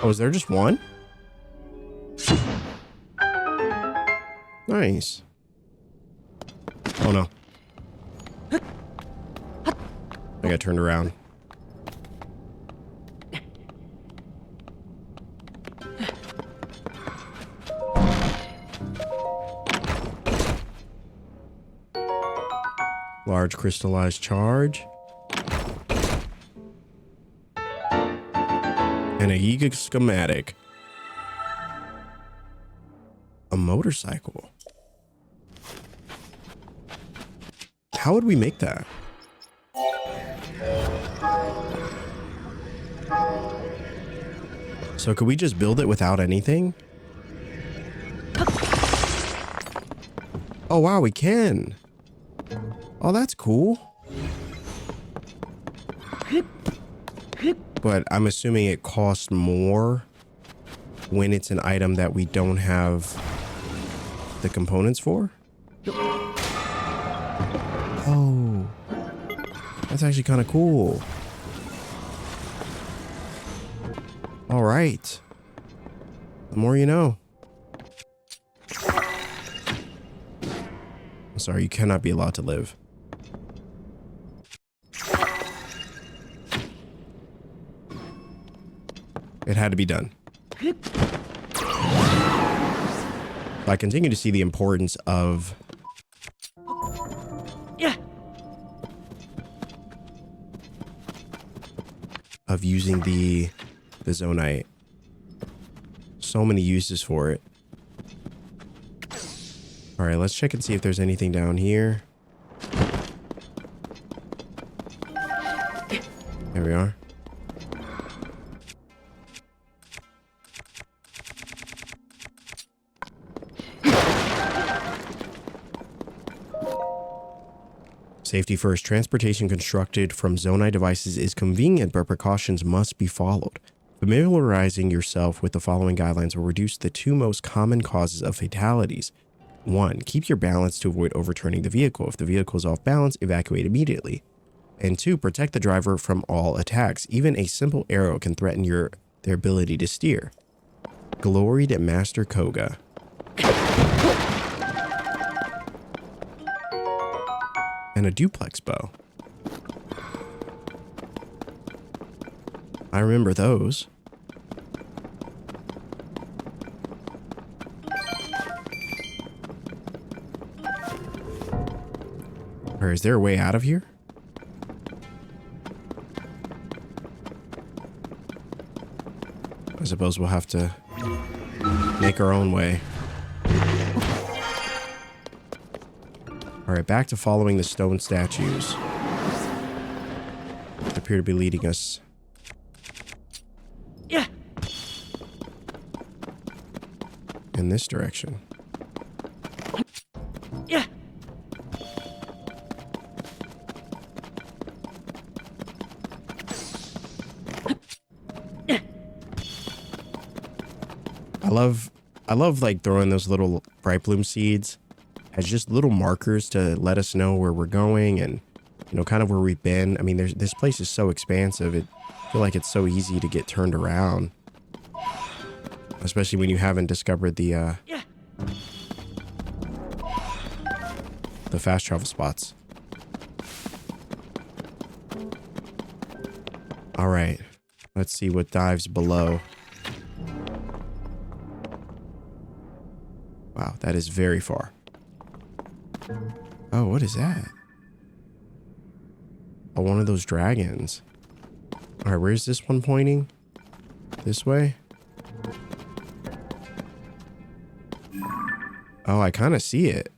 Oh, is there just one? Nice. Oh no. I got turned around. Large crystallized charge. And a Giga schematic. A motorcycle. How would we make that? So could we just build it without anything? Oh wow, we can. Oh, that's cool. But I'm assuming it costs more when it's an item that we don't have the components for. Oh, that's actually kind of cool. All right. The more you know. I'm sorry, you cannot be allowed to live. It had to be done. I continue to see the importance of using the zonite. So many uses for it. All right, let's check and see if there's anything down here. There we are. Safety first. Transportation constructed from zonite devices is convenient, but precautions must be followed. Familiarizing yourself with the following guidelines will reduce the two most common causes of fatalities. 1. Keep your balance to avoid overturning the vehicle. If the vehicle is off balance, evacuate immediately. And 2. Protect the driver from all attacks. Even a simple arrow can threaten their ability to steer. Gloried at Master Koga. And a duplex bow. I remember those. Or is there a way out of here? I suppose we'll have to make our own way. All right, back to following the stone statues. They appear to be leading us. In this direction. I love like throwing those little bright bloom seeds as just little markers to let us know where we're going and, you know, kind of where we've been. I mean, this place is so expansive. I feel like it's so easy to get turned around, especially when you haven't discovered the fast travel spots. All right, let's see what dives below. Wow, that is very far. Oh, what is that? Oh, one of those dragons. All right, where's this one pointing? This way? Oh, I kind of see it.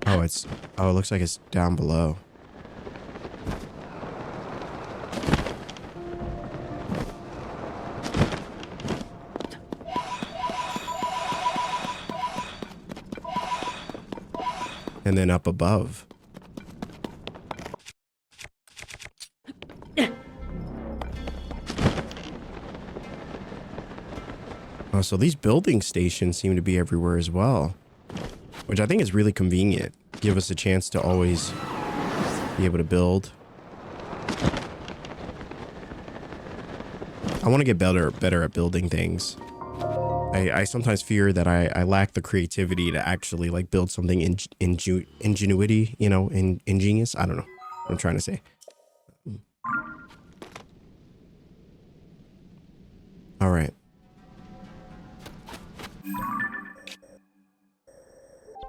Oh, it looks like it's down below. And then up above. Oh, so these building stations seem to be everywhere as well, which I think is really convenient. Give us a chance to always be able to build. I want to get better at building things. I sometimes fear that I lack the creativity to actually like build something ingenuity, you know, ingenious. I don't know what I'm trying to say. All right.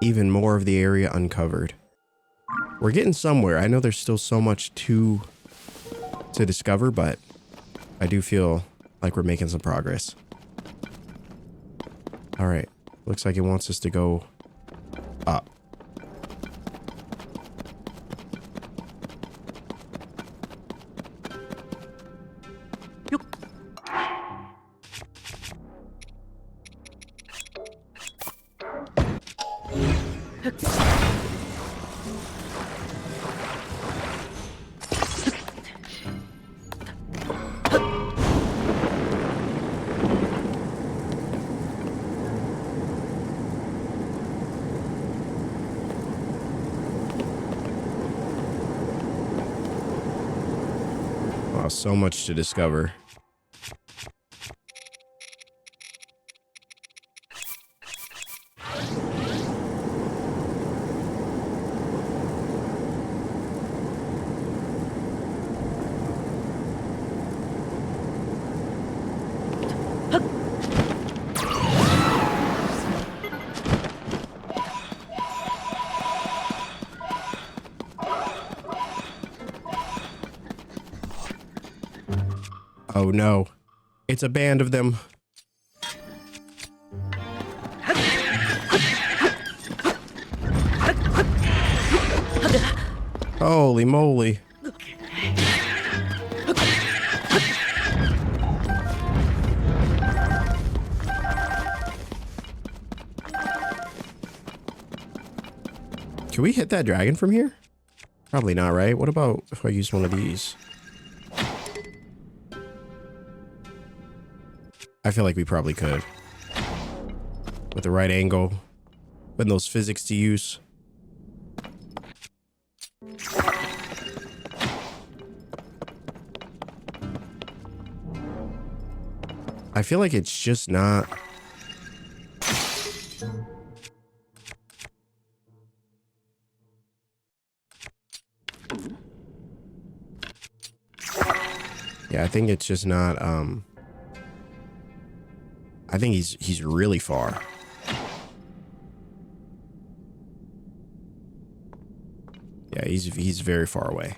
Even more of the area uncovered. We're getting somewhere. I know there's still so much to discover, but I do feel like we're making some progress. All right. Looks like it wants us to go up. Wow, so much to discover. Oh no, it's a band of them. Holy moly. Can we hit that dragon from here? Probably not, right? What about if I use one of these? I feel like we probably could. With the right angle. Putting those physics to use. I feel like it's just not... Yeah, I think it's just not, I think he's really far. Yeah, he's very far away.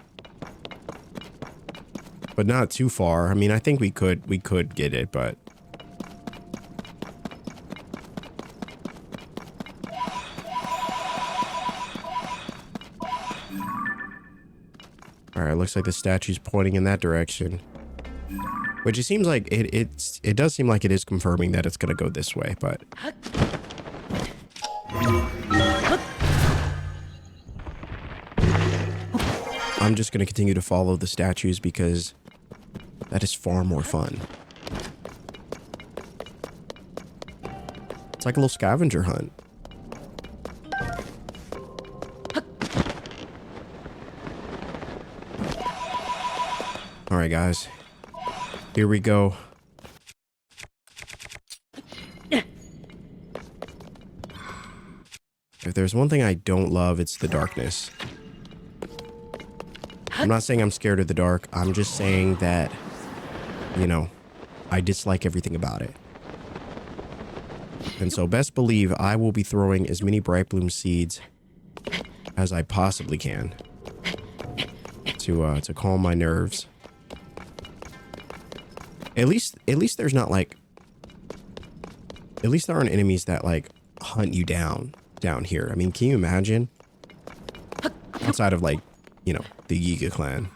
But not too far. I mean, I think we could get it, but all right, looks like the statue's pointing in that direction. Which it seems like it does seem like it is confirming that it's gonna go this way, but I'm just gonna continue to follow the statues because that is far more fun. It's like a little scavenger hunt. All right, guys. Here we go. If there's one thing I don't love, it's the darkness. I'm not saying I'm scared of the dark. I'm just saying that, you know, I dislike everything about it. And so best believe I will be throwing as many bright bloom seeds as I possibly can to calm my nerves. At least there's not like, at least there aren't enemies that like hunt you down here. I mean, can you imagine? Outside of like, you know, the Yiga clan.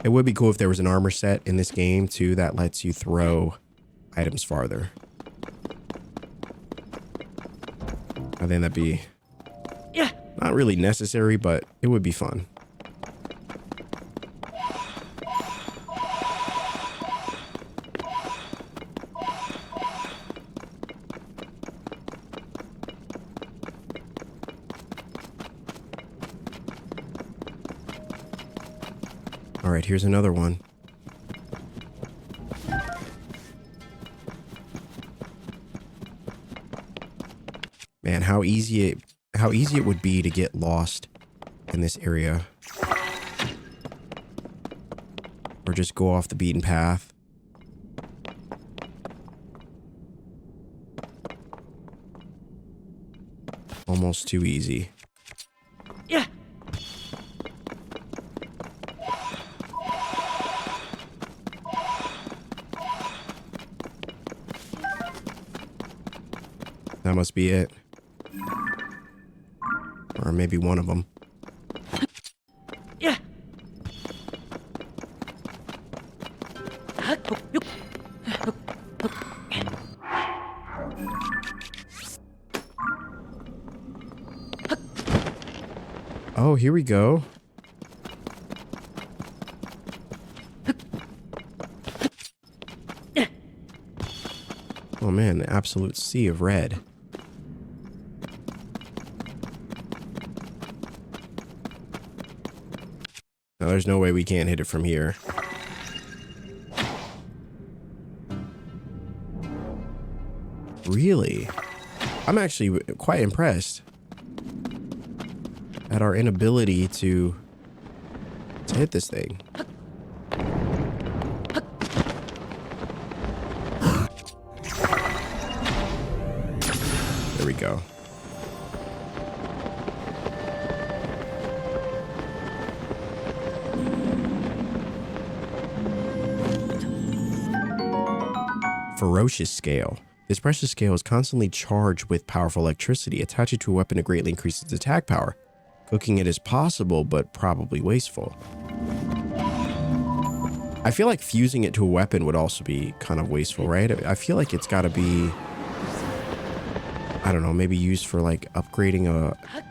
It would be cool if there was an armor set in this game too that lets you throw items farther. I think that'd be not really necessary, but it would be fun. All right, here's another one. Man, how easy it would be to get lost in this area. Or just go off the beaten path. Almost too easy. Yeah. That must be it. Or maybe one of them. Yeah. Oh, here we go. Oh man, an absolute sea of red. Now, there's no way we can't hit it from here. Really? I'm actually quite impressed at our inability to hit this thing. There we go. Ferocious scale. This precious scale is constantly charged with powerful electricity. Attaching to a weapon to greatly increase its attack power. Cooking it is possible, but probably wasteful. I feel like fusing it to a weapon would also be kind of wasteful, right? I feel like it's got to be, I don't know, maybe used for like upgrading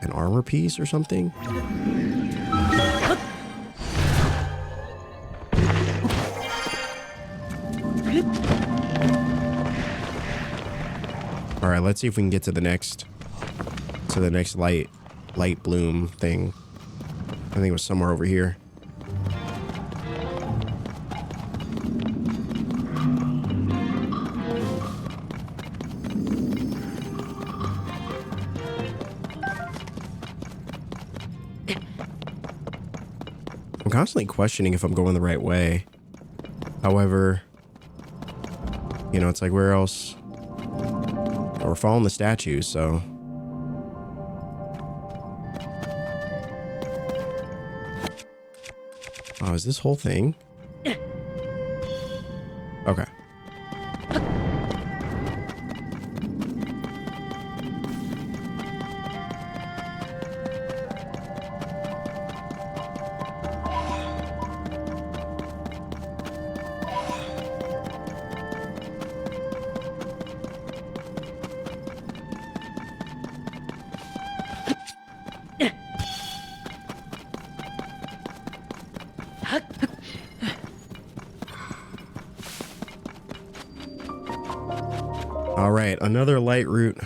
an armor piece or something. All right, let's see if we can get to the next light bloom thing. I think it was somewhere over here. I'm constantly questioning if I'm going the right way. However, you know, it's like, where else? We're following the statues, so. Oh, is this whole thing? Okay. All right, another light route.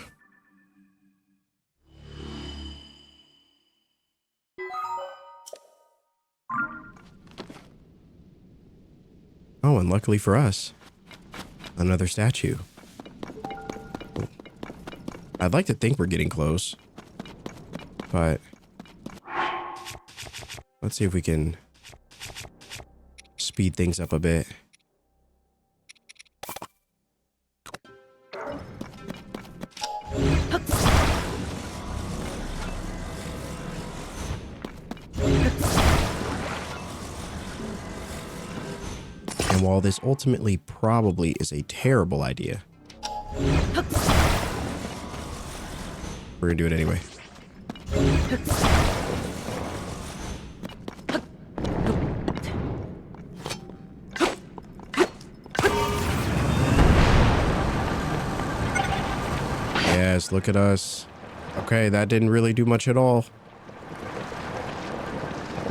Oh, and luckily for us, another statue. I'd like to think we're getting close, but let's see if we can speed things up a bit. And while this ultimately probably is a terrible idea, we're gonna do it anyway. us. Look at us. Okay, that didn't really do much at all.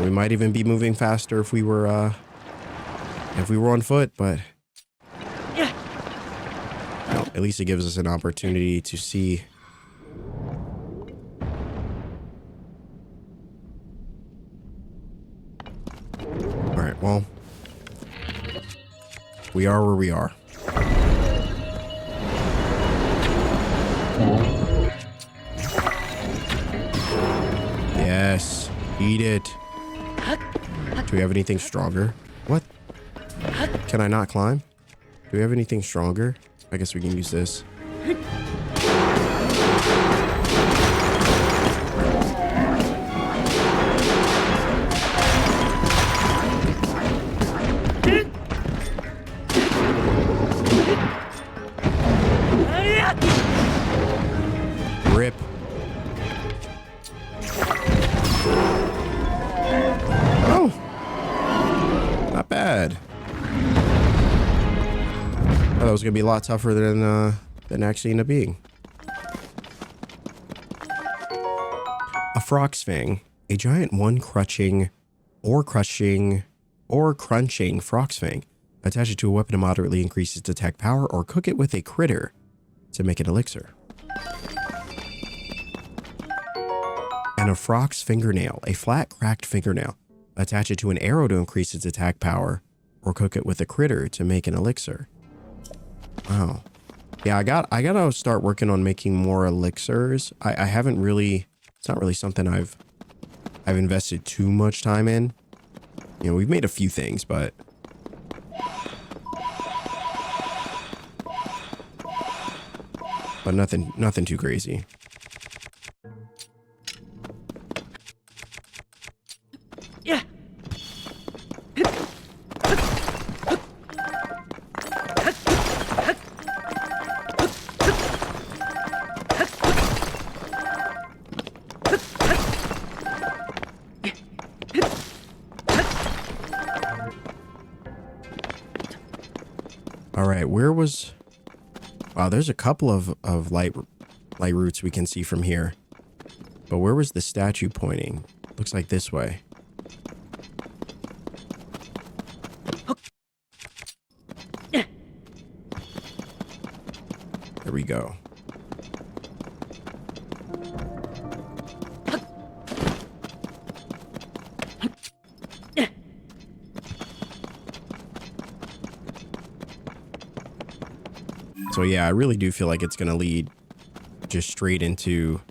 We might even be moving faster if we were on foot, but Yeah. well, at least it gives us an opportunity to see. All right, well, we are where we are. Yes, eat it. Do we have anything stronger? What? Can I not climb? Do we have anything stronger? I guess we can use this. Rip. Oh, not bad. Oh, that was gonna be a lot tougher than actually ended up being. A frog's fang, a giant crunching frog's fang. Attach it to a weapon to moderately increase its attack power, or cook it with a critter to make an elixir. And a frog's fingernail, a flat cracked fingernail. Attach it to an arrow to increase its attack power, or cook it with a critter to make an elixir. Wow. Yeah, I gotta start working on making more elixirs. I haven't really, it's not really something I've invested too much time in. You know, we've made a few things, but nothing too crazy. Yeah. All right, where was... Wow, there's a couple of light roots we can see from here. But where was the statue pointing? Looks like this way. There we go. So yeah, I really do feel like it's going to lead just straight into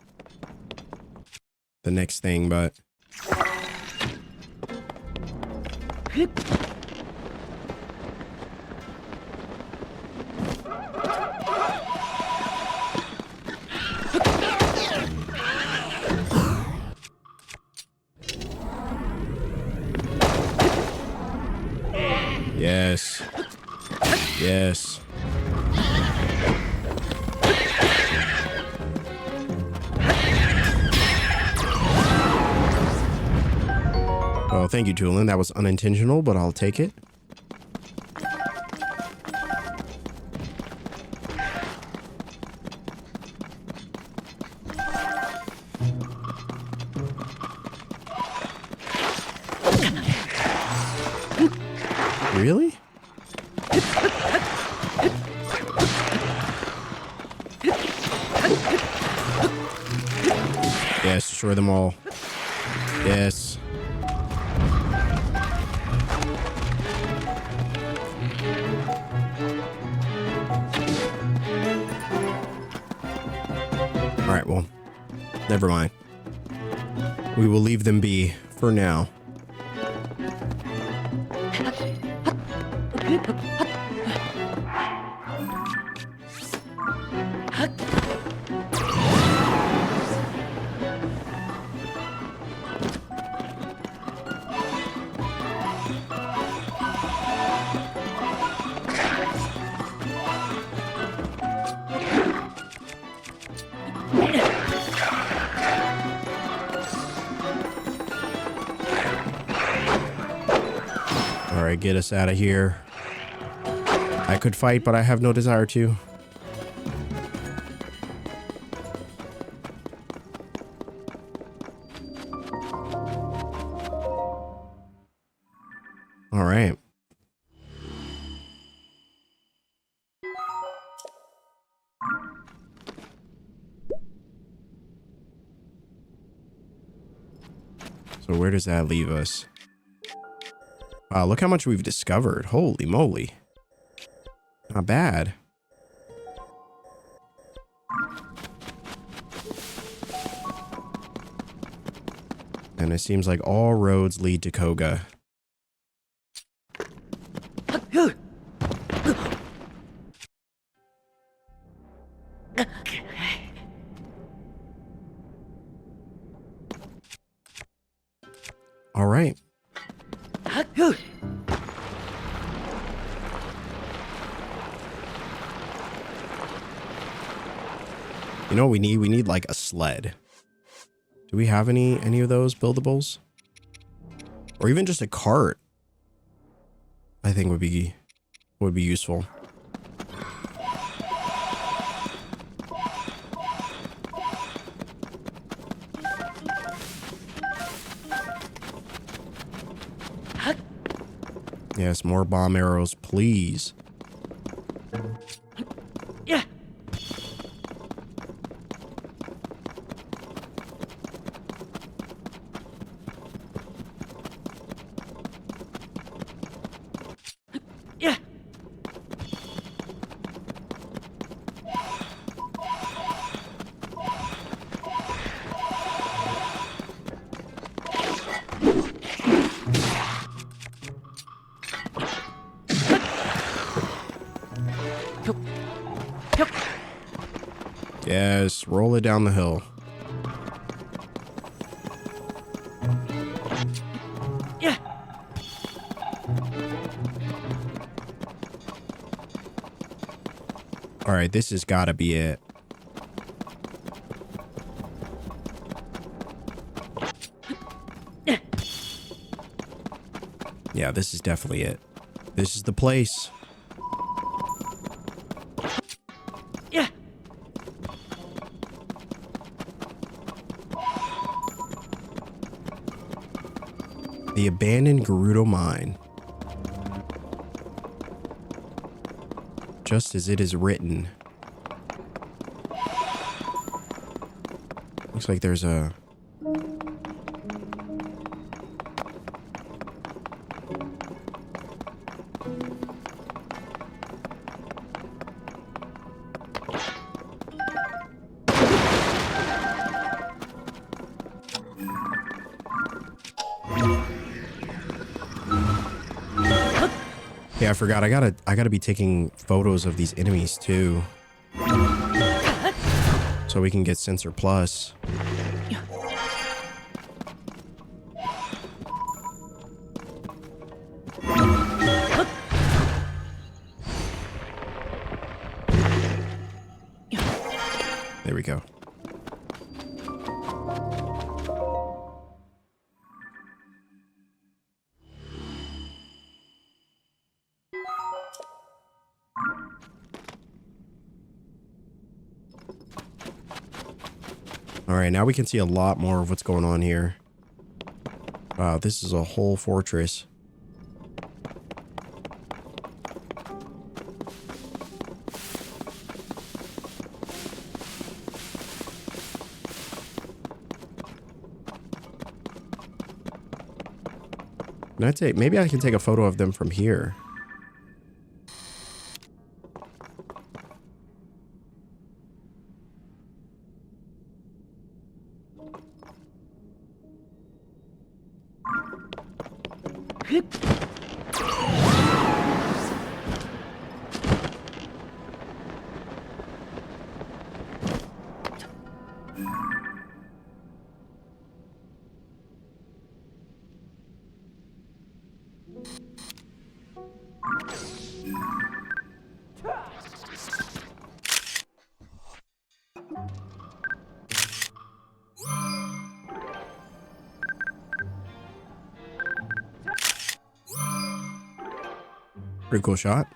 the next thing, but... Yes. Yes. Oh, thank you, Tulin. That was unintentional, but I'll take it. Really? Yes, destroy them all. Yes. All right, well, never mind. We will leave them be for now. All right, get us out of here. I could fight, but I have no desire to. All right. So where does that leave us? Wow, look how much we've discovered. Holy moly. Not bad. And it seems like all roads lead to Koga. All right. You know what we need? We need like a sled. Do we have any of those buildables? Or even just a cart, I think would be useful. Yes, more bomb arrows, please. Yeah. Yeah. Yes, roll it down the hill. Yeah. All right, this has got to be it. Yeah, this is definitely it. This is the place. Yeah. The abandoned Gerudo mine. Just as it is written. Looks like there's a... Yeah, I forgot. I gotta be taking photos of these enemies too, so we can get Sensor Plus. There we go. All right, now we can see a lot more of what's going on here. Wow, this is a whole fortress. Maybe I can take a photo of them from here. Pretty cool shot.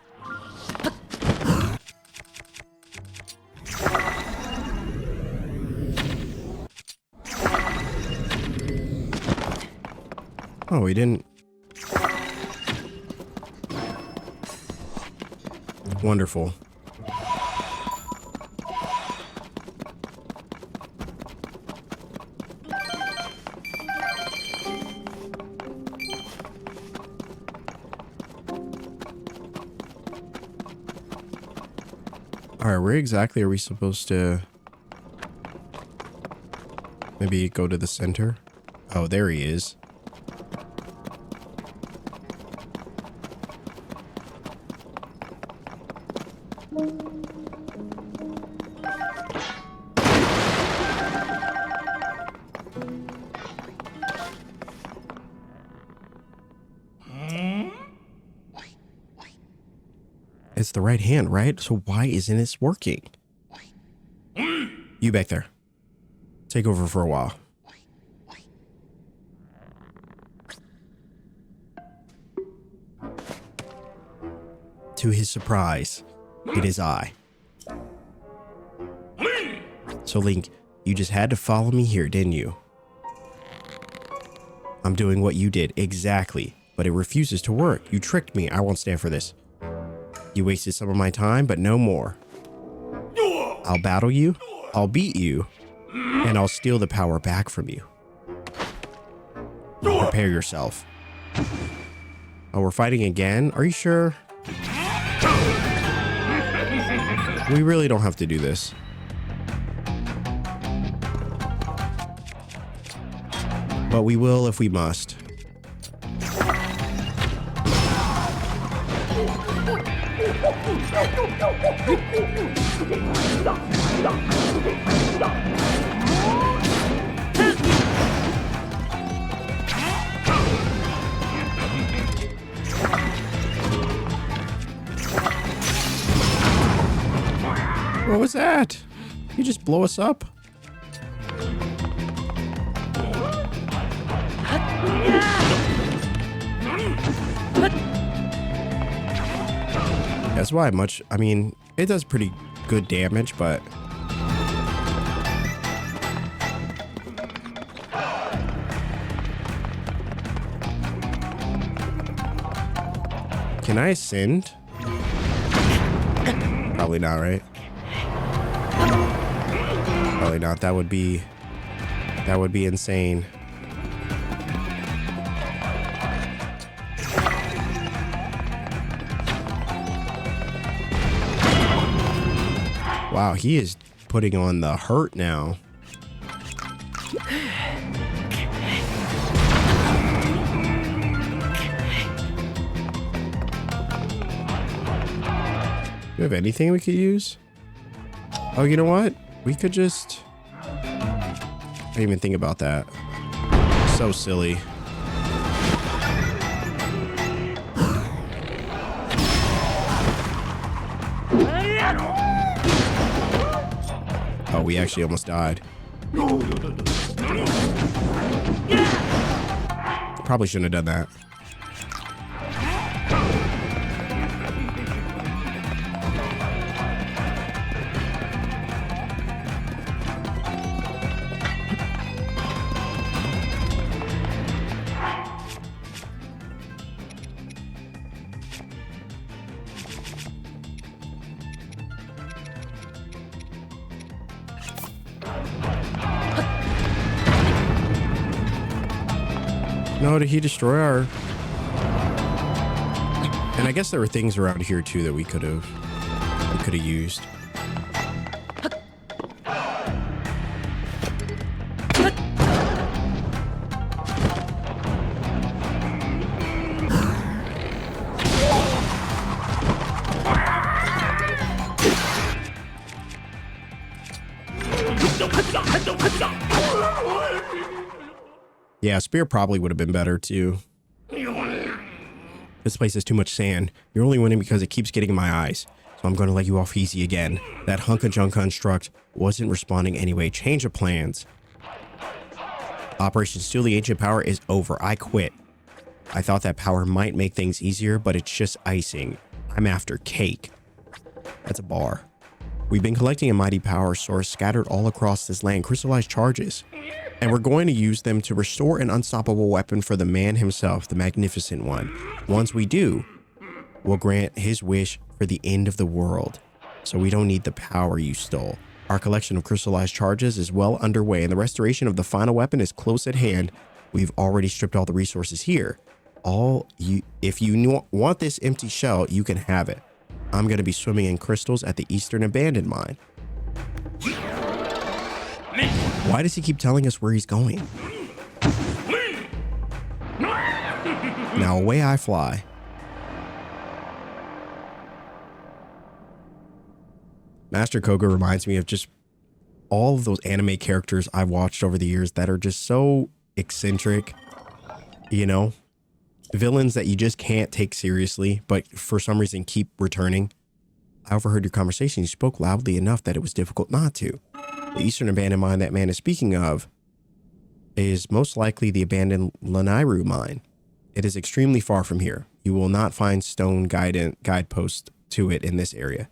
Oh, we didn't. Wonderful. All right, where exactly are we supposed to maybe go to the center? Oh, there he is. It's the right hand, right? So why isn't it working? You back there. Take over for a while. To his surprise, it is I. So Link, you just had to follow me here, didn't you? I'm doing what you did, exactly. But it refuses to work. You tricked me. I won't stand for this. You wasted some of my time, but no more. I'll battle you, I'll beat you, and I'll steal the power back from you. Prepare yourself. Oh, we're fighting again? Are you sure? We really don't have to do this. But we will if we must. What was that? You just blow us up? That's why I mean, it does pretty good damage, but can I ascend? Probably not, right? Probably not. That would be insane. Wow, he is putting on the hurt now. Do we have anything we could use? Oh, you know what? We could just... I didn't even think about that. So silly. Oh, we actually almost died. Probably shouldn't have done that. No, did he destroy our... And I guess there were things around here too that we could have used. Yeah, spear probably would have been better too. This place has too much sand. You're only winning because it keeps getting in my eyes. So I'm going to let you off easy again. That hunk of junk construct wasn't responding anyway. Change of plans. Operation Steal the Ancient Power is over. I quit. I thought that power might make things easier, but it's just icing. I'm after cake. That's a bar. We've been collecting a mighty power source scattered all across this land, crystallized charges. And we're going to use them to restore an unstoppable weapon for the man himself, the Magnificent One. Once we do, we'll grant his wish for the end of the world, so we don't need the power you stole. Our collection of crystallized charges is well underway, and the restoration of the final weapon is close at hand. We've already stripped all the resources here. If you want this empty shell, you can have it. I'm going to be swimming in crystals at the Eastern Abandoned Mine. Why does he keep telling us where he's going? Now away I fly. Master Koga reminds me of just all of those anime characters I've watched over the years that are just so eccentric, you know, villains that you just can't take seriously, but for some reason keep returning. I overheard your conversation. You spoke loudly enough that it was difficult not to. The Eastern Abandoned Mine that man is speaking of is most likely the abandoned Lanairu mine. It is extremely far from here. You will not find stone guideposts to it in this area.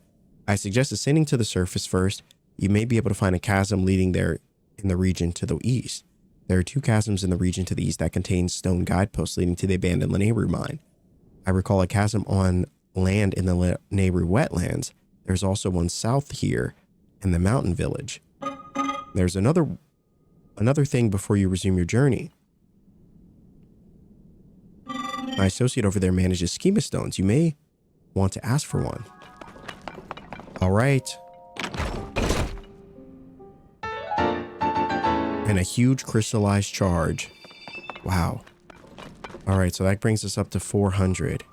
I suggest ascending to the surface first. You may be able to find a chasm leading there in the region to the east. There are 2 chasms in the region to the east that contain stone guideposts leading to the abandoned Lanairu mine. I recall a chasm on land in the Lanairu wetlands. There's also one south here in the mountain village. There's another thing before you resume your journey. My associate over there manages schema stones. You may want to ask for one. All right. And a huge crystallized charge. Wow. All right, so that brings us up to 400.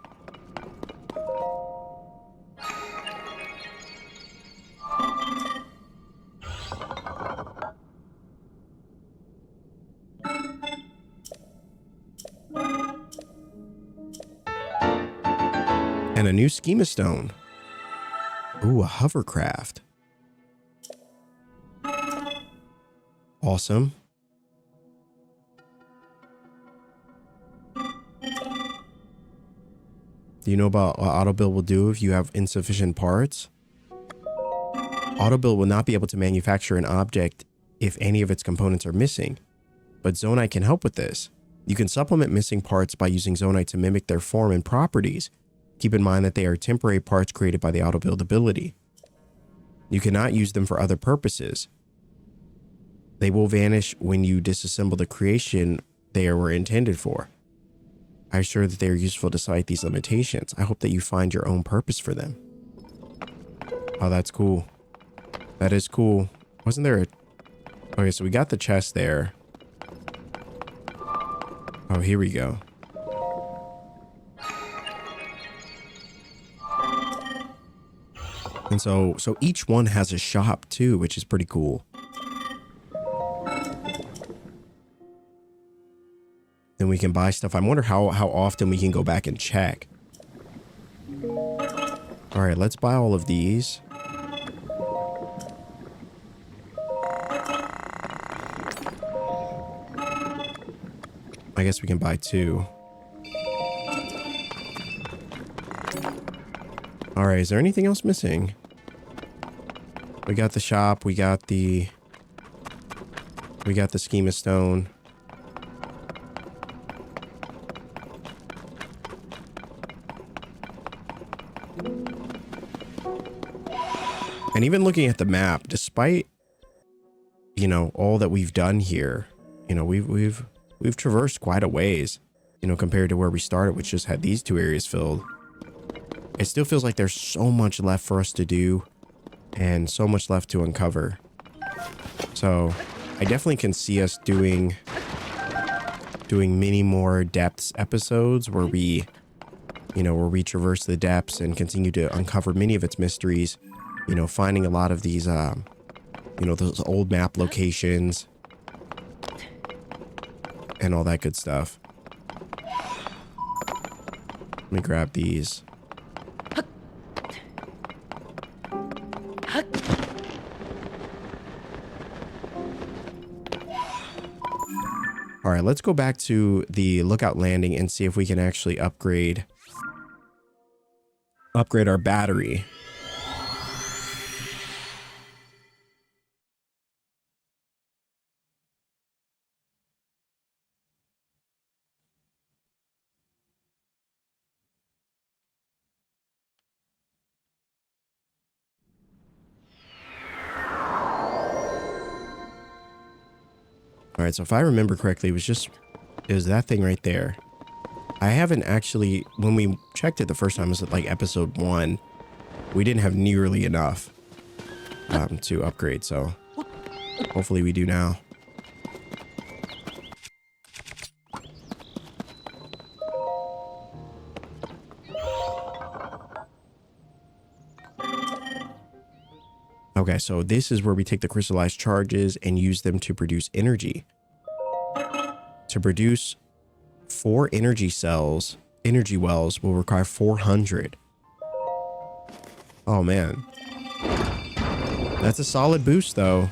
And a new schema stone. Ooh, a hovercraft. Awesome. Do you know about what auto build will do if you have insufficient parts? Auto build will not be able to manufacture an object if any of its components are missing, but Zonite can help with this. You can supplement missing parts by using Zonite to mimic their form and properties. Keep in mind that they are temporary parts created by the auto build ability. You cannot use them for other purposes. They will vanish when you disassemble the creation they were intended for. I'm sure that they are useful despite these limitations. I hope that you find your own purpose for them. Oh, that's cool. That is cool. Wasn't there a... Okay, so we got the chest there. Oh, here we go. And so each one has a shop too, which is pretty cool. Then we can buy stuff. I wonder how often we can go back and check. All right, let's buy all of these. I guess we can buy 2. All right, is there anything else missing? We got the shop, we got the schema stone. And even looking at the map, despite, you know, all that we've done here, you know, we've traversed quite a ways, you know, compared to where we started, which just had these 2 areas filled. It still feels like there's so much left for us to do and so much left to uncover. So I definitely can see us doing many more depths episodes where we, you know, where we traverse the depths and continue to uncover many of its mysteries, you know, finding a lot of these, you know, those old map locations and all that good stuff. Let me grab these. All right, let's go back to the Lookout Landing and see if we can actually upgrade our battery. All right, so if I remember correctly, it was that thing right there. I haven't actually, when we checked it the first time, it was like episode 1. We didn't have nearly enough to upgrade, so hopefully we do now. Okay, so this is where we take the crystallized charges and use them to produce energy. To produce 4 energy wells will require 400. Oh man. That's a solid boost though.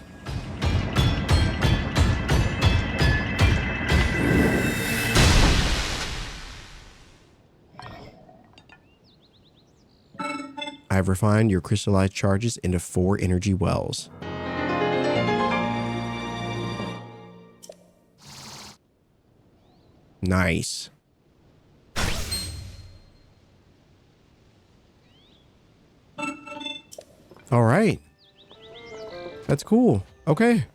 I have refined your crystallized charges into 4 energy wells. Nice. All right. That's cool. Okay.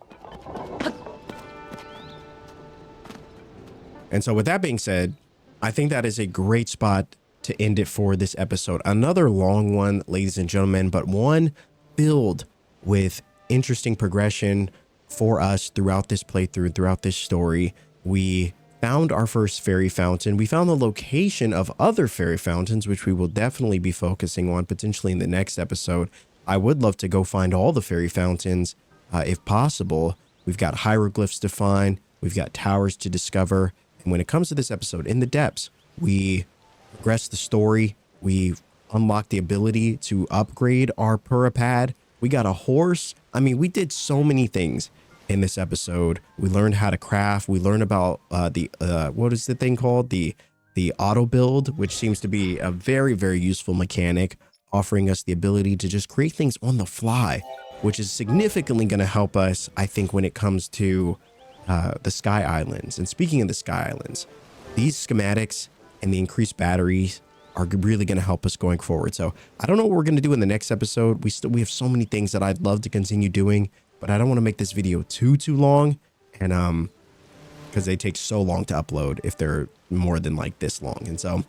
And so with that being said, I think that is a great spot to end it for this episode. Another long one, ladies and gentlemen, but one filled with interesting progression for us throughout this playthrough, throughout this story. We found our first fairy fountain. We found the location of other fairy fountains, which we will definitely be focusing on potentially in the next episode. I would love to go find all the fairy fountains if possible. We've got hieroglyphs to find. We've got towers to discover. And when it comes to this episode, in the depths, we progress the story. We unlock the ability to upgrade our Purapad. We got a horse. I mean, we did so many things in this episode. We learned how to craft. We learned about what is the thing called? The auto build, which seems to be a very, very useful mechanic, offering us the ability to just create things on the fly, which is significantly going to help us, I think, when it comes to the Sky Islands. And speaking of the Sky Islands, these schematics and the increased batteries are really going to help us going forward. So I don't know what we're going to do in the next episode. We have so many things that I'd love to continue doing, but I don't want to make this video too long, and because they take so long to upload if they're more than like this long. And so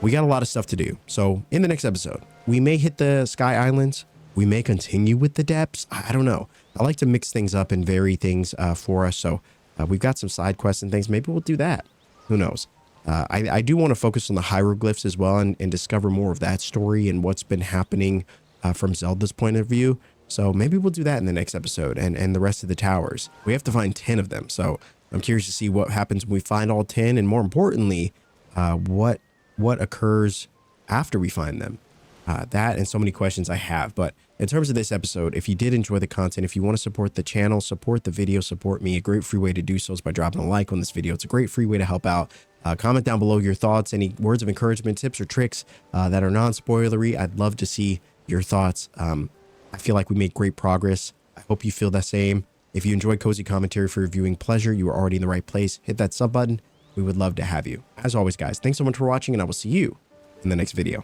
we got a lot of stuff to do. So in the next episode, we may hit the Sky Islands. We may continue with the depths. I don't know. I like to mix things up and vary things for us. So we've got some side quests and things. Maybe we'll do that. Who knows? I do want to focus on the hieroglyphs as well and discover more of that story and what's been happening from Zelda's point of view. So maybe we'll do that in the next episode and the rest of the towers. We have to find 10 of them. So I'm curious to see what happens when we find all 10. And more importantly, what occurs after we find them. That and so many questions I have. But in terms of this episode, if you did enjoy the content, if you want to support the channel, support the video, support me, a great free way to do so is by dropping a like on this video. It's a great free way to help out. Comment down below your thoughts, any words of encouragement, tips or tricks that are non-spoilery. I'd love to see your thoughts. I feel like we made great progress. I hope you feel the same. If you enjoyed Cozy Commentary for your viewing pleasure, you are already in the right place. Hit that sub button. We would love to have you. As always, guys, thanks so much for watching, and I will see you in the next video.